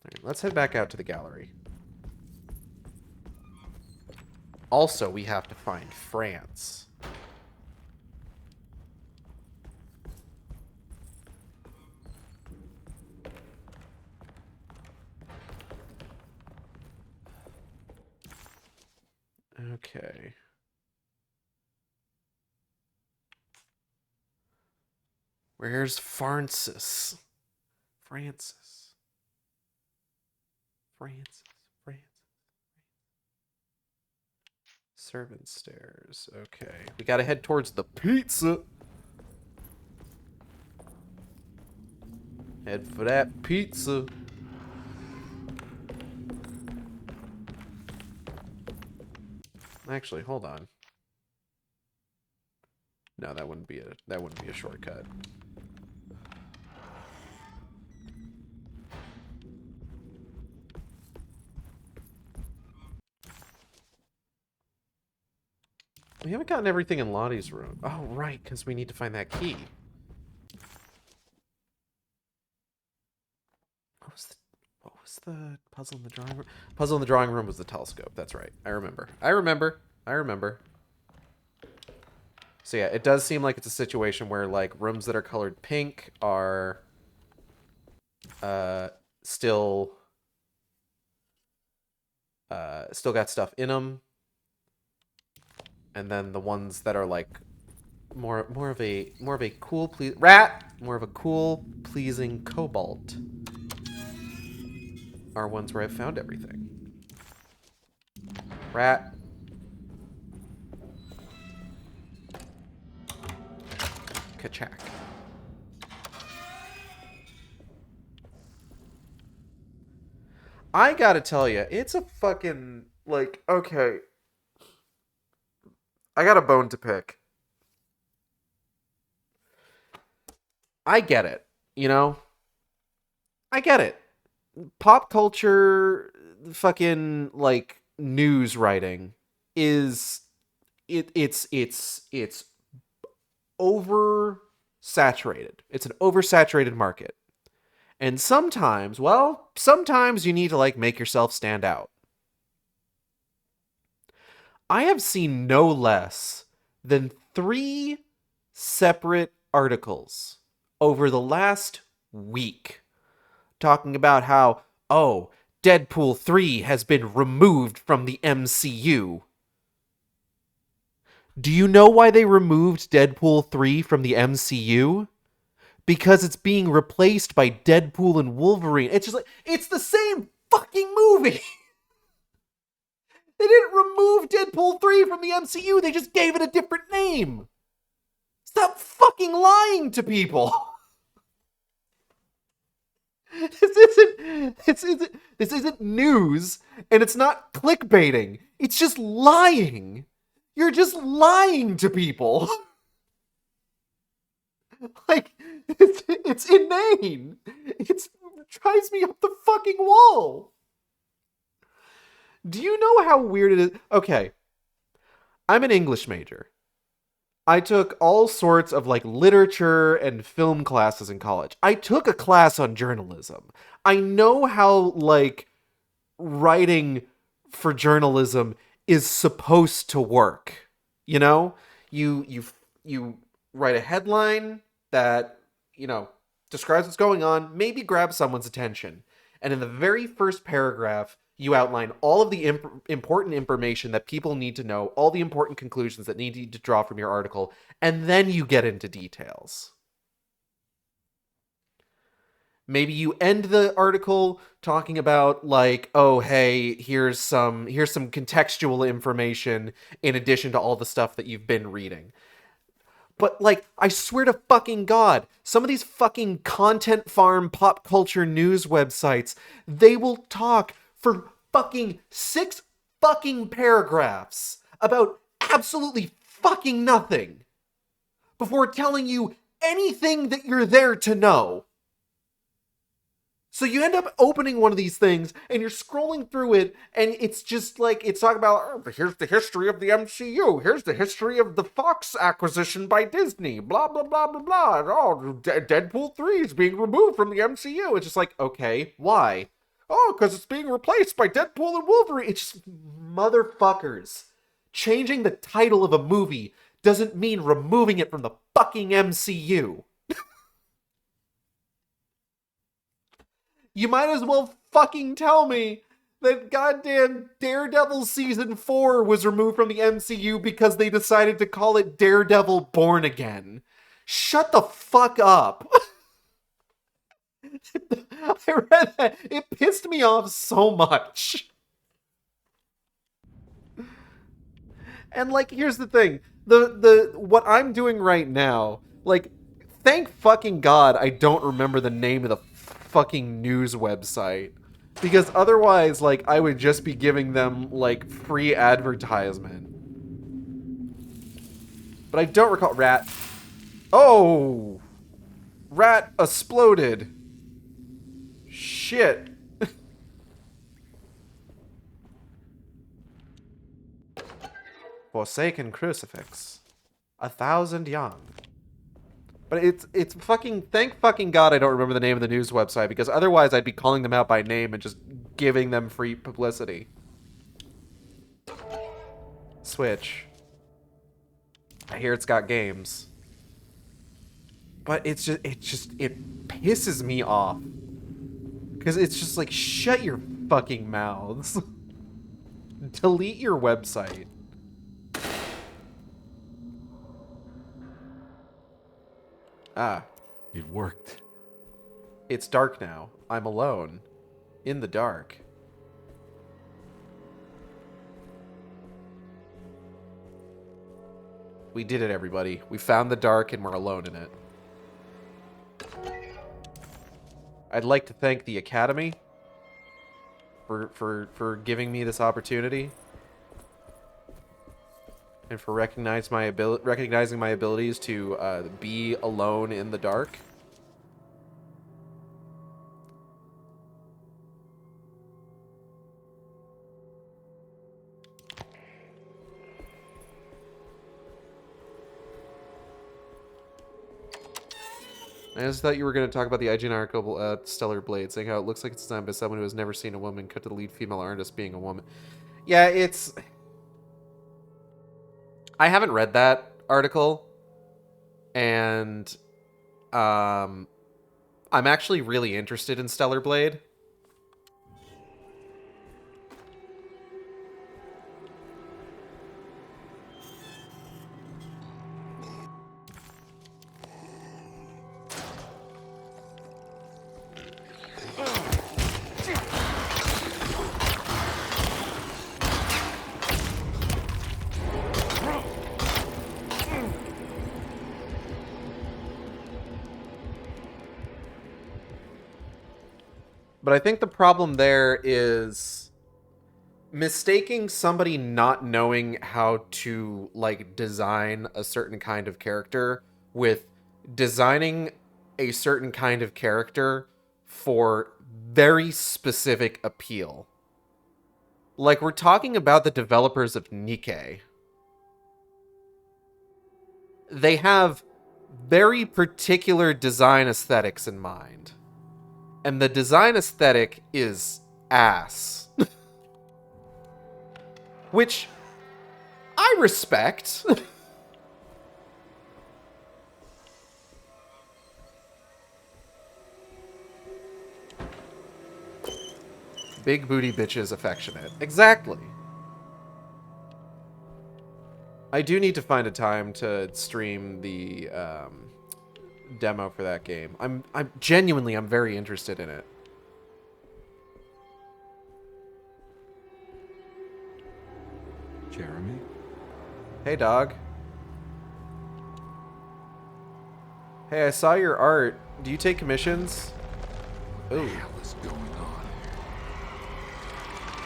All right, let's head back out to the gallery. Also, we have to find France. Okay. Where's Francis? Francis. Francis. Francis. Servant stairs. Okay. We gotta head towards the pizza. Head for that pizza. Actually, hold on. No, that wouldn't be a shortcut. We haven't gotten everything in Lottie's room. Oh, right, because we need to find that key. What was the puzzle in the drawing room? Puzzle in the drawing room was the telescope. That's right. I remember. So yeah, it does seem like it's a situation where like rooms that are colored pink are still got stuff in them. And then the ones that are like more of a cool pleasing cobalt are ones where I've found everything. Rat. Kachak. I gotta tell you, it's a fucking, like, okay. I got a bone to pick. I get it, you know? I get it. Pop culture fucking, like, news writing is... It's oversaturated. It's an oversaturated market. And sometimes, well, sometimes you need to, like, make yourself stand out. I have seen no less than 3 separate articles over the last week talking about how, oh, Deadpool 3 has been removed from the MCU. Do you know why they removed Deadpool 3 from the MCU? Because it's being replaced by Deadpool and Wolverine. It's just like, it's the same fucking movie! They didn't remove Deadpool 3 from the MCU, they just gave it a different name! Stop fucking lying to people! This isn't news, and it's not clickbaiting. It's just lying. You're just lying to people. Like, it's inane. It drives me up the fucking wall. Do you know how weird it is? Okay. I'm an English major. I took all sorts of like literature and film classes in college. I took a class on journalism. I know how like writing for journalism is supposed to work. You know, you write a headline that, you know, describes what's going on, maybe grabs someone's attention. And in the very first paragraph, you outline all of the important information that people need to know, all the important conclusions that need to draw from your article, and then you get into details. Maybe you end the article talking about like, oh, hey, here's some contextual information in addition to all the stuff that you've been reading. But, like, I swear to fucking God, some of these fucking content farm pop culture news websites, they will talk for fucking 6 fucking paragraphs about absolutely fucking nothing before telling you anything that you're there to know. So you end up opening one of these things, and you're scrolling through it, and it's just like, it's talking about, oh, here's the history of the MCU, here's the history of the Fox acquisition by Disney, blah, blah, blah, blah, blah, oh, Deadpool 3 is being removed from the MCU. It's just like, okay, why? Oh, because it's being replaced by Deadpool and Wolverine. It's just, motherfuckers, changing the title of a movie doesn't mean removing it from the fucking MCU. You might as well fucking tell me that goddamn Daredevil Season 4 was removed from the MCU because they decided to call it Daredevil Born Again. Shut the fuck up. I read that. It pissed me off so much. And like, here's the thing. What I'm doing right now, like, thank fucking God I don't remember the name of the fucking news website. Because otherwise, like, I would just be giving them, like, free advertisement. But I don't recall... Rat. Oh! Rat exploded. Shit. Forsaken crucifix. 1,000 yuan. But it's fucking... Thank fucking God I don't remember the name of the news website, because otherwise I'd be calling them out by name and just giving them free publicity. Switch. I hear it's got games. But it pisses me off. Because it's just like, shut your fucking mouths. Delete your website. Ah. It worked. It's dark now. I'm alone. In the dark. We did it, everybody. We found the dark and we're alone in it. I'd like to thank the Academy for giving me this opportunity. And for recognizing my abilities to be alone in the dark. I just thought you were going to talk about the IGN article Stellar Blade, saying how it looks like it's designed by someone who has never seen a woman, cut to the lead female artist being a woman. Yeah, it's... I haven't read that article, and I'm actually really interested in Stellar Blade. But I think the problem there is mistaking somebody not knowing how to, like, design a certain kind of character with designing a certain kind of character for very specific appeal. Like, we're talking about the developers of Nikke. They have very particular design aesthetics in mind. And the design aesthetic is ass. Which I respect. Big booty bitches affectionate. Exactly. I do need to find a time to stream the demo for that game. I'm genuinely very interested in it. Jeremy? Hey, dog. Hey, I saw your art. Do you take commissions? Ooh. What the hell is going on?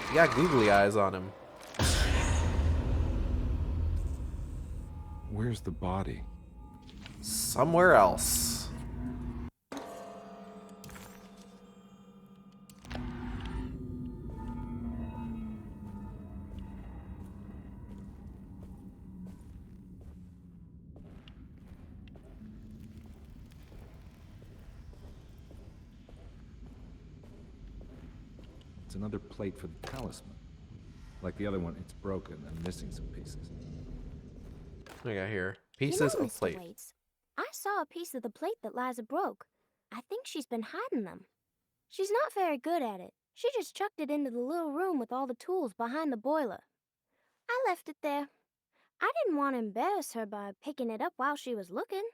You got googly eyes on him. Where's the body? Somewhere else. It's another plate for the talisman. Like the other one, it's broken and missing some pieces. What do I got here? You know, Pieces of Mr. plate. Waits, I saw a piece of the plate that Liza broke. I think she's been hiding them. She's not very good at it. She just chucked it into the little room with all the tools behind the boiler. I left it there. I didn't want to embarrass her by picking it up while she was looking.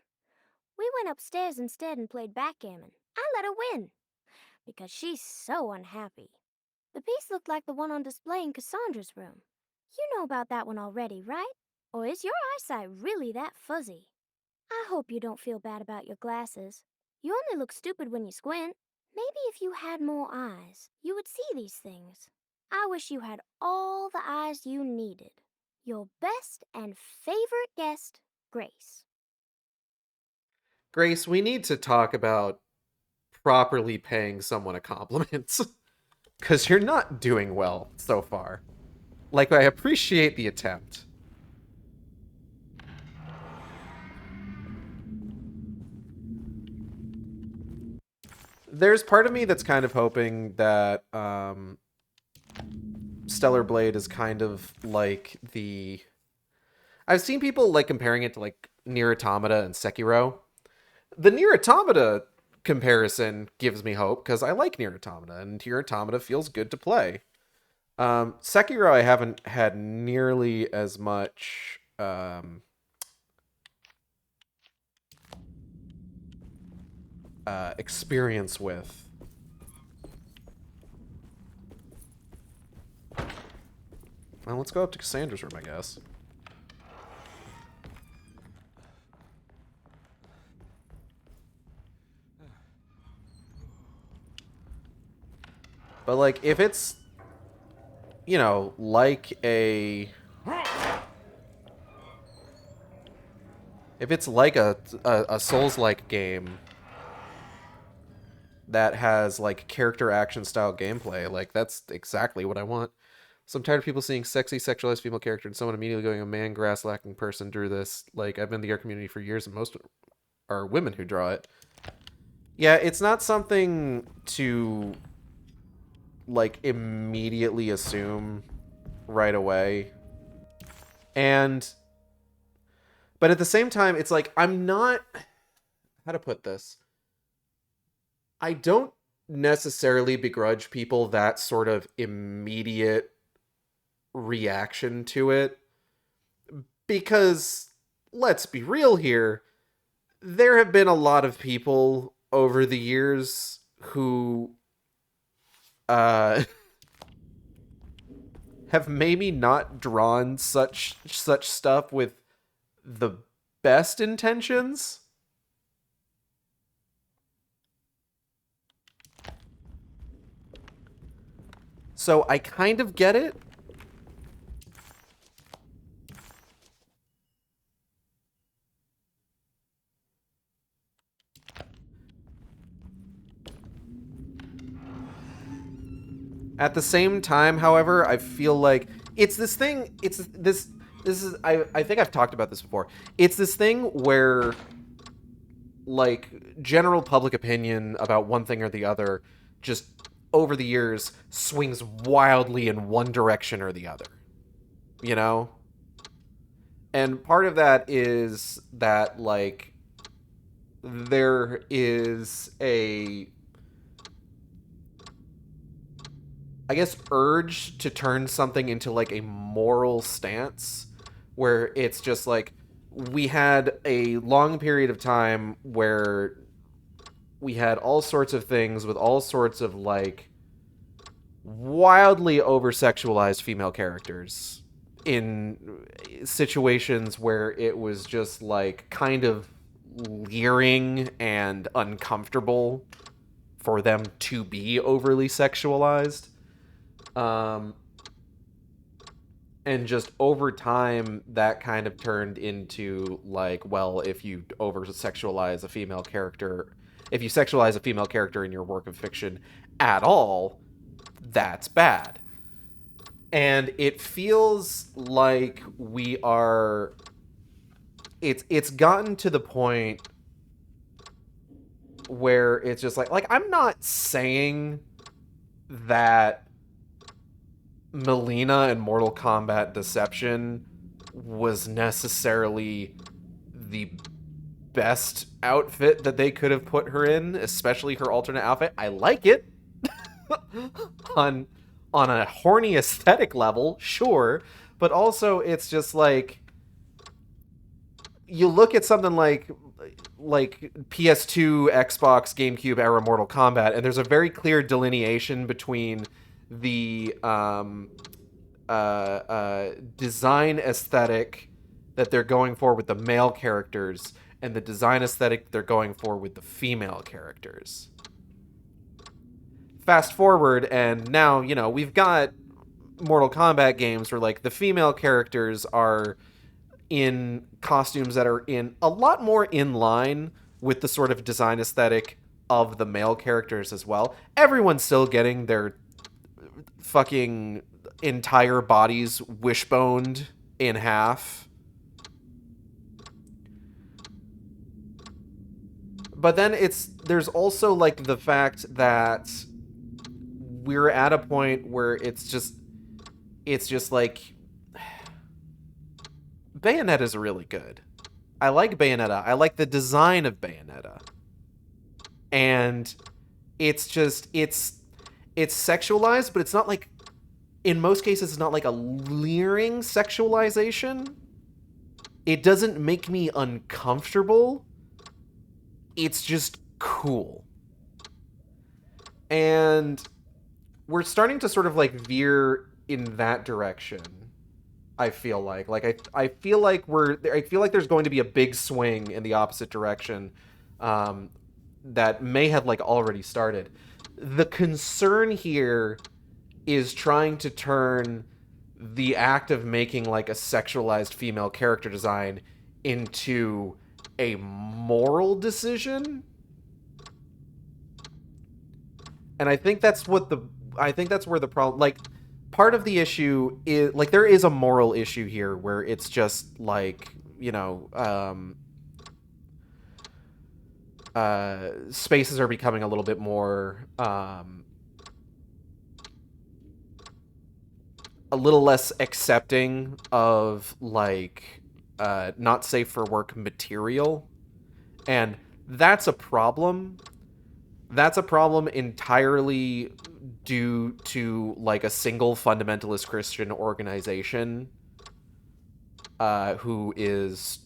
We went upstairs instead and played backgammon. I let her win, because she's so unhappy. The piece looked like the one on display in Cassandra's room. You know about that one already, right? Or is your eyesight really that fuzzy? I hope you don't feel bad about your glasses. You only look stupid when you squint. Maybe if you had more eyes, you would see these things. I wish you had all the eyes you needed. Your best and favorite guest, Grace. Grace, we need to talk about properly paying someone a compliment. Because you're not doing well so far. Like, I appreciate the attempt. There's part of me that's kind of hoping that Stellar Blade is kind of like the... I've seen people like comparing it to like Nier Automata and Sekiro. The Nier Automata comparison gives me hope because I like Nier Automata and Nier Automata feels good to play. Sekiro I haven't had nearly as much experience with. Well, let's go up to Cassandra's room, I guess. But, like, if it's, you know, like a... If it's like a Souls-like game that has, like, character action-style gameplay, like, that's exactly what I want. So I'm tired of people seeing sexy, sexualized female character and someone immediately going, a man, grass-lacking person drew this. Like, I've been in the art community for years and most are women who draw it. Yeah, it's not something to... like immediately assume right away. But at the same time, it's like, I'm not, how to put this? I don't necessarily begrudge people that sort of immediate reaction to it, because let's be real here, there have been a lot of people over the years who have maybe not drawn such stuff with the best intentions. So I kind of get it. At the same time, however, I feel like it's this thing, this is, I think I've talked about this before. It's this thing where, like, general public opinion about one thing or the other just, over the years, swings wildly in one direction or the other. You know? And part of that is that, like, there is a... I guess, urge to turn something into, like, a moral stance, where it's just, like, we had a long period of time where we had all sorts of things with all sorts of, like, wildly over-sexualized female characters in situations where it was just, like, kind of leering and uncomfortable for them to be overly sexualized. And just over time, that kind of turned into, like, well, if you over-sexualize a female character, if you sexualize a female character in your work of fiction at all, that's bad. And it feels like we are... It's gotten to the point where it's just like, I'm not saying that Melina in Mortal Kombat Deception was necessarily the best outfit that they could have put her in, especially her alternate outfit. I like it. on a horny aesthetic level, sure, but also it's just like you look at something like PS2, Xbox, GameCube era Mortal Kombat, and there's a very clear delineation between the design aesthetic that they're going for with the male characters and the design aesthetic they're going for with the female characters. Fast forward, and now, you know, we've got Mortal Kombat games where, like, the female characters are in costumes that are in a lot more in line with the sort of design aesthetic of the male characters as well. Everyone's still getting their fucking entire bodies wishboned in half. But then there's also, like, the fact that we're at a point where it's just like Bayonetta's really good. I like Bayonetta. I like the design of Bayonetta. And it's sexualized, but it's not like, in most cases, it's not like a leering sexualization. It doesn't make me uncomfortable. It's just cool. And we're starting to sort of like veer in that direction. I feel like I feel like there's going to be a big swing in the opposite direction that may have like already started. The concern here is trying to turn the act of making like a sexualized female character design into a moral decision. And I think that's where the problem, like, part of the issue is, like, there is a moral issue here where it's just like, you know, spaces are becoming a little bit more a little less accepting of, like, not safe for work material, and that's a problem. That's a problem entirely due to, like, a single fundamentalist Christian organization who is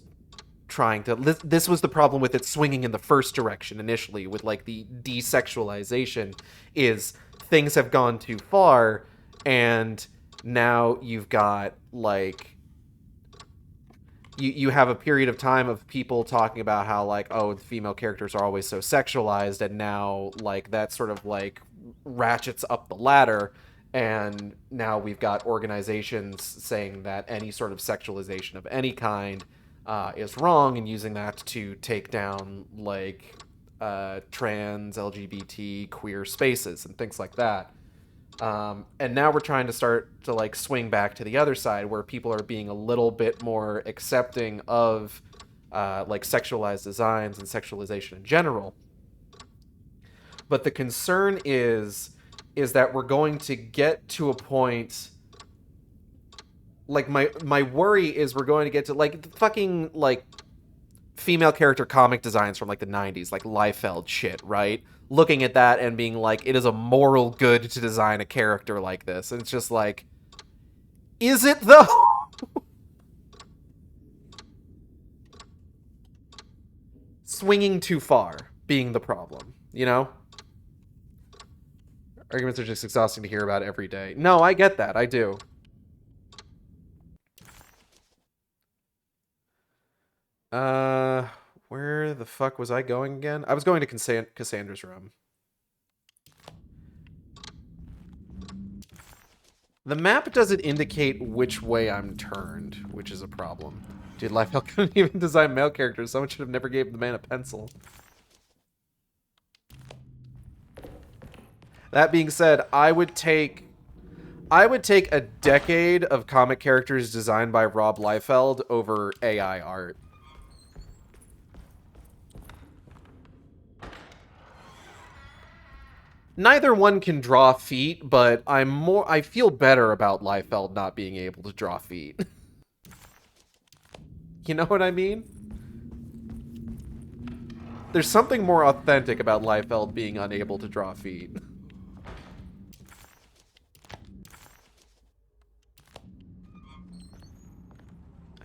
trying to... This was the problem with it swinging in the first direction initially, with, like, the desexualization, is things have gone too far, and now you've got, like... You have a period of time of people talking about how, like, oh, the female characters are always so sexualized, and now, like, that sort of, like, ratchets up the ladder, and now we've got organizations saying that any sort of sexualization of any kind is wrong, and using that to take down, like, trans, LGBT, queer spaces, and things like that. And now we're trying to start to, like, swing back to the other side where people are being a little bit more accepting of like sexualized designs and sexualization in general. But the concern is that we're going to get to a point, like, my worry is we're going to get to, like, fucking, like, female character comic designs from, like, the 90s, like Liefeld shit, right? Looking at that and being like, it is a moral good to design a character like this. And it's just like, is it though? Swinging too far being the problem, you know? Arguments are just exhausting to hear about every day. No, I get that. I do. Where the fuck was I going again? I was going to Cassandra's room. The map doesn't indicate which way I'm turned, which is a problem. Dude, Liefeld couldn't even design male characters. Someone should have never gave the man a pencil. That being said, I would take a decade of comic characters designed by Rob Liefeld over AI art. Neither one can draw feet, but I feel better about Liefeld not being able to draw feet. You know what I mean? There's something more authentic about Liefeld being unable to draw feet.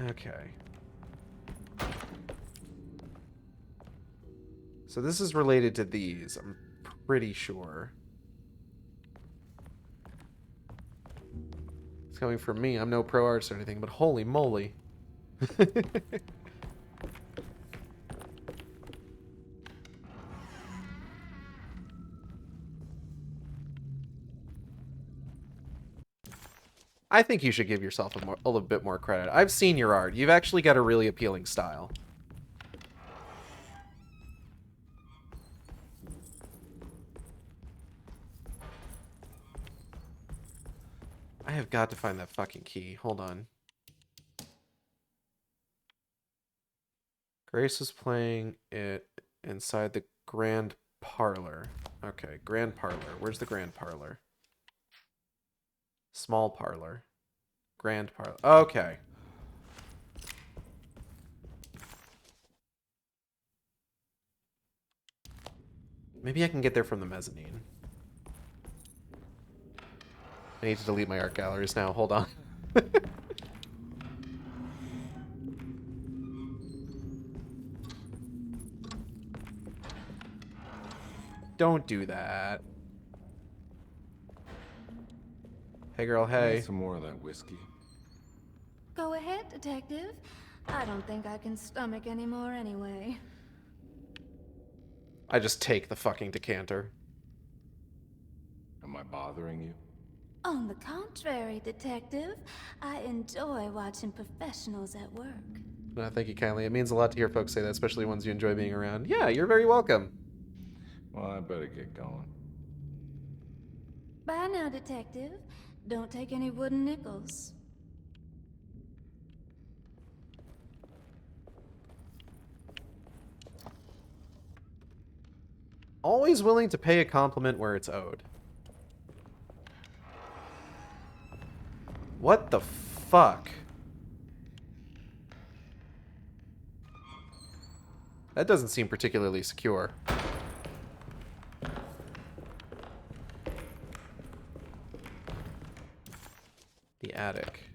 Okay. So this is related to these, I'm pretty sure. It's coming from me. I'm no pro artist or anything, but holy moly. I think you should give yourself a little bit more credit. I've seen your art. You've actually got a really appealing style. I have got to find that fucking key. Hold on. Grace was playing it inside the grand parlor. Okay, grand parlor. Where's the grand parlor? Small parlor. Grand parlor. Okay. Maybe I can get there from the mezzanine. I need to delete my art galleries now. Hold on. Don't do that. Hey girl, hey. Some more of that whiskey. Go ahead, detective. I don't think I can stomach anymore anyway. I just take the fucking decanter. Am I bothering you? On the contrary, detective, I enjoy watching professionals at work. No, thank you kindly. It means a lot to hear folks say that, especially ones you enjoy being around. Yeah, you're very welcome. Well, I better get going. Bye now, detective. Don't take any wooden nickels. Always willing to pay a compliment where it's owed. What the fuck? That doesn't seem particularly secure. The attic.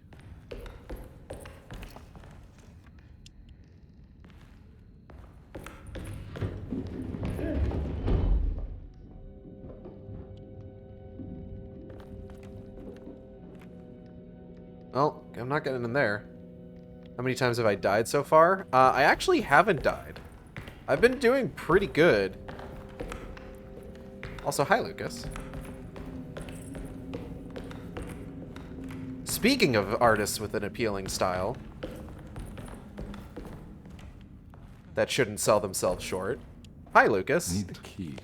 Well, I'm not getting in there. How many times have I died so far? I actually haven't died. I've been doing pretty good. Also, hi, Lucas. Speaking of artists with an appealing style that shouldn't sell themselves short. Hi, Lucas. I need the key.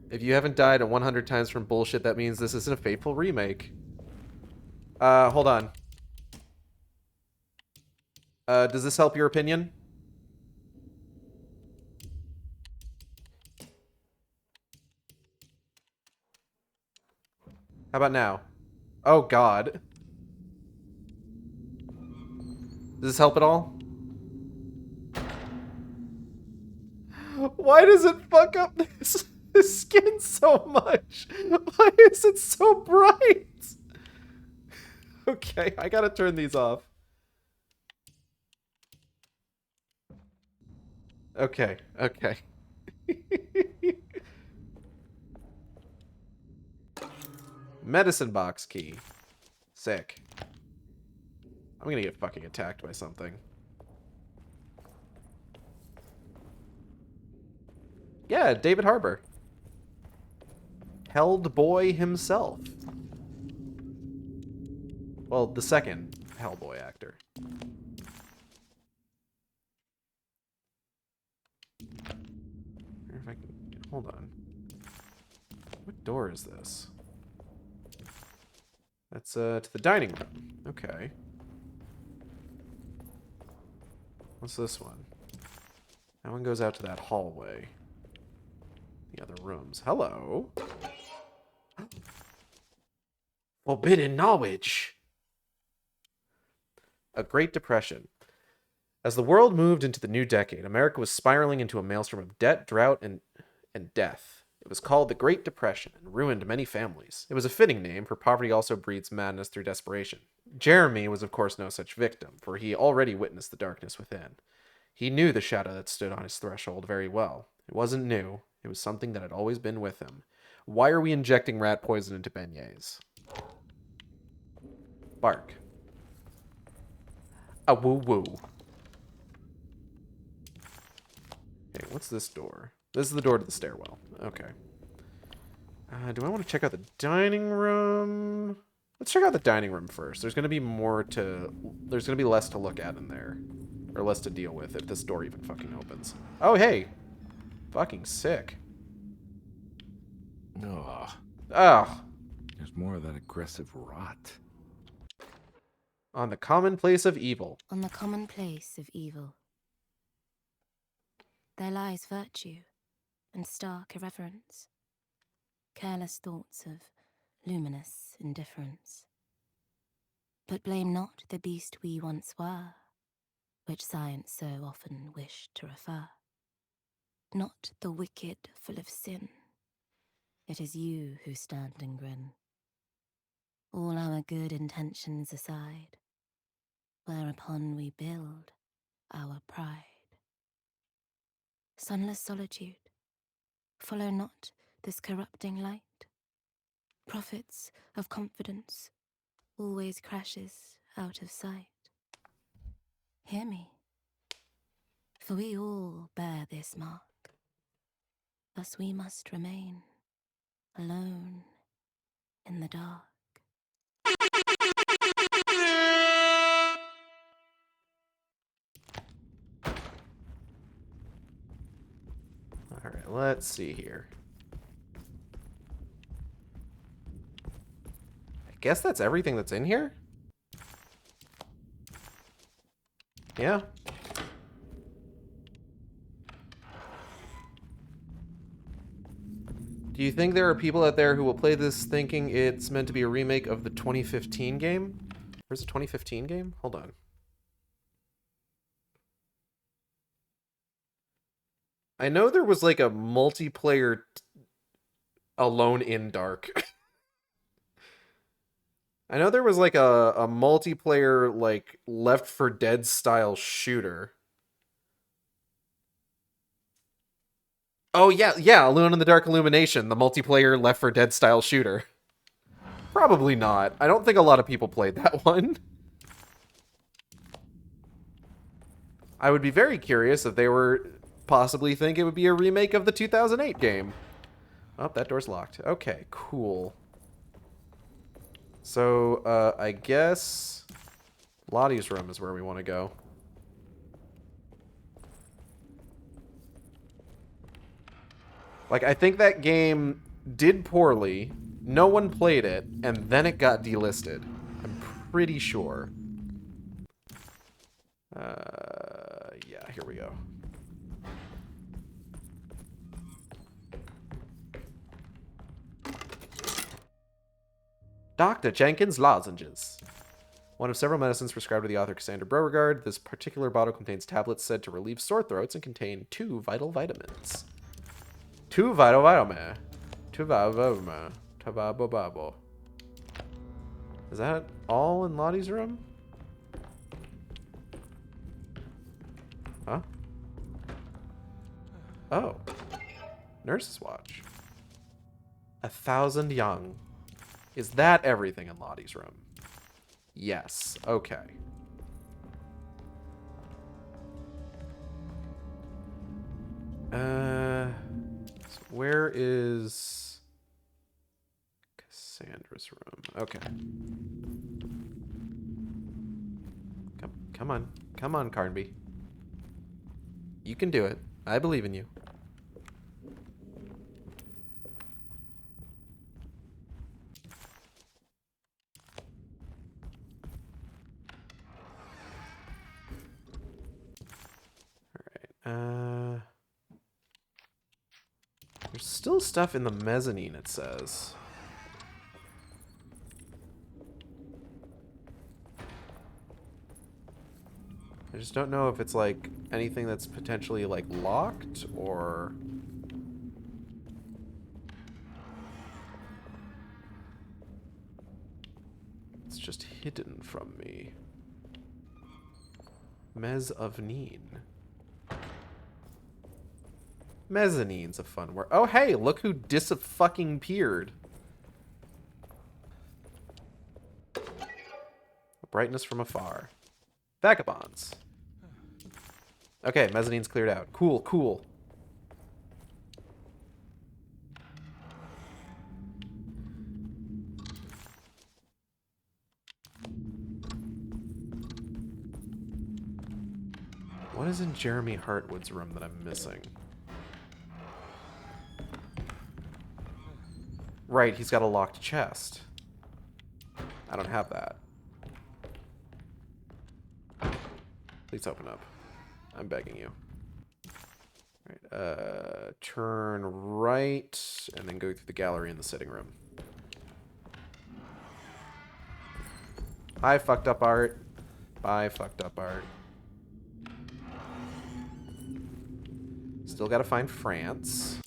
If you haven't died 100 times from bullshit, that means this isn't a faithful remake. Hold on. Does this help your opinion? How about now? Oh, God. Does this help at all? Why does it fuck up this skin so much? Why is it so bright? Okay, I gotta turn these off. Okay, okay. Medicine box key. Sick. I'm gonna get fucking attacked by something. Yeah, David Harbour. Held Boy himself. Well, the second Hellboy actor. If I can, hold on. What door is this? That's to the dining room. Okay. What's this one? That one goes out to that hallway. The other rooms. Hello. Forbidden knowledge. A Great Depression. As the world moved into the new decade, America was spiraling into a maelstrom of debt, drought, and death. It was called the Great Depression and ruined many families. It was a fitting name, for poverty also breeds madness through desperation. Jeremy was of course no such victim, for he already witnessed the darkness within. He knew the shadow that stood on his threshold very well. It wasn't new. It was something that had always been with him. Why are we injecting rat poison into beignets? Bark. A woo-woo. Okay, what's this door? This is the door to the stairwell. Okay. Do I want to check out the dining room? Let's check out the dining room first. There's going to be more to... There's going to be less to look at in there. Or less to deal with if this door even fucking opens. Oh, hey! Fucking sick. Oh. Oh. There's more of that aggressive rot. On the commonplace of evil. On the commonplace of evil. There lies virtue and stark irreverence, careless thoughts of luminous indifference. But blame not the beast we once were, which science so often wished to refer. Not the wicked full of sin, it is you who stand and grin. All our good intentions aside, whereupon we build our pride. Sunless solitude, follow not this corrupting light. Prophets of confidence always crashes out of sight. Hear me, for we all bear this mark. Thus we must remain alone in the dark. Alright, let's see here. I guess that's everything that's in here? Yeah. Do you think there are people out there who will play this thinking it's meant to be a remake of the 2015 game? Where's the 2015 game? Hold on. I know there was like a multiplayer Alone in Dark. I know there was like a multiplayer like Left 4 Dead style shooter. Oh yeah, Alone in the Dark Illumination, the multiplayer Left 4 Dead style shooter. Probably not. I don't think a lot of people played that one. I would be very curious if they were possibly think it would be a remake of the 2008 game. Oh, that door's locked. Okay, cool. So, I guess Lottie's room is where we want to go. Like, I think that game did poorly, no one played it, and then it got delisted. I'm pretty sure. Yeah, here we go. Dr. Jenkins' lozenges. One of several medicines prescribed to the author Cassandra Beauregard, this particular bottle contains tablets said to relieve sore throats and contain 2 vital vitamins. 2 vital vitamins. 2 vital vitamins. Tabababo. Is that all in Lottie's room? Huh? Oh. Nurse's watch. 1,000 young. Is that everything in Lottie's room? Yes. Okay. So where is Cassandra's room? Okay. Come on. Come on, Carnby. You can do it. I believe in you. Alright, There's still stuff in the mezzanine, it says. I just don't know if it's like anything that's potentially like locked or... It's just hidden from me. Mezzanine. Mezzanine's a fun word. Oh, hey, look who dis-fucking-peered. Brightness from afar. Vagabonds. Okay, mezzanine's cleared out. Cool, cool. What is in Jeremy Hartwood's room that I'm missing? Right, he's got a locked chest. I don't have that. Please open up. I'm begging you. Alright, turn right, and then go through the gallery in the sitting room. Hi, fucked up art. Bye, fucked up art. Still gotta find France.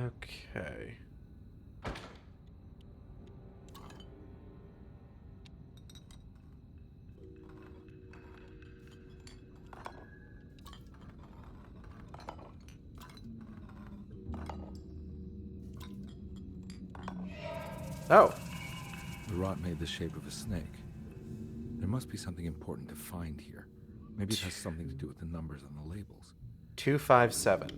Okay. Oh. The rot made the shape of a snake. There must be something important to find here. Maybe it has something to do with the numbers on the labels. 257.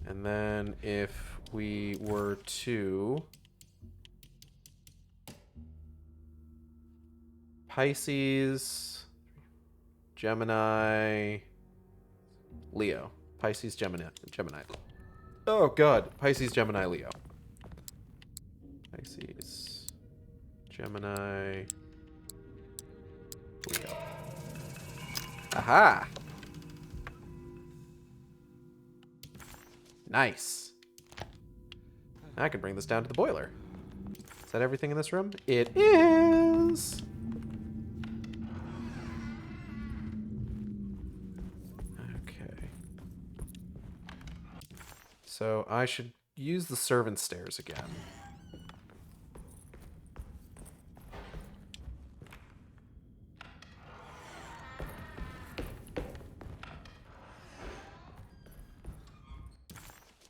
And then if we were to... Pisces, Gemini, Leo. Pisces, Gemini. Oh, God. Pisces, Gemini, Leo. Pisces, Gemini, Leo. Aha! Nice. Now I can bring this down to the boiler. Is that everything in this room? It is! Okay. So I should use the servant stairs again.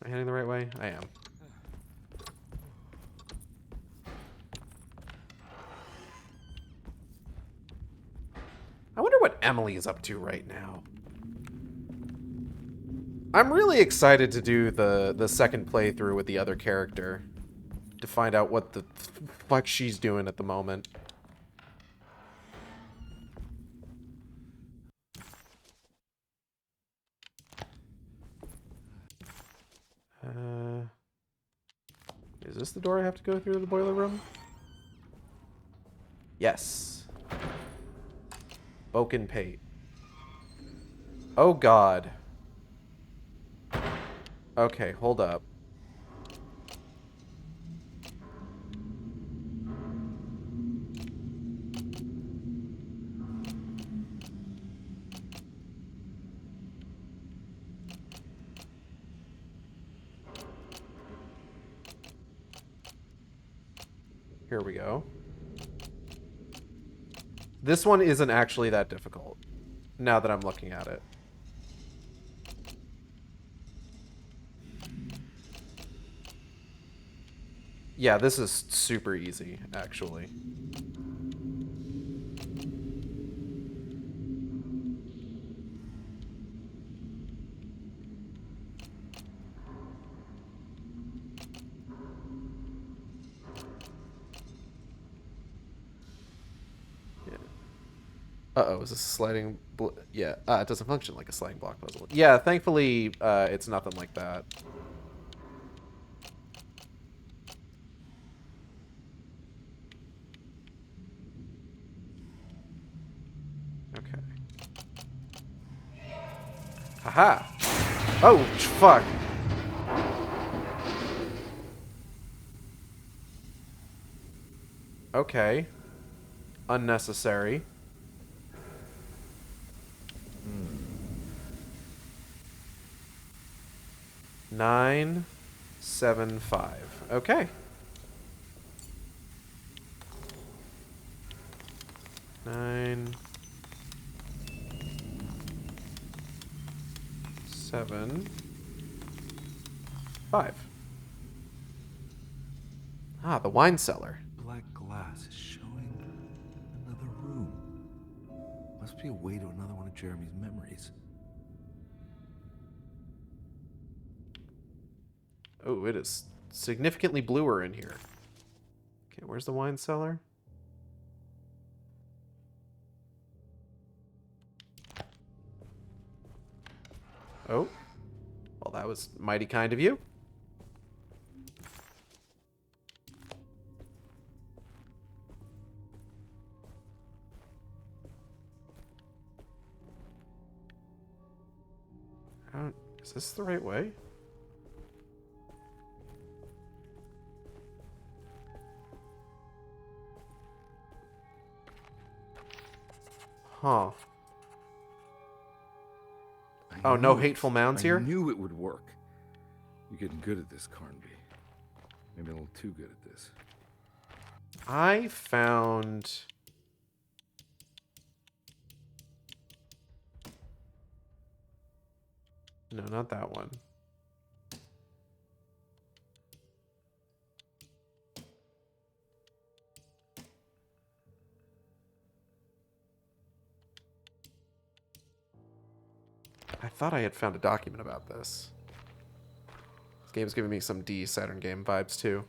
Am I heading the right way? I am. I wonder what Emily is up to right now. I'm really excited to do the second playthrough with the other character to find out what the fuck she's doing at the moment. Is this the door I have to go through to the boiler room? Yes. Boken Pate. Oh, God. Okay, hold up. Here we go. This one isn't actually that difficult, now that I'm looking at it. Yeah, this is super easy, actually. Uh-oh, is this a sliding... yeah, it doesn't function like a sliding block puzzle. Yeah, thankfully, it's nothing like that. Okay. Haha! Oh, fuck! Okay. Unnecessary. 975. Okay. 9 7 5. Ah, the wine cellar. Black glass is showing another room. Must be a way to another one of Jeremy's memories. Oh, it is significantly bluer in here. Okay, where's the wine cellar? Oh. Well, that was mighty kind of you. Is this the right way? Huh. Oh, no hateful mounds here? I knew it would work. You're getting good at this, Carnby. Maybe a little too good at this. I found... No, not that one. I thought I had found a document about this. This game's giving me some D Saturn game vibes too.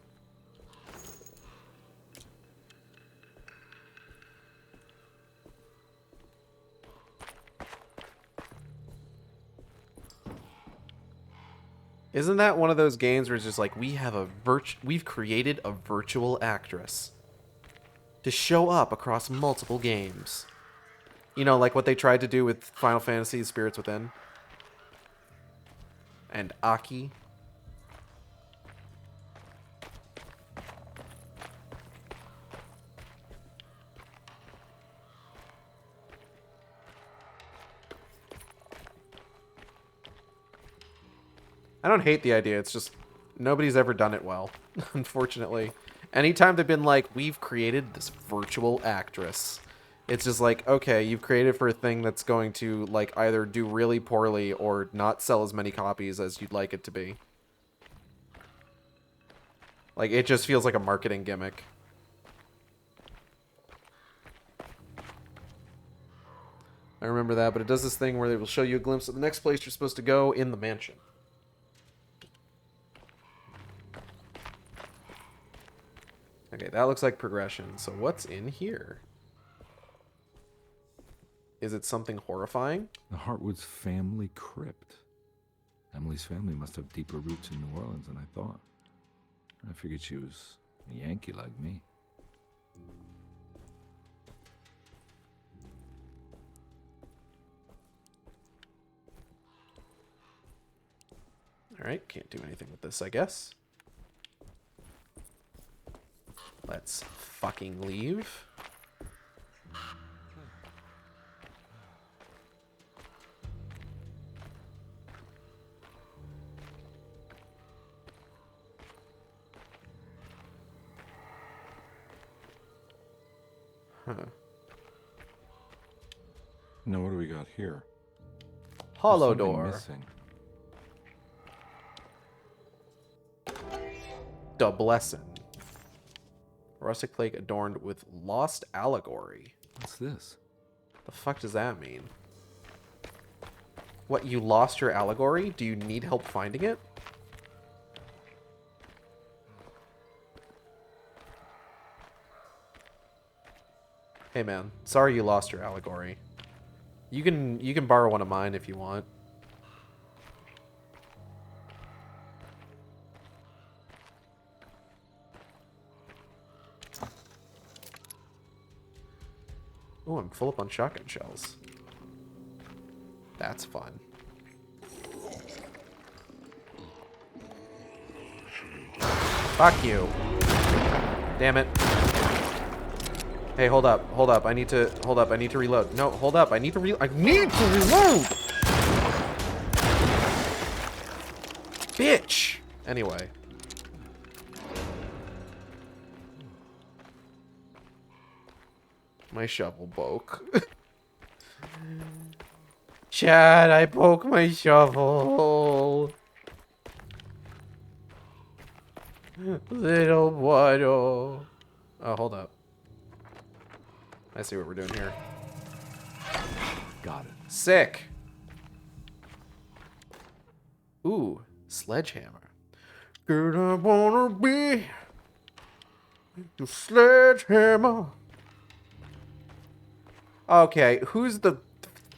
Isn't that one of those games where it's just like we've created a virtual actress to show up across multiple games? You know, like what they tried to do with Final Fantasy Spirits Within. And Aki. I don't hate the idea, it's just nobody's ever done it well, unfortunately. Anytime they've been like, we've created this virtual actress, it's just like, okay, you've created for a thing that's going to like either do really poorly or not sell as many copies as you'd like it to be. Like, it just feels like a marketing gimmick. I remember that, but it does this thing where it will show you a glimpse of the next place you're supposed to go in the mansion. Okay, that looks like progression. So what's in here? Is it something horrifying? The Hartwood's family crypt. Emily's family must have deeper roots in New Orleans than I thought. I figured she was a Yankee like me. Alright, can't do anything with this, I guess. Let's fucking leave. Huh. Now what do we got here? Hollow There's something door. missing. The Blessin. Rustic plate adorned with lost allegory. What's this? The fuck does that mean? What, you lost your allegory? Do you need help finding it? Hey man, sorry you lost your allegory. You can borrow one of mine if you want. Oh, I'm full up on shotgun shells. That's fun. Fuck you. Damn it. Hey, hold up. Hold up. I need to reload. No, hold up. I need to reload. Bitch. Anyway. My shovel broke. Chad, I broke my shovel. Little waddle. Oh, hold up. I see what we're doing here. Got it. Sick. Ooh, sledgehammer. Girl, I wanna be the sledgehammer. Okay, who's the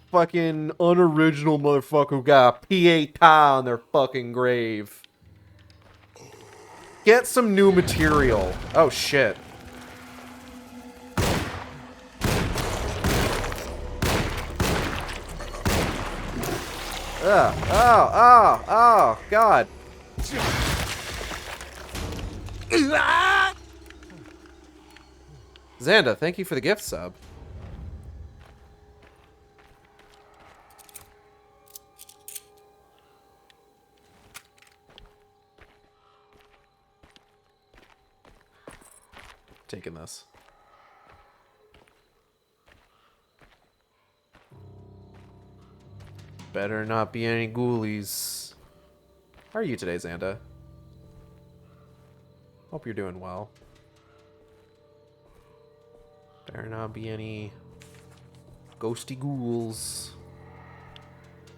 fucking unoriginal motherfucker who got a P8 on their fucking grave? Get some new material. Oh, shit. Oh, God. Xanda, thank you for the gift sub. Taking this. Better not be any ghoulies. How are you today, Xanda? Hope you're doing well. Better not be any ghosty ghouls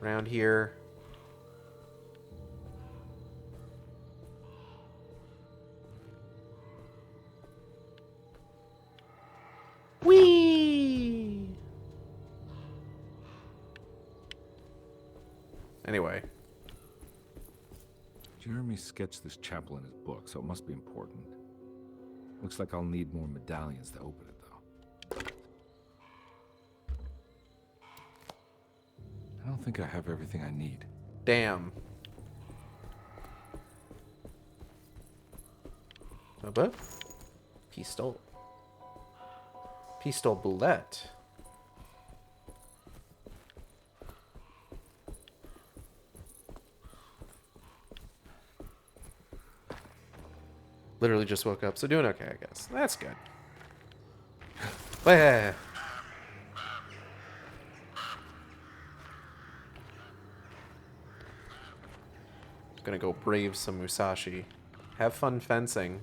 around here. Whee! Anyway. Jeremy sketched this chapel in his book, so it must be important. Looks like I'll need more medallions to open it, though. I don't think I have everything I need. Damn. But pistol. Pistol bullet. Literally just woke up, so doing okay, I guess. That's good. Well, gonna go brave some Musashi. Have fun fencing.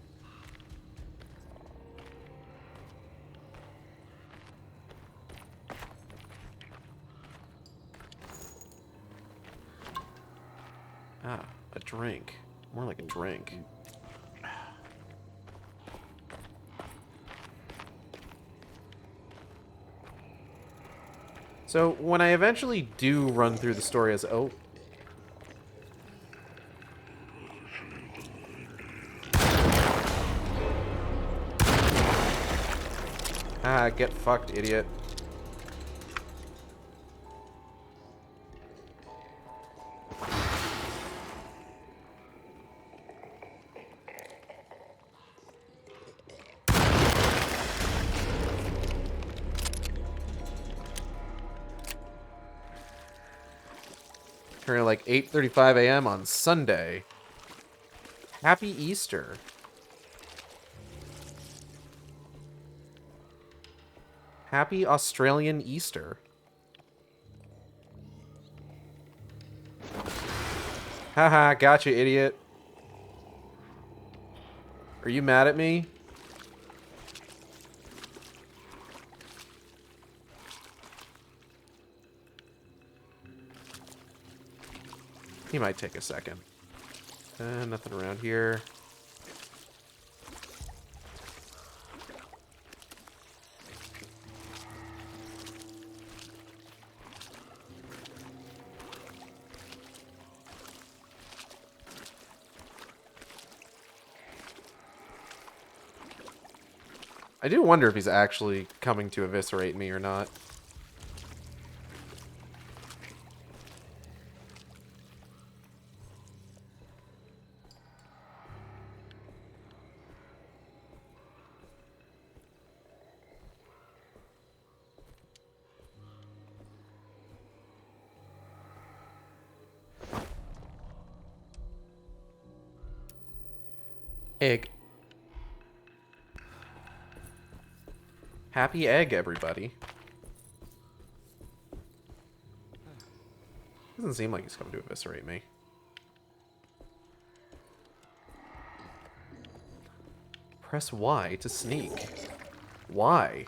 Ah, a drink. More like a drink. So, when I eventually do run through the story as... Oh. Ah, get fucked, idiot. Currently like 8:35 a.m. on Sunday. Happy Easter. Happy Australian Easter. Haha, gotcha, idiot. Are you mad at me? He might take a second. Nothing around here. I do wonder if he's actually coming to eviscerate me or not. Egg. Happy egg, everybody. Doesn't seem like he's coming to eviscerate me. Press Y to sneak. Why?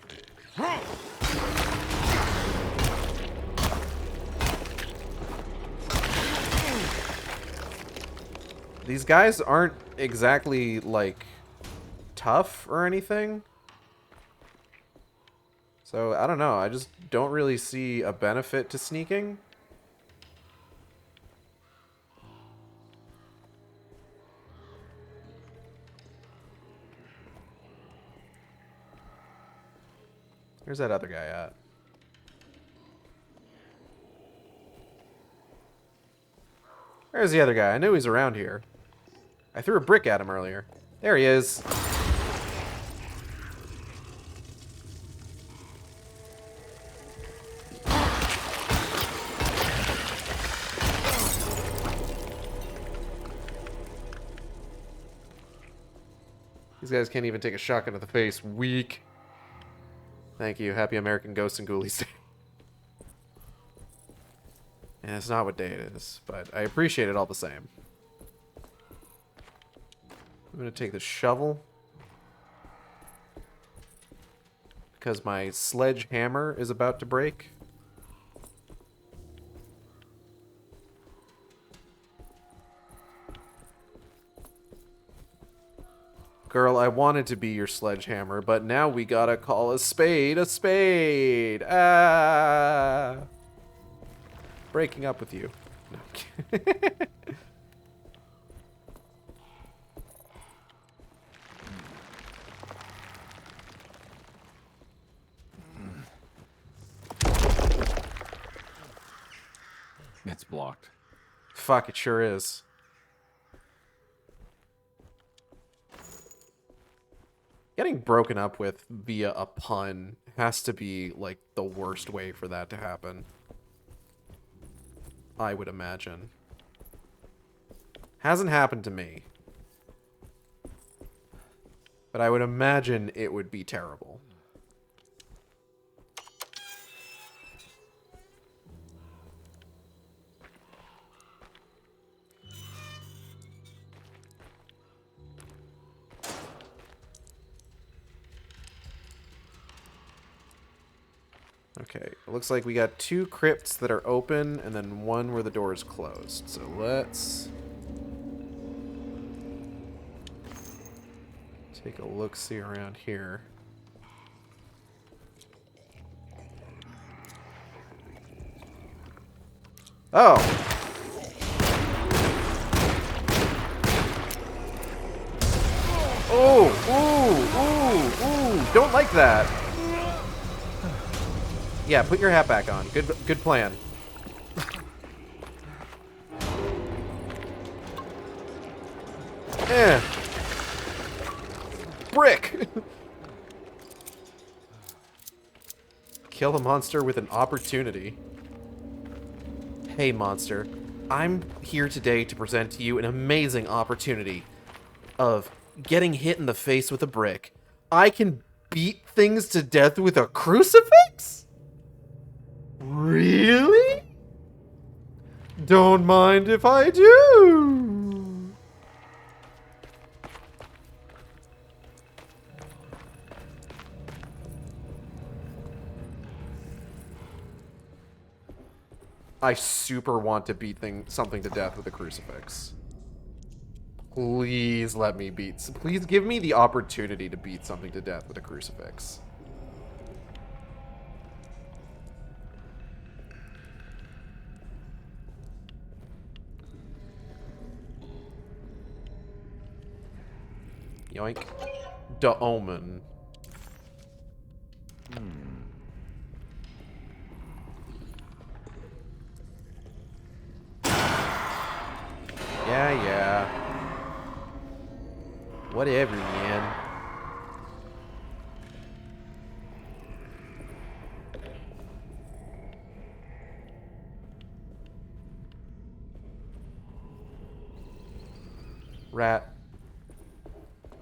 These guys aren't exactly, like, tough or anything. So, I don't know. I just don't really see a benefit to sneaking. Where's that other guy at? Where's the other guy? I knew he's around here. I threw a brick at him earlier. There he is. These guys can't even take a shotgun to the face. Weak. Thank you. Happy American Ghosts and Ghoulies Day. And it's not what day it is, but I appreciate it all the same. I'm going to take the shovel. Because my sledgehammer is about to break. Girl, I wanted to be your sledgehammer, but now we gotta call a spade a spade. Ah! Breaking up with you. No. It's blocked. Fuck, it sure is. Getting broken up with via a pun has to be, like, the worst way for that to happen. I would imagine. Hasn't happened to me. But I would imagine it would be terrible. Okay, it looks like we got 2 crypts that are open, and then 1 where the door is closed. So let's take a look-see around here. Oh! Oh! Ooh! Ooh! Ooh! Don't like that! Yeah, put your hat back on. Good plan. Eh. Brick! Kill a monster with an opportunity. Hey, monster. I'm here today to present to you an amazing opportunity of getting hit in the face with a brick. I can beat things to death with a crucifix? Really? Don't mind if I do. I super want to beat something to death with a crucifix. Please let me please give me the opportunity to beat something to death with a crucifix. Yoink. Da Omen. Whatever, man. Rat.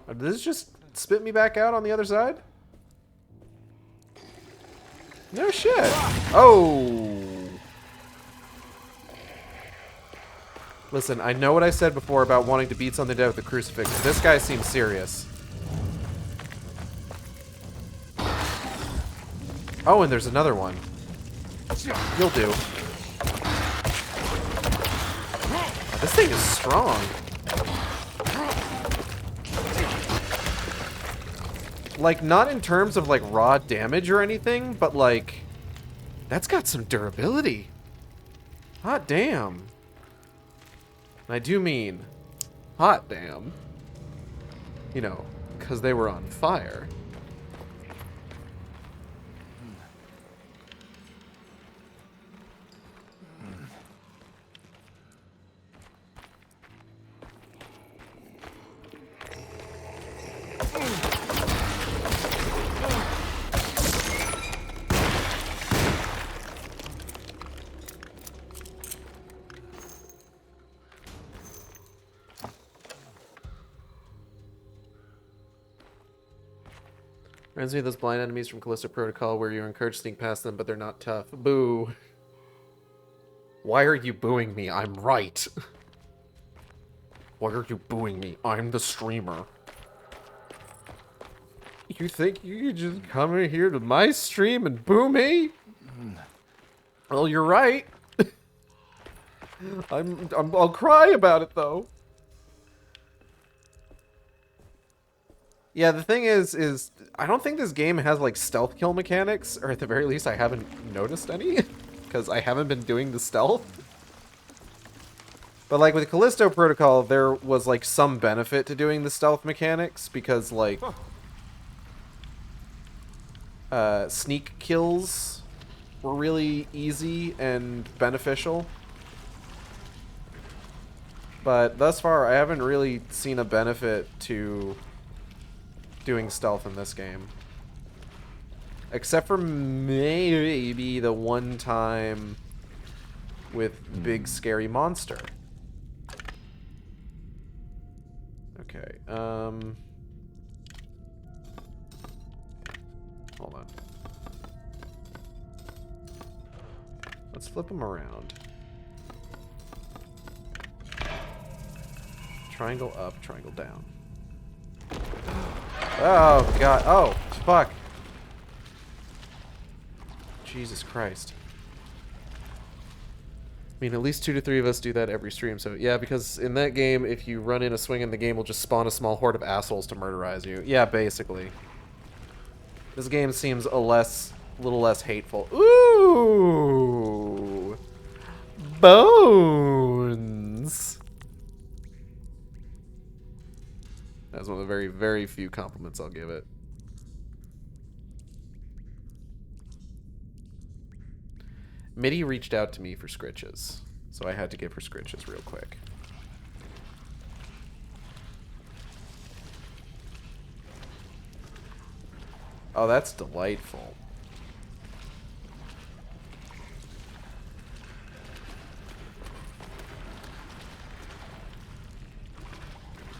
Did this just spit me back out on the other side? No shit. Oh. Listen, I know what I said before about wanting to beat something to death with a crucifix. This guy seems serious. Oh, and there's another one. You'll do. This thing is strong. Like, not in terms of, like, raw damage or anything, but, like, that's got some durability. Hot damn. And I do mean, hot damn. You know, because they were on fire. Reminds me of those blind enemies from Callisto Protocol where you're encouraged to sneak past them, but they're not tough. Boo. Why are you booing me? I'm right. Why are you booing me? I'm the streamer. You think you could just come in here to my stream and boo me? Well, you're right. I'll cry about it, though. Yeah, the thing is I don't think this game has, like, stealth kill mechanics, or at the very least I haven't noticed any, because I haven't been doing the stealth. But, like, with Callisto Protocol, there was, like, some benefit to doing the stealth mechanics, because, like, sneak kills were really easy and beneficial. But thus far, I haven't really seen a benefit to doing stealth in this game. Except for maybe the one time with Big Scary Monster. Okay, hold on. Let's flip him around. Triangle up, triangle down. Oh, God. Oh, fuck. Jesus Christ. I mean, at least 2 to 3 of us do that every stream, so yeah, because in that game, if you run in a swing in the game, will just spawn a small horde of assholes to murderize you. Yeah, basically. This game seems a little less hateful. Ooh! Bones! That's one of the very, very few compliments I'll give it. Mitty reached out to me for scritches, so I had to give her scritches real quick. Oh, that's delightful.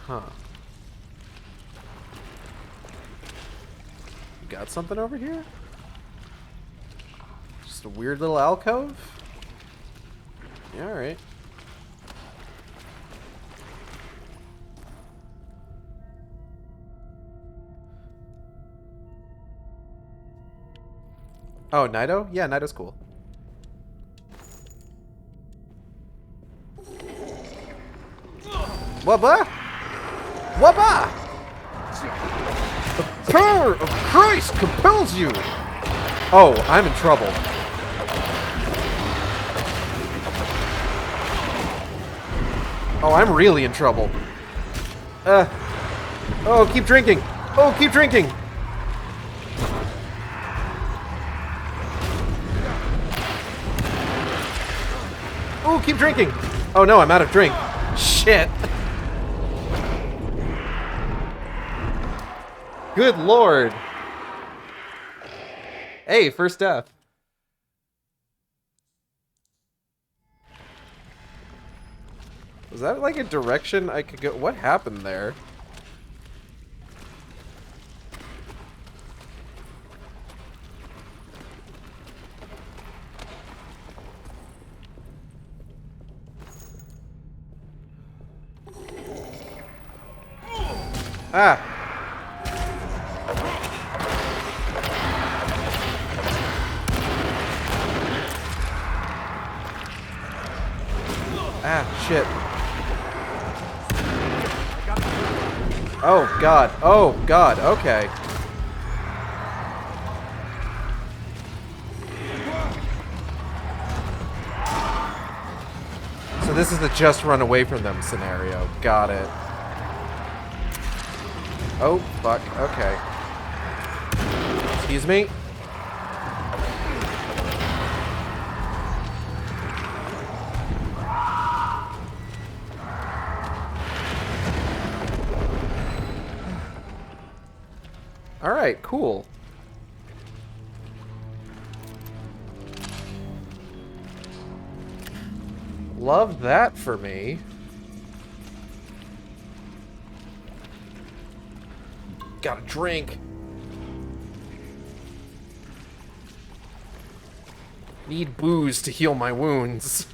Huh. You got something over here? Just a weird little alcove? Yeah, alright. Oh, Nido? Yeah, Nido's cool. Wabba? Wabba! The power of Christ compels you! Oh, I'm in trouble. Oh, I'm really in trouble. Oh, keep drinking! Oh, keep drinking! Oh, keep drinking! Oh no, I'm out of drink. Shit. Good lord. Hey, first death. Was that like a direction I could go? What happened there? Ah! Ah, shit. Oh, God. Oh, God. Okay. So this is the just run away from them scenario. Got it. Oh, fuck. Okay. Excuse me? Alright, cool. Love that for me. Got a drink. Need booze to heal my wounds.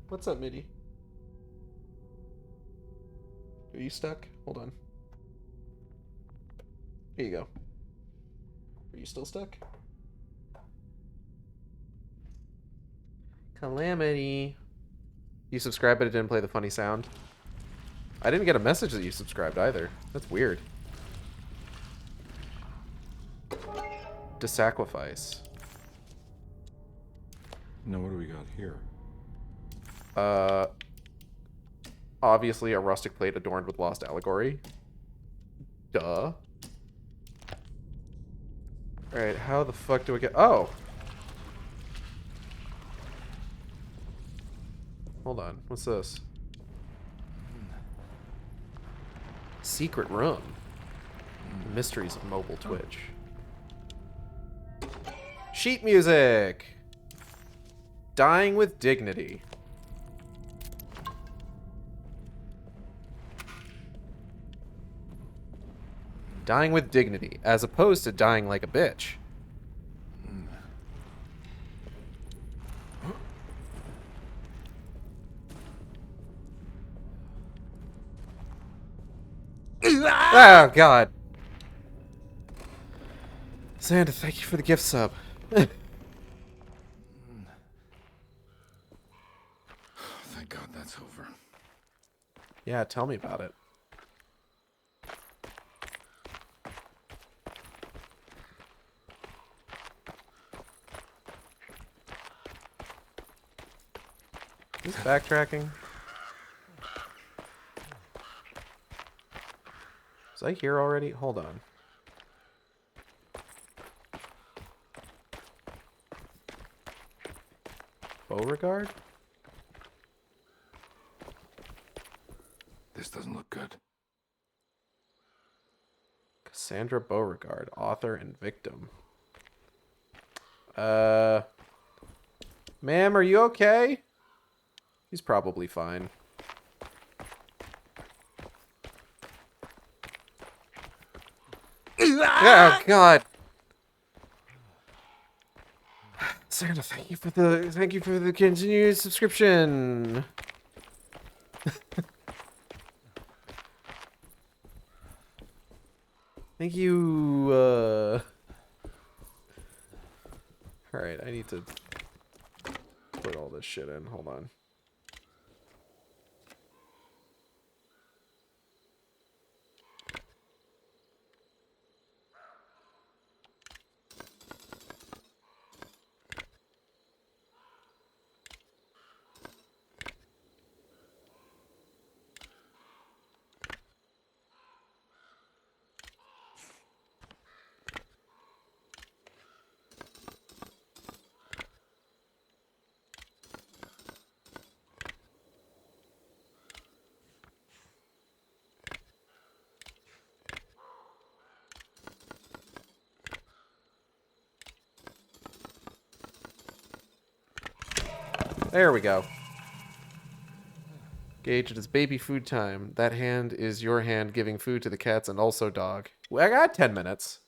What's up, MIDI? Are you stuck? Hold on. Here you go. Are you still stuck? Calamity. You subscribed, but it didn't play the funny sound. I didn't get a message that you subscribed either. That's weird. To sacrifice. Now what do we got here? Obviously a rustic plate adorned with lost allegory. Duh. Alright, how the fuck do we get... Oh! Hold on, what's this? Secret room. The mysteries of mobile Twitch. Sheet music! Dying with dignity. Dying with dignity, as opposed to dying like a bitch. Oh, God. Santa, thank you for the gift sub. Thank God that's over. Yeah, tell me about it. Is this backtracking? Was I here already? Hold on. Beauregard? This doesn't look good. Cassandra Beauregard, author and victim. Ma'am, are you okay? He's probably fine. Oh, God. Santa, thank you for the continued subscription. Thank you. Alright, I need to put all this shit in. Hold on. There we go. Gage, it is baby food time. That hand is your hand giving food to the cats and also dog. Well, I got 10 minutes.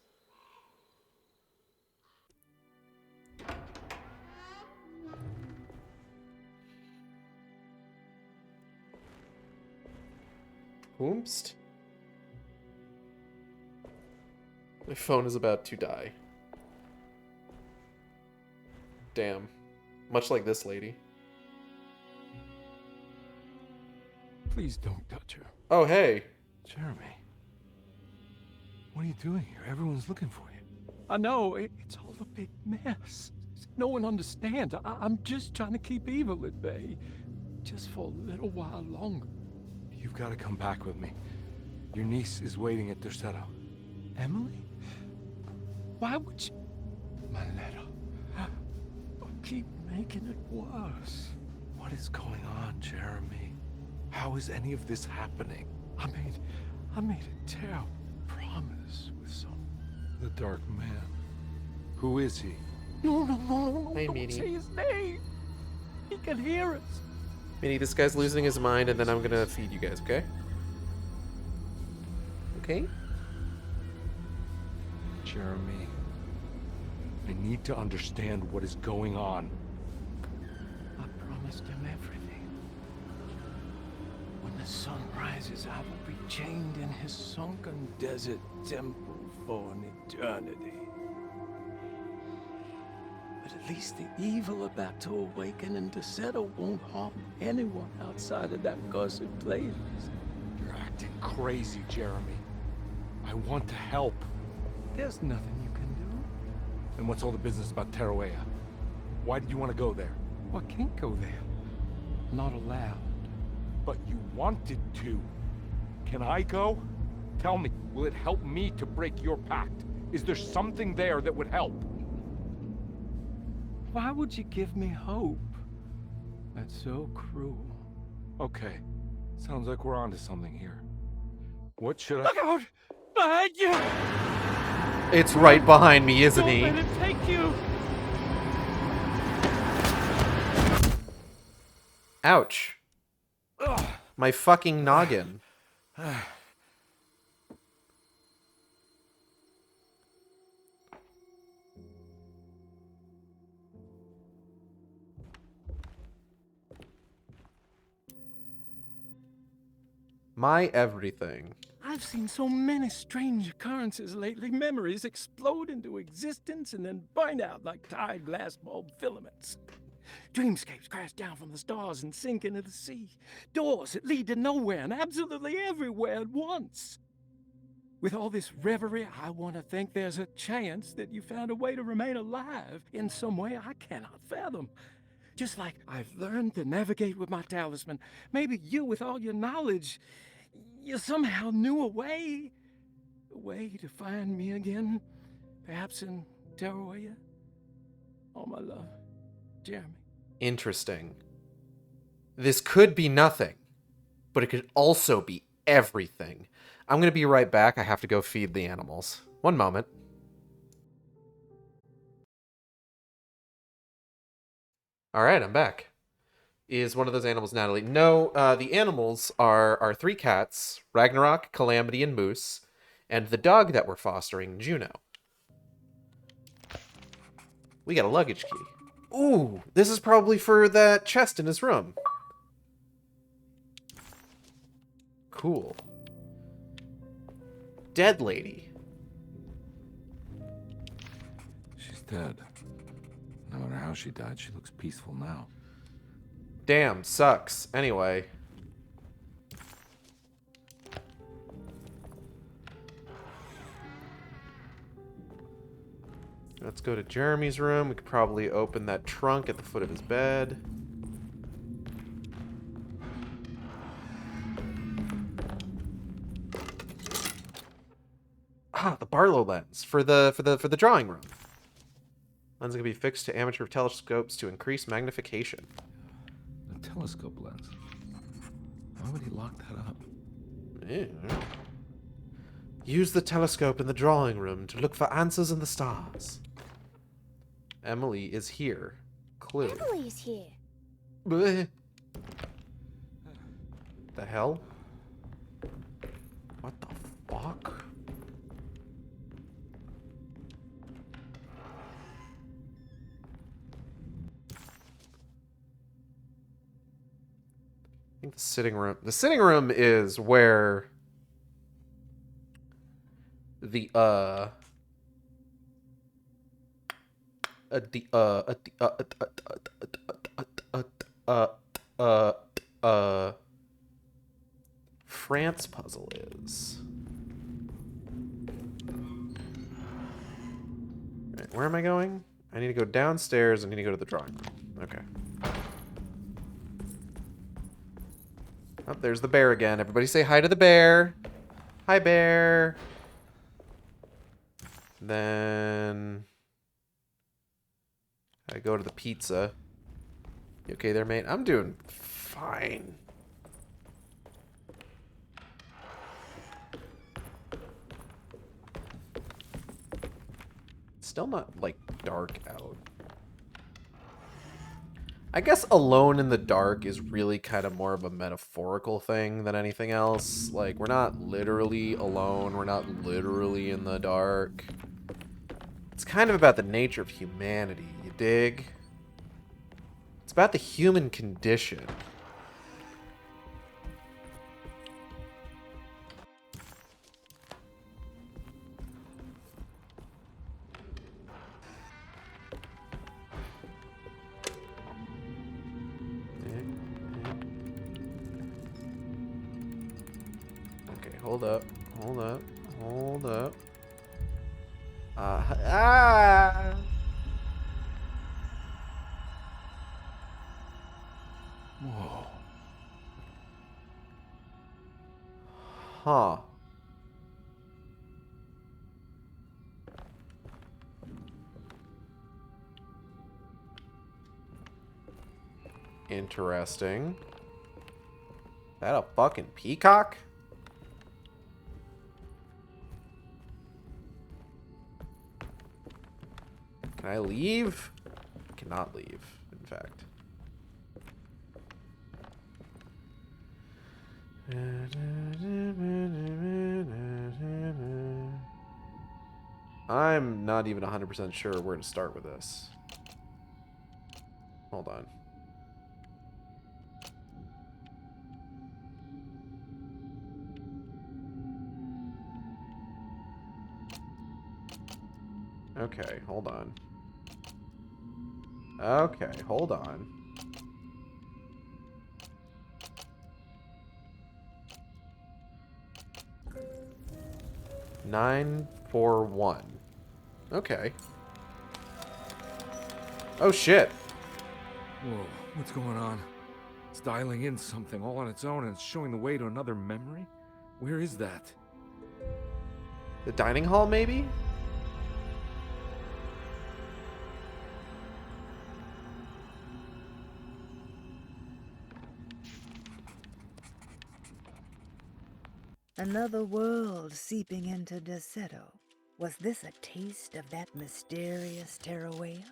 Whoomst. My phone is about to die. Damn. Much like this lady. Please don't touch her. Oh, hey. Jeremy. What are you doing here? Everyone's looking for you. I know, it's all a big mess. No one understands. I'm just trying to keep evil at bay. Just for a little while longer. You've got to come back with me. Your niece is waiting at Tercetto. Emily? Why would you... My letter. Keep making it worse. What is going on, Jeremy? How is any of this happening? I made a terrible promise with some... The Dark Man. Who is he? No, Hey, don't Meanie. say his name. He can hear us. Meanie, this guy's losing his mind, and then I'm gonna feed you guys, okay? Okay? Jeremy. I need to understand what is going on. I promised him everything. When the sun rises, I will be chained in his sunken desert temple for an eternity. But at least the evil about to awaken in Tercetto won't harm anyone outside of that cursed place. You're acting crazy, Jeremy. I want to help. There's nothing you can do. And what's all the business about Teruea? Why did you want to go there? Well, I can't go there. Not allowed. But you wanted to. Can I go? Tell me, will it help me to break your pact? Is there something there that would help? Why would you give me hope? That's so cruel. Okay. Sounds like we're onto something here. What should I... Look out! Behind you! It's right behind me, isn't Don't he? let it take you! Ouch. Ugh. My fucking noggin. My everything. I've seen so many strange occurrences lately. Memories explode into existence and then burn out like tired glass bulb filaments. Dreamscapes crash down from the stars and sink into the sea. Doors that lead to nowhere and absolutely everywhere at once. With all this reverie, I want to think there's a chance that you found a way to remain alive in some way I cannot fathom. Just like I've learned to navigate with my talisman. Maybe you, with all your knowledge, you somehow knew a way to find me again. Perhaps in Teruea. All my love, Jeremy. Interesting. This could be nothing, but it could also be everything. I'm going to be right back. I have to go feed the animals. One moment. All right, I'm back. Is one of those animals Natalie? No, the animals are 3 cats, Ragnarok, Calamity, and Moose, and the dog that we're fostering, Juno. We got a luggage key. Ooh, this is probably for that chest in his room. Cool. Dead lady. She's dead. No matter how she died, she looks peaceful now. Damn, sucks. Anyway. Let's go to Jeremy's room. We could probably open that trunk at the foot of his bed. Ah, the Barlow lens for the drawing room. Lens can be fixed to amateur telescopes to increase magnification. A telescope lens. Why would he lock that up? Yeah. Use the telescope in the drawing room to look for answers in the stars. Emily is here. Clue. Emily is here. Bleh. The hell? What the fuck? I think the sitting room. The sitting room is where the France puzzle is. Right, where am I going? I need to go downstairs. I need to go to the drawing room. Okay. Oh, there's the bear again. Everybody say hi to the bear. Hi, bear. Then I go to the pizza. You okay there, mate? I'm doing fine. Still not, like, dark out. I guess alone in the dark is really kind of more of a metaphorical thing than anything else. Like, we're not literally alone. We're not literally in the dark. It's kind of about the nature of humanity, you dig? It's about the human condition. Okay, hold up, hold up, hold up. Whoa. Huh. Interesting. Is that a fucking peacock? Can I leave? I cannot leave, in fact. I'm not even 100% sure where to start with this. Hold on. Okay, hold on. Okay, hold on. Nine, 4, 1. Okay. Oh shit. Whoa, what's going on? It's dialing in something all on its own and it's showing the way to another memory? Where is that? The dining hall, maybe? Another world seeping into Deseto. Was this a taste of that mysterious Terrawea?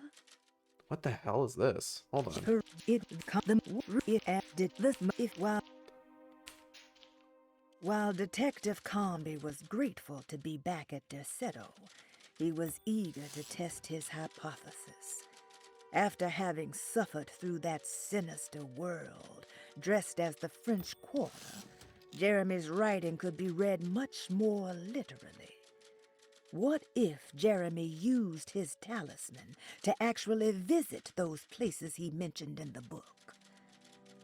What the hell is this? Hold on. While Detective Carnby was grateful to be back at Deseto, he was eager to test his hypothesis. After having suffered through that sinister world, dressed as the French Quarter, Jeremy's writing could be read much more literally. What if Jeremy used his talisman to actually visit those places he mentioned in the book?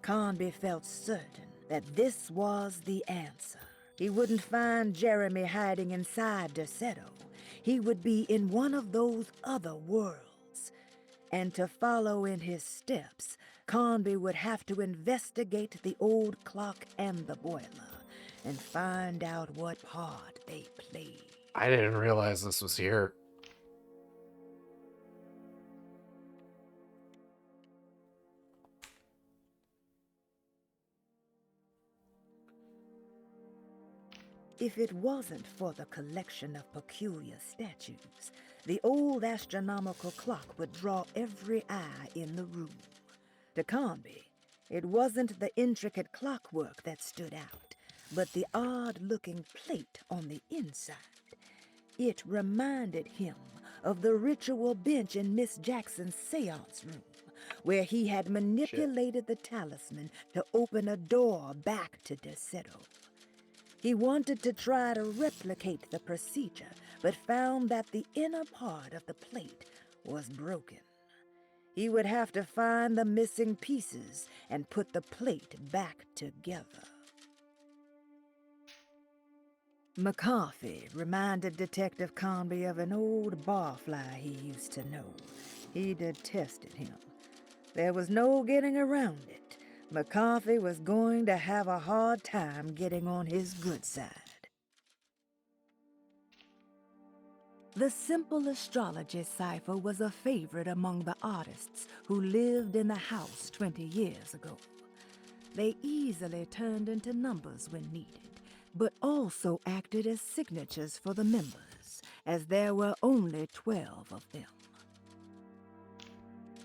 Carnby felt certain that this was the answer. He wouldn't find Jeremy hiding inside Deseto. He would be in one of those other worlds. And to follow in his steps, Carnby would have to investigate the old clock and the boiler and find out what part they played. I didn't realize this was here. If it wasn't for the collection of peculiar statues, the old astronomical clock would draw every eye in the room. To Carnby, It wasn't the intricate clockwork that stood out, but the odd-looking plate on the inside. It reminded him of the ritual bench in Miss Jackson's seance room, where he had manipulated the talisman to open a door back to Deseto. He wanted to try to replicate the procedure, but found that the inner part of the plate was broken. He would have to find the missing pieces and put the plate back together. McCarthy reminded Detective Carnby of an old barfly he used to know. He detested him. There was no getting around it. McCarthy was going to have a hard time getting on his good side. The simple astrology cipher was a favorite among the artists who lived in the house 20 years ago. They easily turned into numbers when needed, but also acted as signatures for the members, as there were only 12 of them.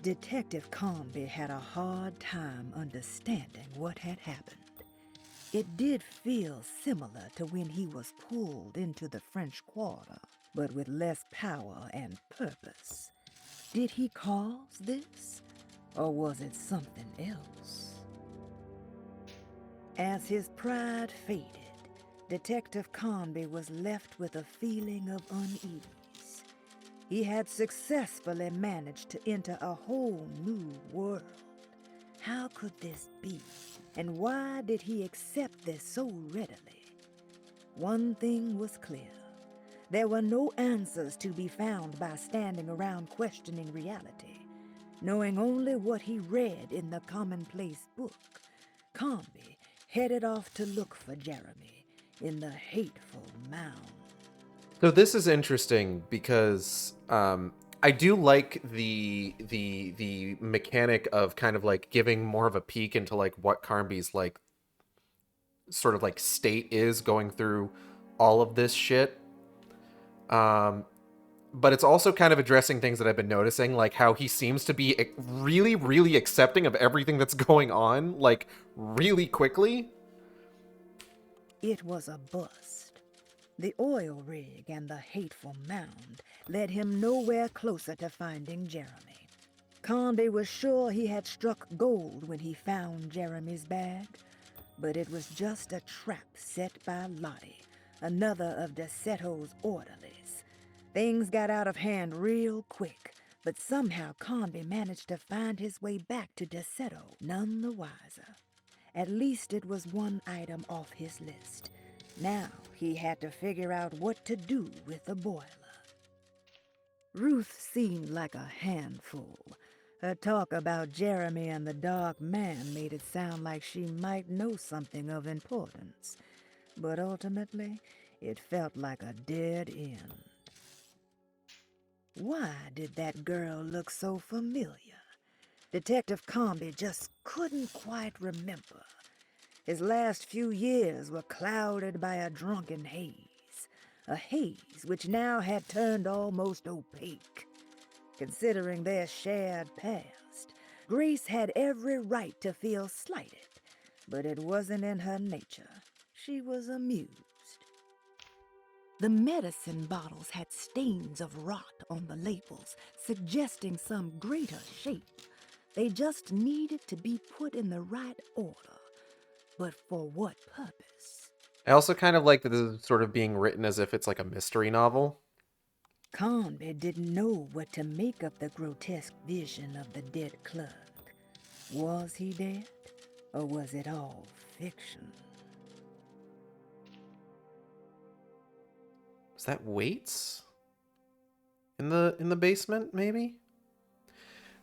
Detective Carnby had a hard time understanding what had happened. It did feel similar to when he was pulled into the French Quarter, but with less power and purpose. Did he cause this, or was it something else? As his pride faded, Detective Carnby was left with a feeling of unease. He had successfully managed to enter a whole new world. How could this be, and why did he accept this so readily? One thing was clear. There were no answers to be found by standing around questioning reality. Knowing only what he read in the commonplace book, Carnby headed off to look for Jeremy in the hateful mound. So this is interesting because I do like the mechanic of kind of like giving more of a peek into like what Carnby's like sort of like state is going through all of this shit. But it's also kind of addressing things that I've been noticing, like how he seems to be really, really accepting of everything that's going on, like really quickly. It was a bust. The oil rig and the hateful mound led him nowhere closer to finding Jeremy. Carnby was sure he had struck gold when he found Jeremy's bag, but it was just a trap set by Lottie, another of Deseto's orderlies. Things got out of hand real quick, but somehow Carnby managed to find his way back to Deseto, none the wiser. At least it was one item off his list. Now he had to figure out what to do with the boiler. Ruth seemed like a handful. Her talk about Jeremy and the Dark Man made it sound like she might know something of importance. But ultimately, it felt like a dead end. Why did that girl look so familiar? Detective Carnby just couldn't quite remember. His last few years were clouded by a drunken haze, a haze which now had turned almost opaque. Considering their shared past, Grace had every right to feel slighted, but it wasn't in her nature. She was amused. The medicine bottles had stains of rot on the labels, suggesting some greater shape. They just needed to be put in the right order. But for what purpose? I also kind of like that this is sort of being written as if it's like a mystery novel. Carnby didn't know what to make of the grotesque vision of the dead clerk. Was he dead, or was it all fiction? Is that Waits? In the basement, maybe?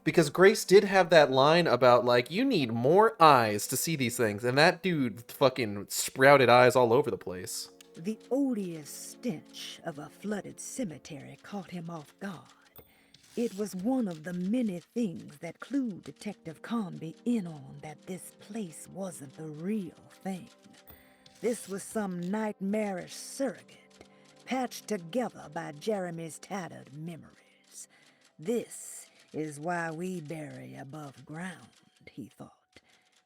Because Grace did have that line about, like, you need more eyes to see these things, and that dude fucking sprouted eyes all over the place. The odious stench of a flooded cemetery caught him off guard. It was one of the many things that clued Detective Carnby in on that this place wasn't the real thing. This was some nightmarish surrogate, patched together by Jeremy's tattered memories. This is why we bury above ground, he thought.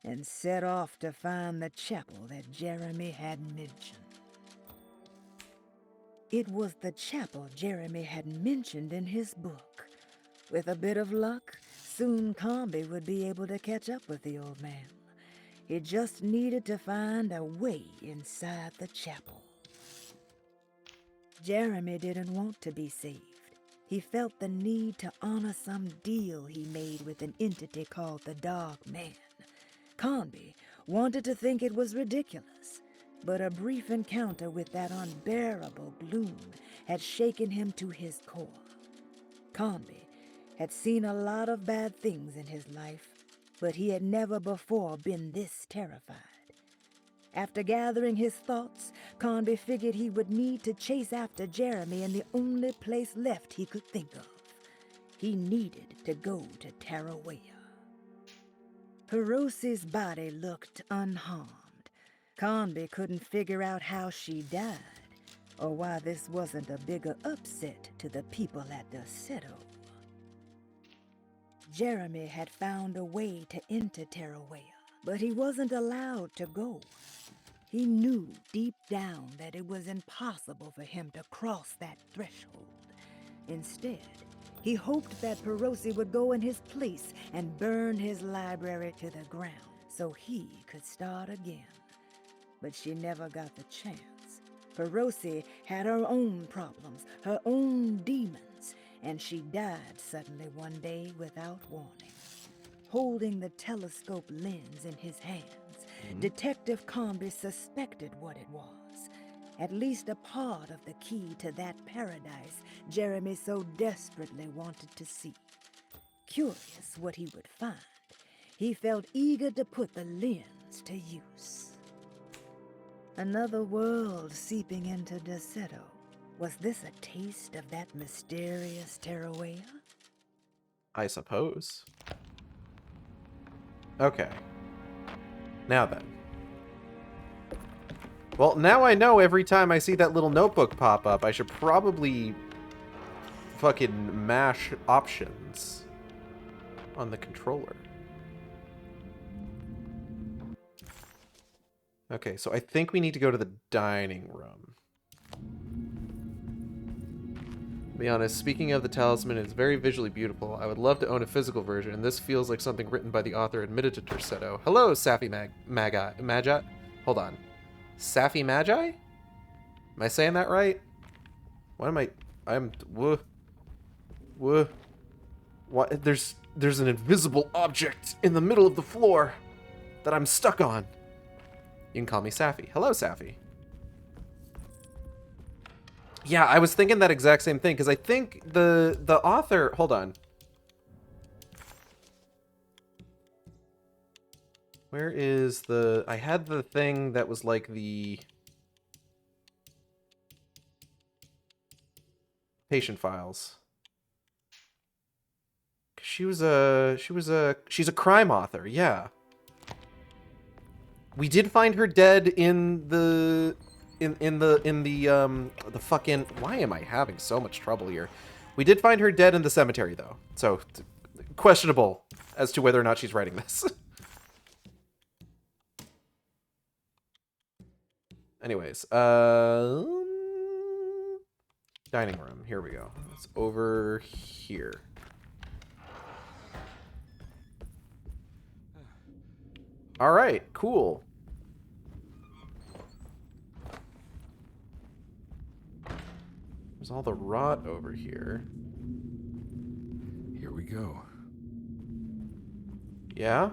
and set off to find the chapel that Jeremy had mentioned. It was the chapel Jeremy had mentioned in his book. With a bit of luck, soon Carnby would be able to catch up with the old man. He just needed to find a way inside the chapel. Jeremy didn't want to be saved. He felt the need to honor some deal he made with an entity called the Dark Man. Carnby wanted to think it was ridiculous, but a brief encounter with that unbearable gloom had shaken him to his core. Carnby had seen a lot of bad things in his life, but he had never before been this terrified. After gathering his thoughts, Carnby figured he would need to chase after Jeremy in the only place left he could think of. He needed to go to Tarawea. Perosi's body looked unharmed. Carnby couldn't figure out how she died, or why this wasn't a bigger upset to the people at Doceto. Jeremy had found a way to enter Tarawea, but he wasn't allowed to go. He knew deep down that it was impossible for him to cross that threshold. Instead, he hoped that Perosi would go in his place and burn his library to the ground so he could start again. But she never got the chance. Perosi had her own problems, her own demons, and she died suddenly one day without warning. Holding the telescope lens in his hands, Detective Carnby suspected what it was. At least a part of the key to that paradise Jeremy so desperately wanted to see. Curious what he would find, he felt eager to put the lens to use. Another world seeping into Doceto. Was this a taste of that mysterious Tarawea? I suppose. Okay. Now then. Well, now I know every time I see that little notebook pop up, I should probably fucking mash options on the controller. Okay, so I think we need to go to the dining room. To be honest, speaking of the talisman, it's very visually beautiful. I would love to own a physical version, and this feels like something written by the author admitted to Tercetto. Hello, Safi Magi. Hold on. Safi Magi? Am I saying that right? What am What? There's an invisible object in the middle of the floor that I'm stuck on. You can call me Safi. Hello, Safi. Yeah, I was thinking that exact same thing, because I think the author... Hold on. Where is the... I had the thing that was like the... patient files. She's a crime author, yeah. We did find her dead in the fucking... Why am I having so much trouble here? We did find her dead in the cemetery, though. So, questionable as to whether or not she's writing this. Anyways, dining room. Here we go. It's over here. All right, cool. There's all the rot over here. Here we go. Yeah?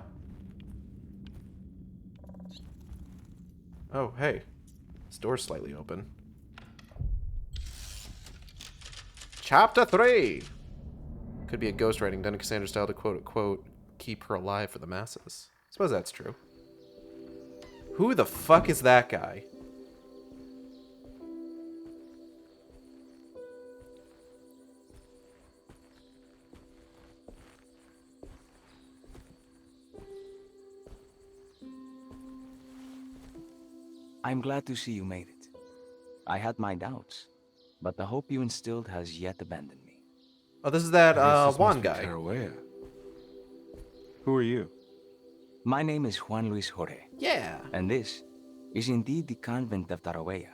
Oh, hey. This door's slightly open. Chapter 3! Could be a ghostwriting done in Cassandra style to quote-unquote keep her alive for the masses. Suppose that's true. Who the fuck is that guy? I'm glad to see you made it. I had my doubts, but the hope you instilled has yet abandoned me. Oh, this is that Juan guy. Who are you? My name is Juan Luis Jorge. Yeah. And this is indeed the convent of Tarawea.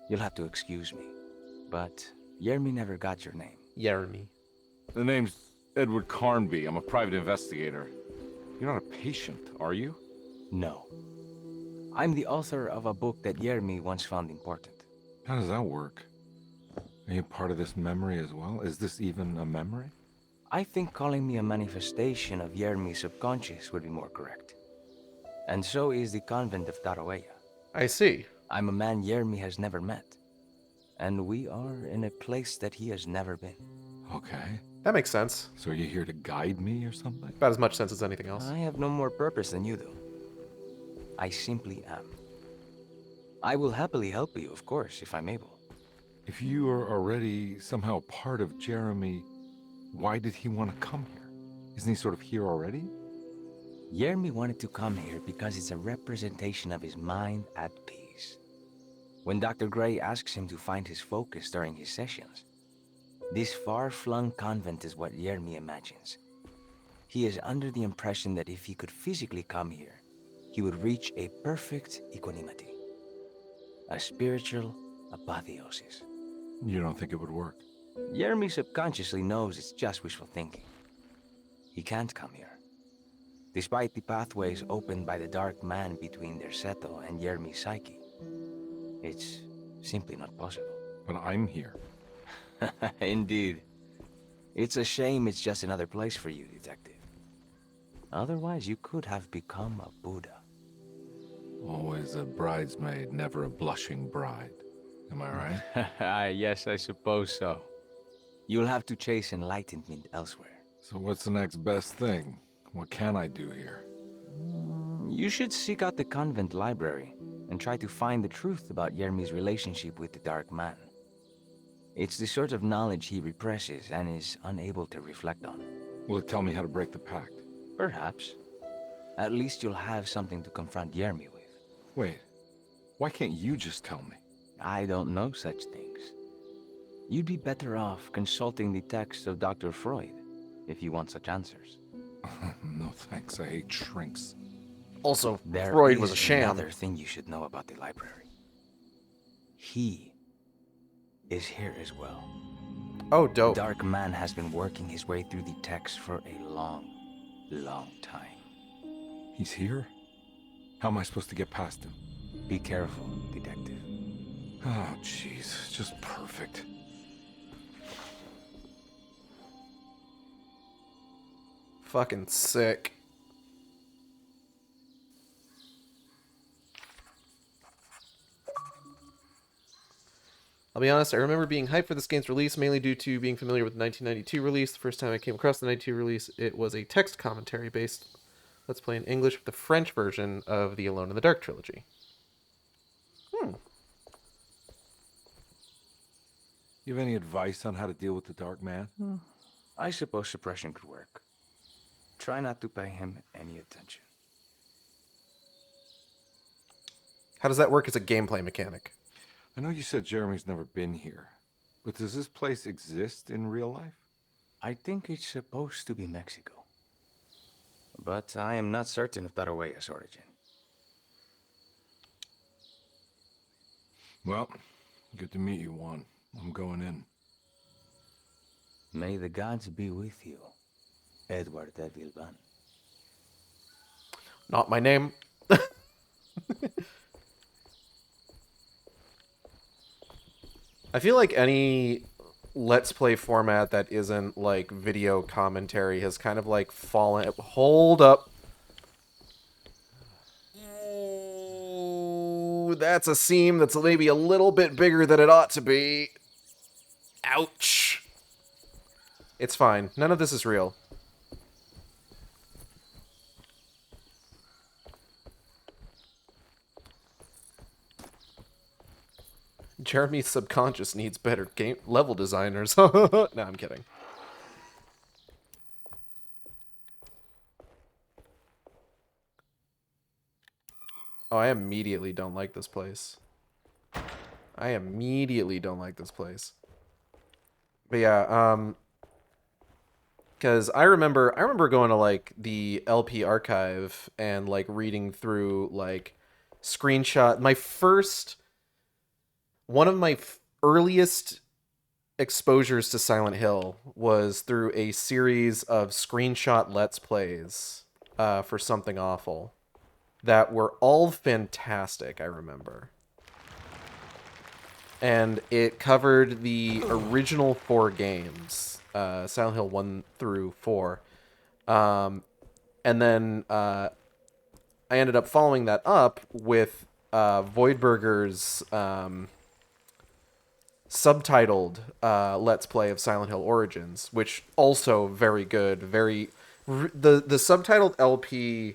You'll have to excuse me, but Yermi never got your name. Yermi. The name's Edward Carnby. I'm a private investigator. You're not a patient, are you? No. I'm the author of a book that Yermi once found important. How does that work? Are you part of this memory as well? Is this even a memory? I think calling me a manifestation of Yermi's subconscious would be more correct. And so is the convent of Tarawea. I see. I'm a man Yermi has never met. And we are in a place that he has never been. Okay. That makes sense. So are you here to guide me or something? About as much sense as anything else. I have no more purpose than you do. I simply am. I will happily help you, of course, if I'm able. If you are already somehow part of Jeremy, why did he want to come here? Isn't he sort of here already? Yermi wanted to come here because it's a representation of his mind at peace. When Dr. Gray asks him to find his focus during his sessions, this far-flung convent is what Yermi imagines. He is under the impression that if he could physically come here, he would reach a perfect equanimity. A spiritual apotheosis. You don't think it would work? Yermi subconsciously knows it's just wishful thinking. He can't come here. Despite the pathways opened by the dark man between their Seto and Yermi's psyche, it's simply not possible. But I'm here. Indeed. It's a shame it's just another place for you, Detective. Otherwise, you could have become a Buddha. Always a bridesmaid, never a blushing bride. Am I right? Yes, I suppose so. You'll have to chase enlightenment elsewhere. So what's the next best thing? What can I do here? You should seek out the convent library and try to find the truth about Yermi's relationship with the Dark Man. It's the sort of knowledge he represses and is unable to reflect on. Will it tell me how to break the pact? Perhaps. At least you'll have something to confront Yermi with. Wait, why can't you just tell me? I don't know such things. You'd be better off consulting the texts of Dr. Freud if you want such answers. No thanks, I hate shrinks. Also, There Freud was a is sham. another thing you should know about the library. He is here as well. Oh, dope. Dark Man has been working his way through the text for a long, long time. He's here? How am I supposed to get past him? Be careful, Detective. Oh, jeez, just perfect. Fucking sick. I'll be honest, I remember being hyped for this game's release, mainly due to being familiar with the 1992 release. The first time I came across the 92 release, it was a text commentary based Let's Play in English with the French version of the Alone in the Dark trilogy. You have any advice on how to deal with the Dark Man? I suppose suppression could work. Try not to pay him any attention. How does that work as a gameplay mechanic? I know you said Jeremy's never been here, but does this place exist in real life? I think it's supposed to be Mexico. But I am not certain of Tarawea's origin. Well, good to meet you, Juan. I'm going in. May the gods be with you, Edward de Vilban. Not my name. I feel like any Let's Play format that isn't like video commentary has kind of like fallen. Hold up. Ooh, that's a seam that's maybe a little bit bigger than it ought to be. Ouch. It's fine. None of this is real. Jeremy's subconscious needs better game level designers. No, I'm kidding. Oh, I immediately don't like this place. I immediately don't like this place. But yeah, Because I remember going to like the LP archive and like reading through like screenshot. One of my earliest exposures to Silent Hill was through a series of screenshot Let's Plays for Something Awful that were all fantastic, I remember. And it covered the original 4 games, Silent Hill 1 through 4. And then I ended up following that up with Voidburger's subtitled Let's Play of Silent Hill Origins, which also very good. The subtitled LP,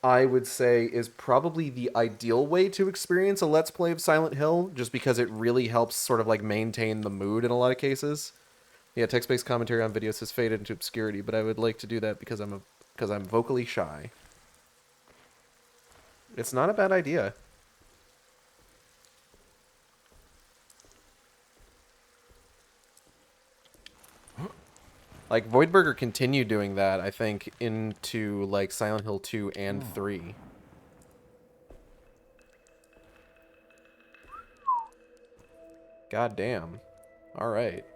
I would say, is probably the ideal way to experience a Let's Play of Silent Hill, just because it really helps sort of like maintain the mood in a lot of cases. Yeah, text-based commentary on videos has faded into obscurity, but I would like to do that because I'm vocally shy. It's not a bad idea. Like, Voidburger continued doing that, I think, into, like, Silent Hill 2 and 3. God damn. Alright.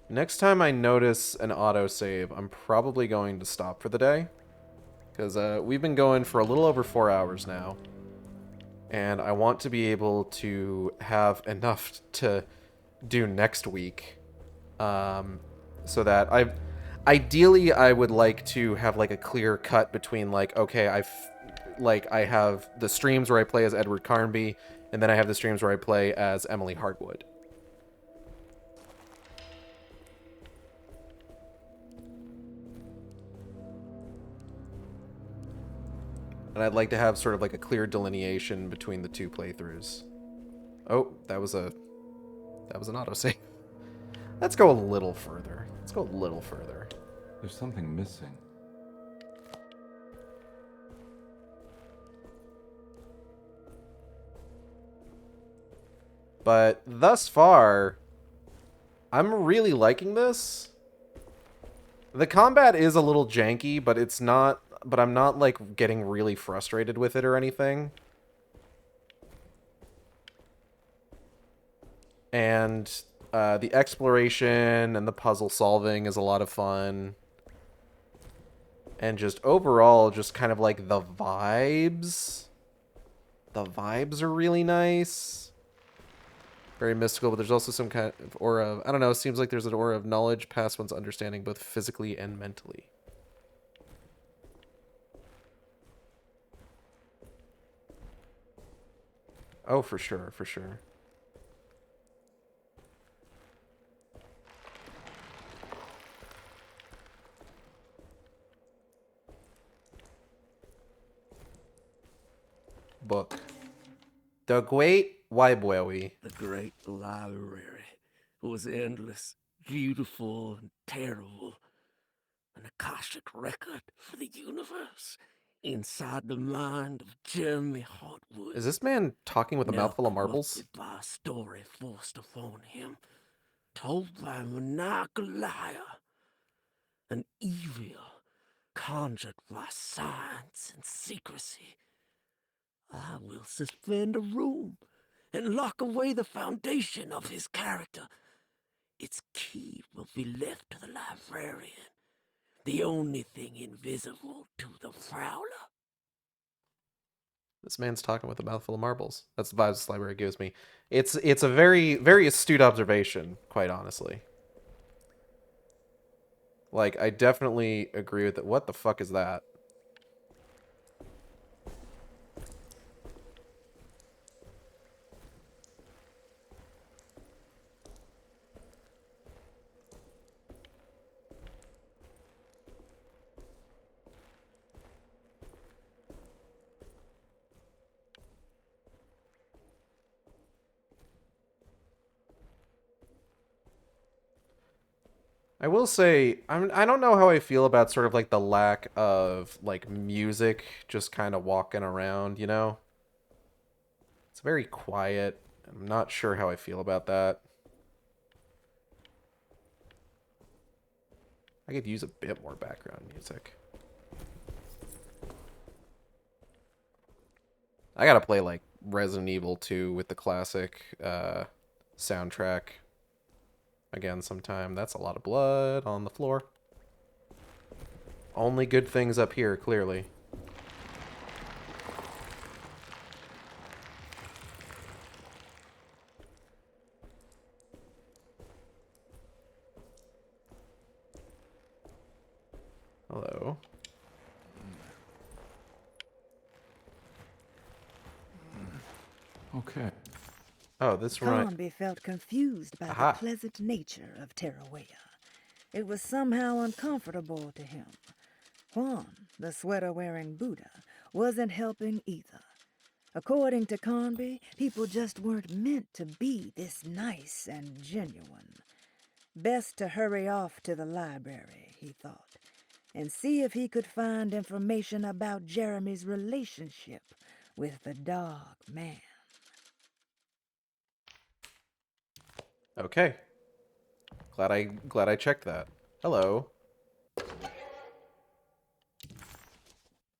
Next time I notice an autosave, I'm probably going to stop for the day. Because we've been going for a little over 4 hours now. And I want to be able to have enough to do next week. So that ideally I would like to have like a clear cut between like, okay, I have the streams where I play as Edward Carnby, and then I have the streams where I play as Emily Hartwood. And I'd like to have sort of like a clear delineation between the 2 playthroughs. Oh, that was an autosave. Let's go a little further. There's something missing. But thus far, I'm really liking this. The combat is a little janky, but I'm not like getting really frustrated with it or anything. And the exploration and the puzzle solving is a lot of fun. And just overall, just kind of like the vibes. The vibes are really nice. Very mystical, but there's also some kind of aura of, I don't know, it seems like there's an aura of knowledge past one's understanding both physically and mentally. Oh, for sure, for sure. Book. The Great Library. The Great Library was endless, beautiful, and terrible. An Akashic record for the universe inside the mind of Jeremy Hartwood. Is this man talking with a mouthful of marbles? By a story forced upon him, told by a maniacal liar, an evil conjured by science and secrecy. I will suspend a room and lock away the foundation of his character. Its key will be left to the librarian, the only thing invisible to the prowler. This man's talking with a mouthful of marbles. That's the vibes this library gives me. It's a very, very astute observation, quite honestly. Like, I definitely agree with it. What the fuck is that? I will say, I don't know how I feel about sort of like the lack of like music just kind of walking around, you know? It's very quiet. I'm not sure how I feel about that. I could use a bit more background music. I gotta play like Resident Evil 2 with the classic soundtrack again sometime. That's a lot of blood on the floor. Only good things up here, clearly. Hello. Okay. Oh, this right. Carnby felt confused by Aha. the pleasant nature of Terrawea. It was somehow uncomfortable to him. Juan, the sweater-wearing Buddha, wasn't helping either. According to Carnby, people just weren't meant to be this nice and genuine. Best to hurry off to the library, he thought, and see if he could find information about Jeremy's relationship with the dog man. Okay. Glad I checked that. Hello.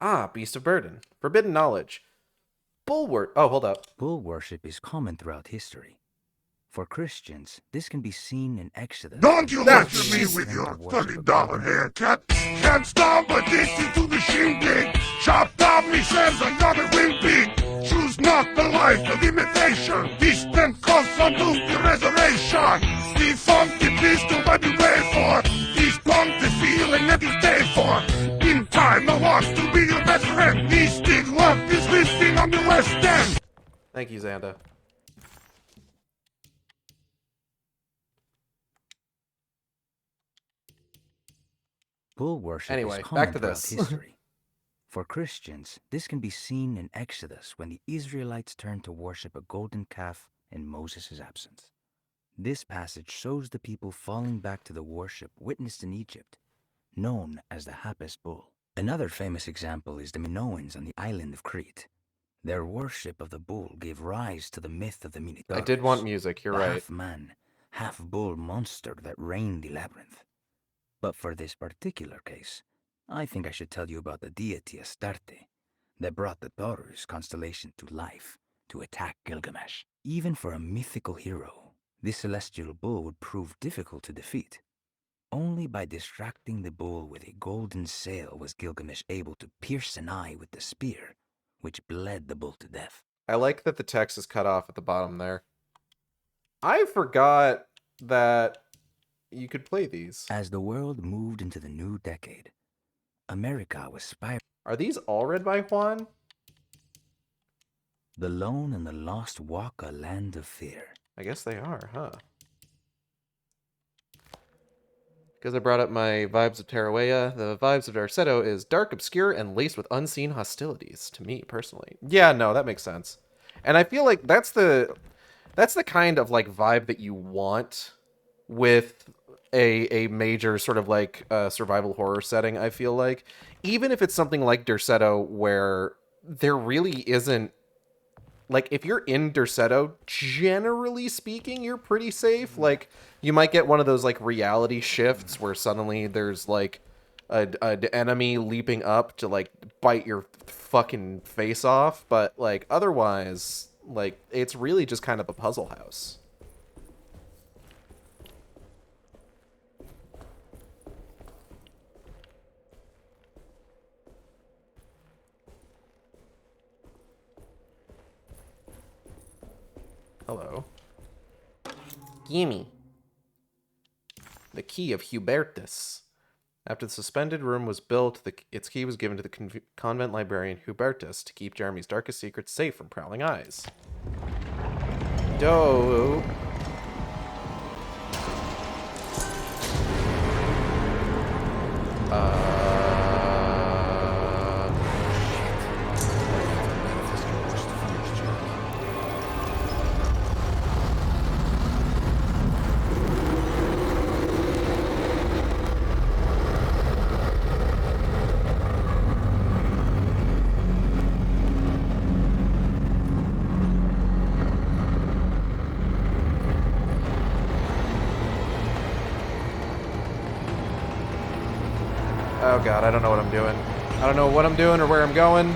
Ah, Beast of Burden. Forbidden knowledge. Oh, hold up. Bull worship is common throughout history. For Christians, this can be seen in Exodus. Don't you lecture me with your $30 haircut. Can't stop addicted to the shindig. Chopped off me says another wing pig. Choose not the life of imitation. Distant costs unto the reservation. Defunct the pistol what you pay for. This punk the feeling that you stay for. In time I want to be your best friend. Mystic love is listing on the West End. Thank you, Xanda. Bull worship Anyway, is common back to throughout this. history. For Christians, this can be seen in Exodus when the Israelites turned to worship a golden calf in Moses' absence. This passage shows the people falling back to the worship witnessed in Egypt, known as the Hapes bull. Another famous example is the Minoans on the island of Crete. Their worship of the bull gave rise to the myth of the Minotaurus. I did want music, you're the right. half-man, half-bull monster that reigned the labyrinth. But for this particular case, I think I should tell you about the deity Astarte that brought the Taurus constellation to life to attack Gilgamesh. Even for a mythical hero, this celestial bull would prove difficult to defeat. Only by distracting the bull with a golden sail was Gilgamesh able to pierce an eye with the spear, which bled the bull to death. I like that the text is cut off at the bottom there. I forgot that you could play these. As the world moved into the new decade, America was spiraling. Are these all read by Juan? The lone and the lost walk a land of fear. I guess they are, huh? Because I brought up my vibes of Terrawea, the vibes of Darceto is dark, obscure, and laced with unseen hostilities, to me, personally. Yeah, no, that makes sense. And I feel like that's the kind of, like, vibe that you want with a major sort of, like, survival horror setting, I feel like. Even if it's something like Darceto, where there really isn't... Like, if you're in Darceto, generally speaking, you're pretty safe. Like, you might get one of those, like, reality shifts where suddenly there's, like, an enemy leaping up to, like, bite your fucking face off. But, like, otherwise, like, it's really just kind of a puzzle house. Hello. Gimme. The key of Hubertus. After the suspended room was built, its key was given to the convent librarian Hubertus to keep Jeremy's darkest secrets safe from prowling eyes. Dope. Oh god, I don't know what I'm doing. I don't know what I'm doing or where I'm going.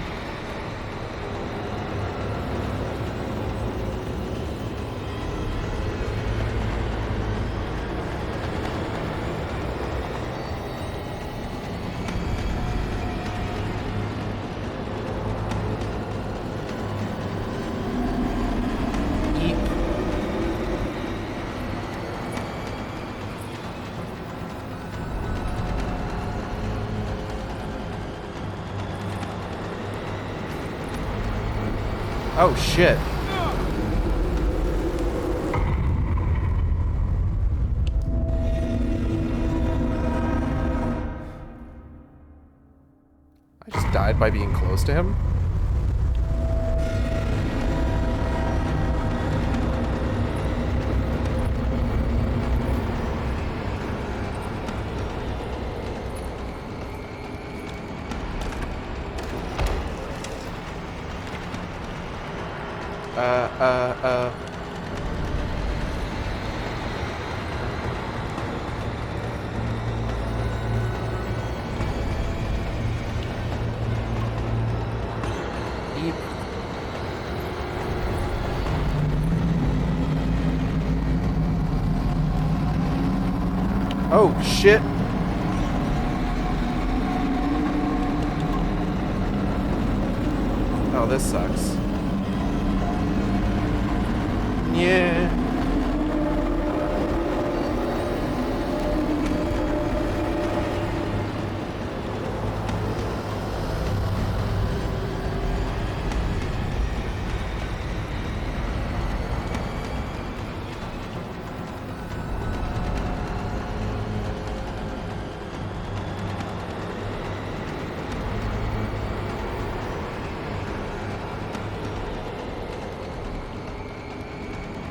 Oh shit. I just died by being close to him? Eep. Oh, shit. Oh, this sucks. Yeah.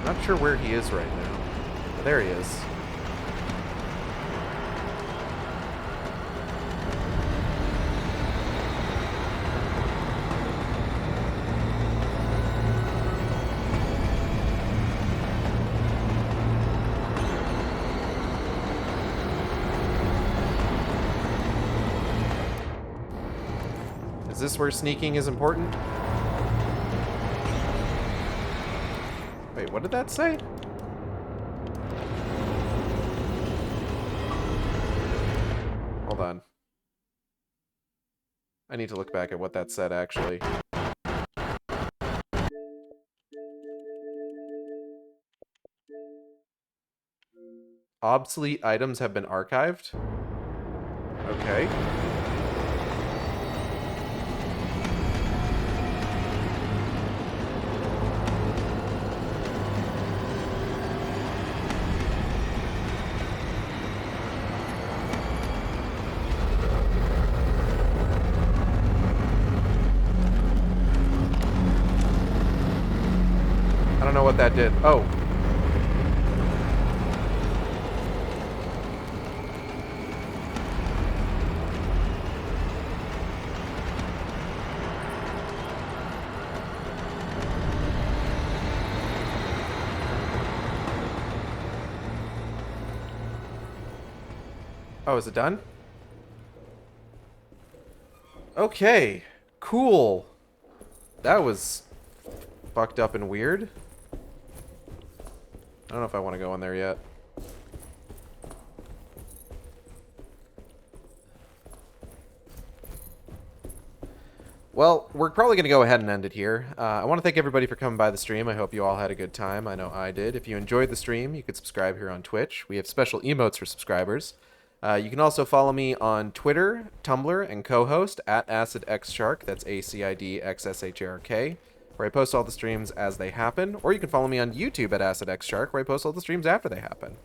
Not sure where he is right now. There he is. Is this where sneaking is important? Wait, what did that say? Hold on. I need to look back at what that said, actually. Obsolete items have been archived? Okay. I don't know what that did. Oh. Oh, is it done? Okay. Cool. That was fucked up and weird. I don't know if I want to go in there yet. Well, we're probably going to go ahead and end it here. I want to thank everybody for coming by the stream. I hope you all had a good time. I know I did. If you enjoyed the stream, you could subscribe here on Twitch. We have special emotes for subscribers. You can also follow me on Twitter, Tumblr, and co-host at AcidXShark. That's AcidXSHARK, where I post all the streams as they happen. Or you can follow me on YouTube at AcidXShark, where I post all the streams after they happen.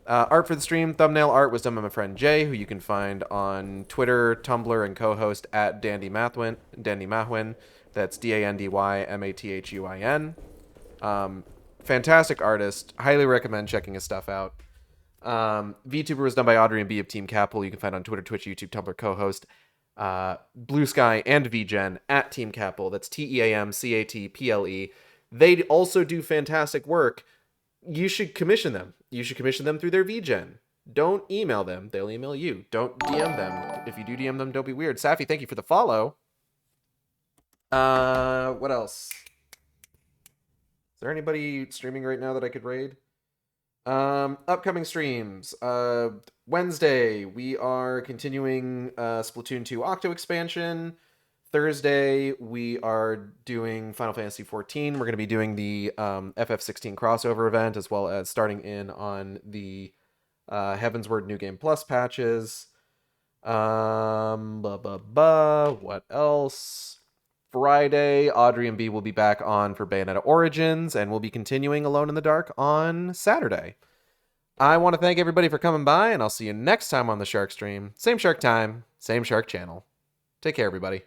Art for the stream, thumbnail art was done by my friend Jay, who you can find on Twitter, Tumblr, and co-host at Dandy Mahwin. That's DandyMathuin. Fantastic artist. Highly recommend checking his stuff out. VTuber was done by Audrey and B of Team Capel. You can find on Twitter, Twitch, YouTube, Tumblr, co-host. Blue Sky and VGen at Team Capel. That's TEAMCATPLE. They also do fantastic work. You should commission them. You should commission them through their VGen. Don't email them. They'll email you. Don't DM them. If you do DM them, don't be weird. Safi, thank you for the follow. What else? Is there anybody streaming right now that I could raid? Upcoming streams. Wednesday, we are continuing Splatoon 2 Octo expansion. Thursday, we are doing Final Fantasy XIV. We're going to be doing the FF16 crossover event, as well as starting in on the Heavensward New Game Plus patches. What else? Friday, Audrey and B will be back on for Bayonetta Origins, and we'll be continuing Alone in the Dark on Saturday. I want to thank everybody for coming by, and I'll see you next time on the Shark Stream. Same Shark time, same Shark channel. Take care, everybody.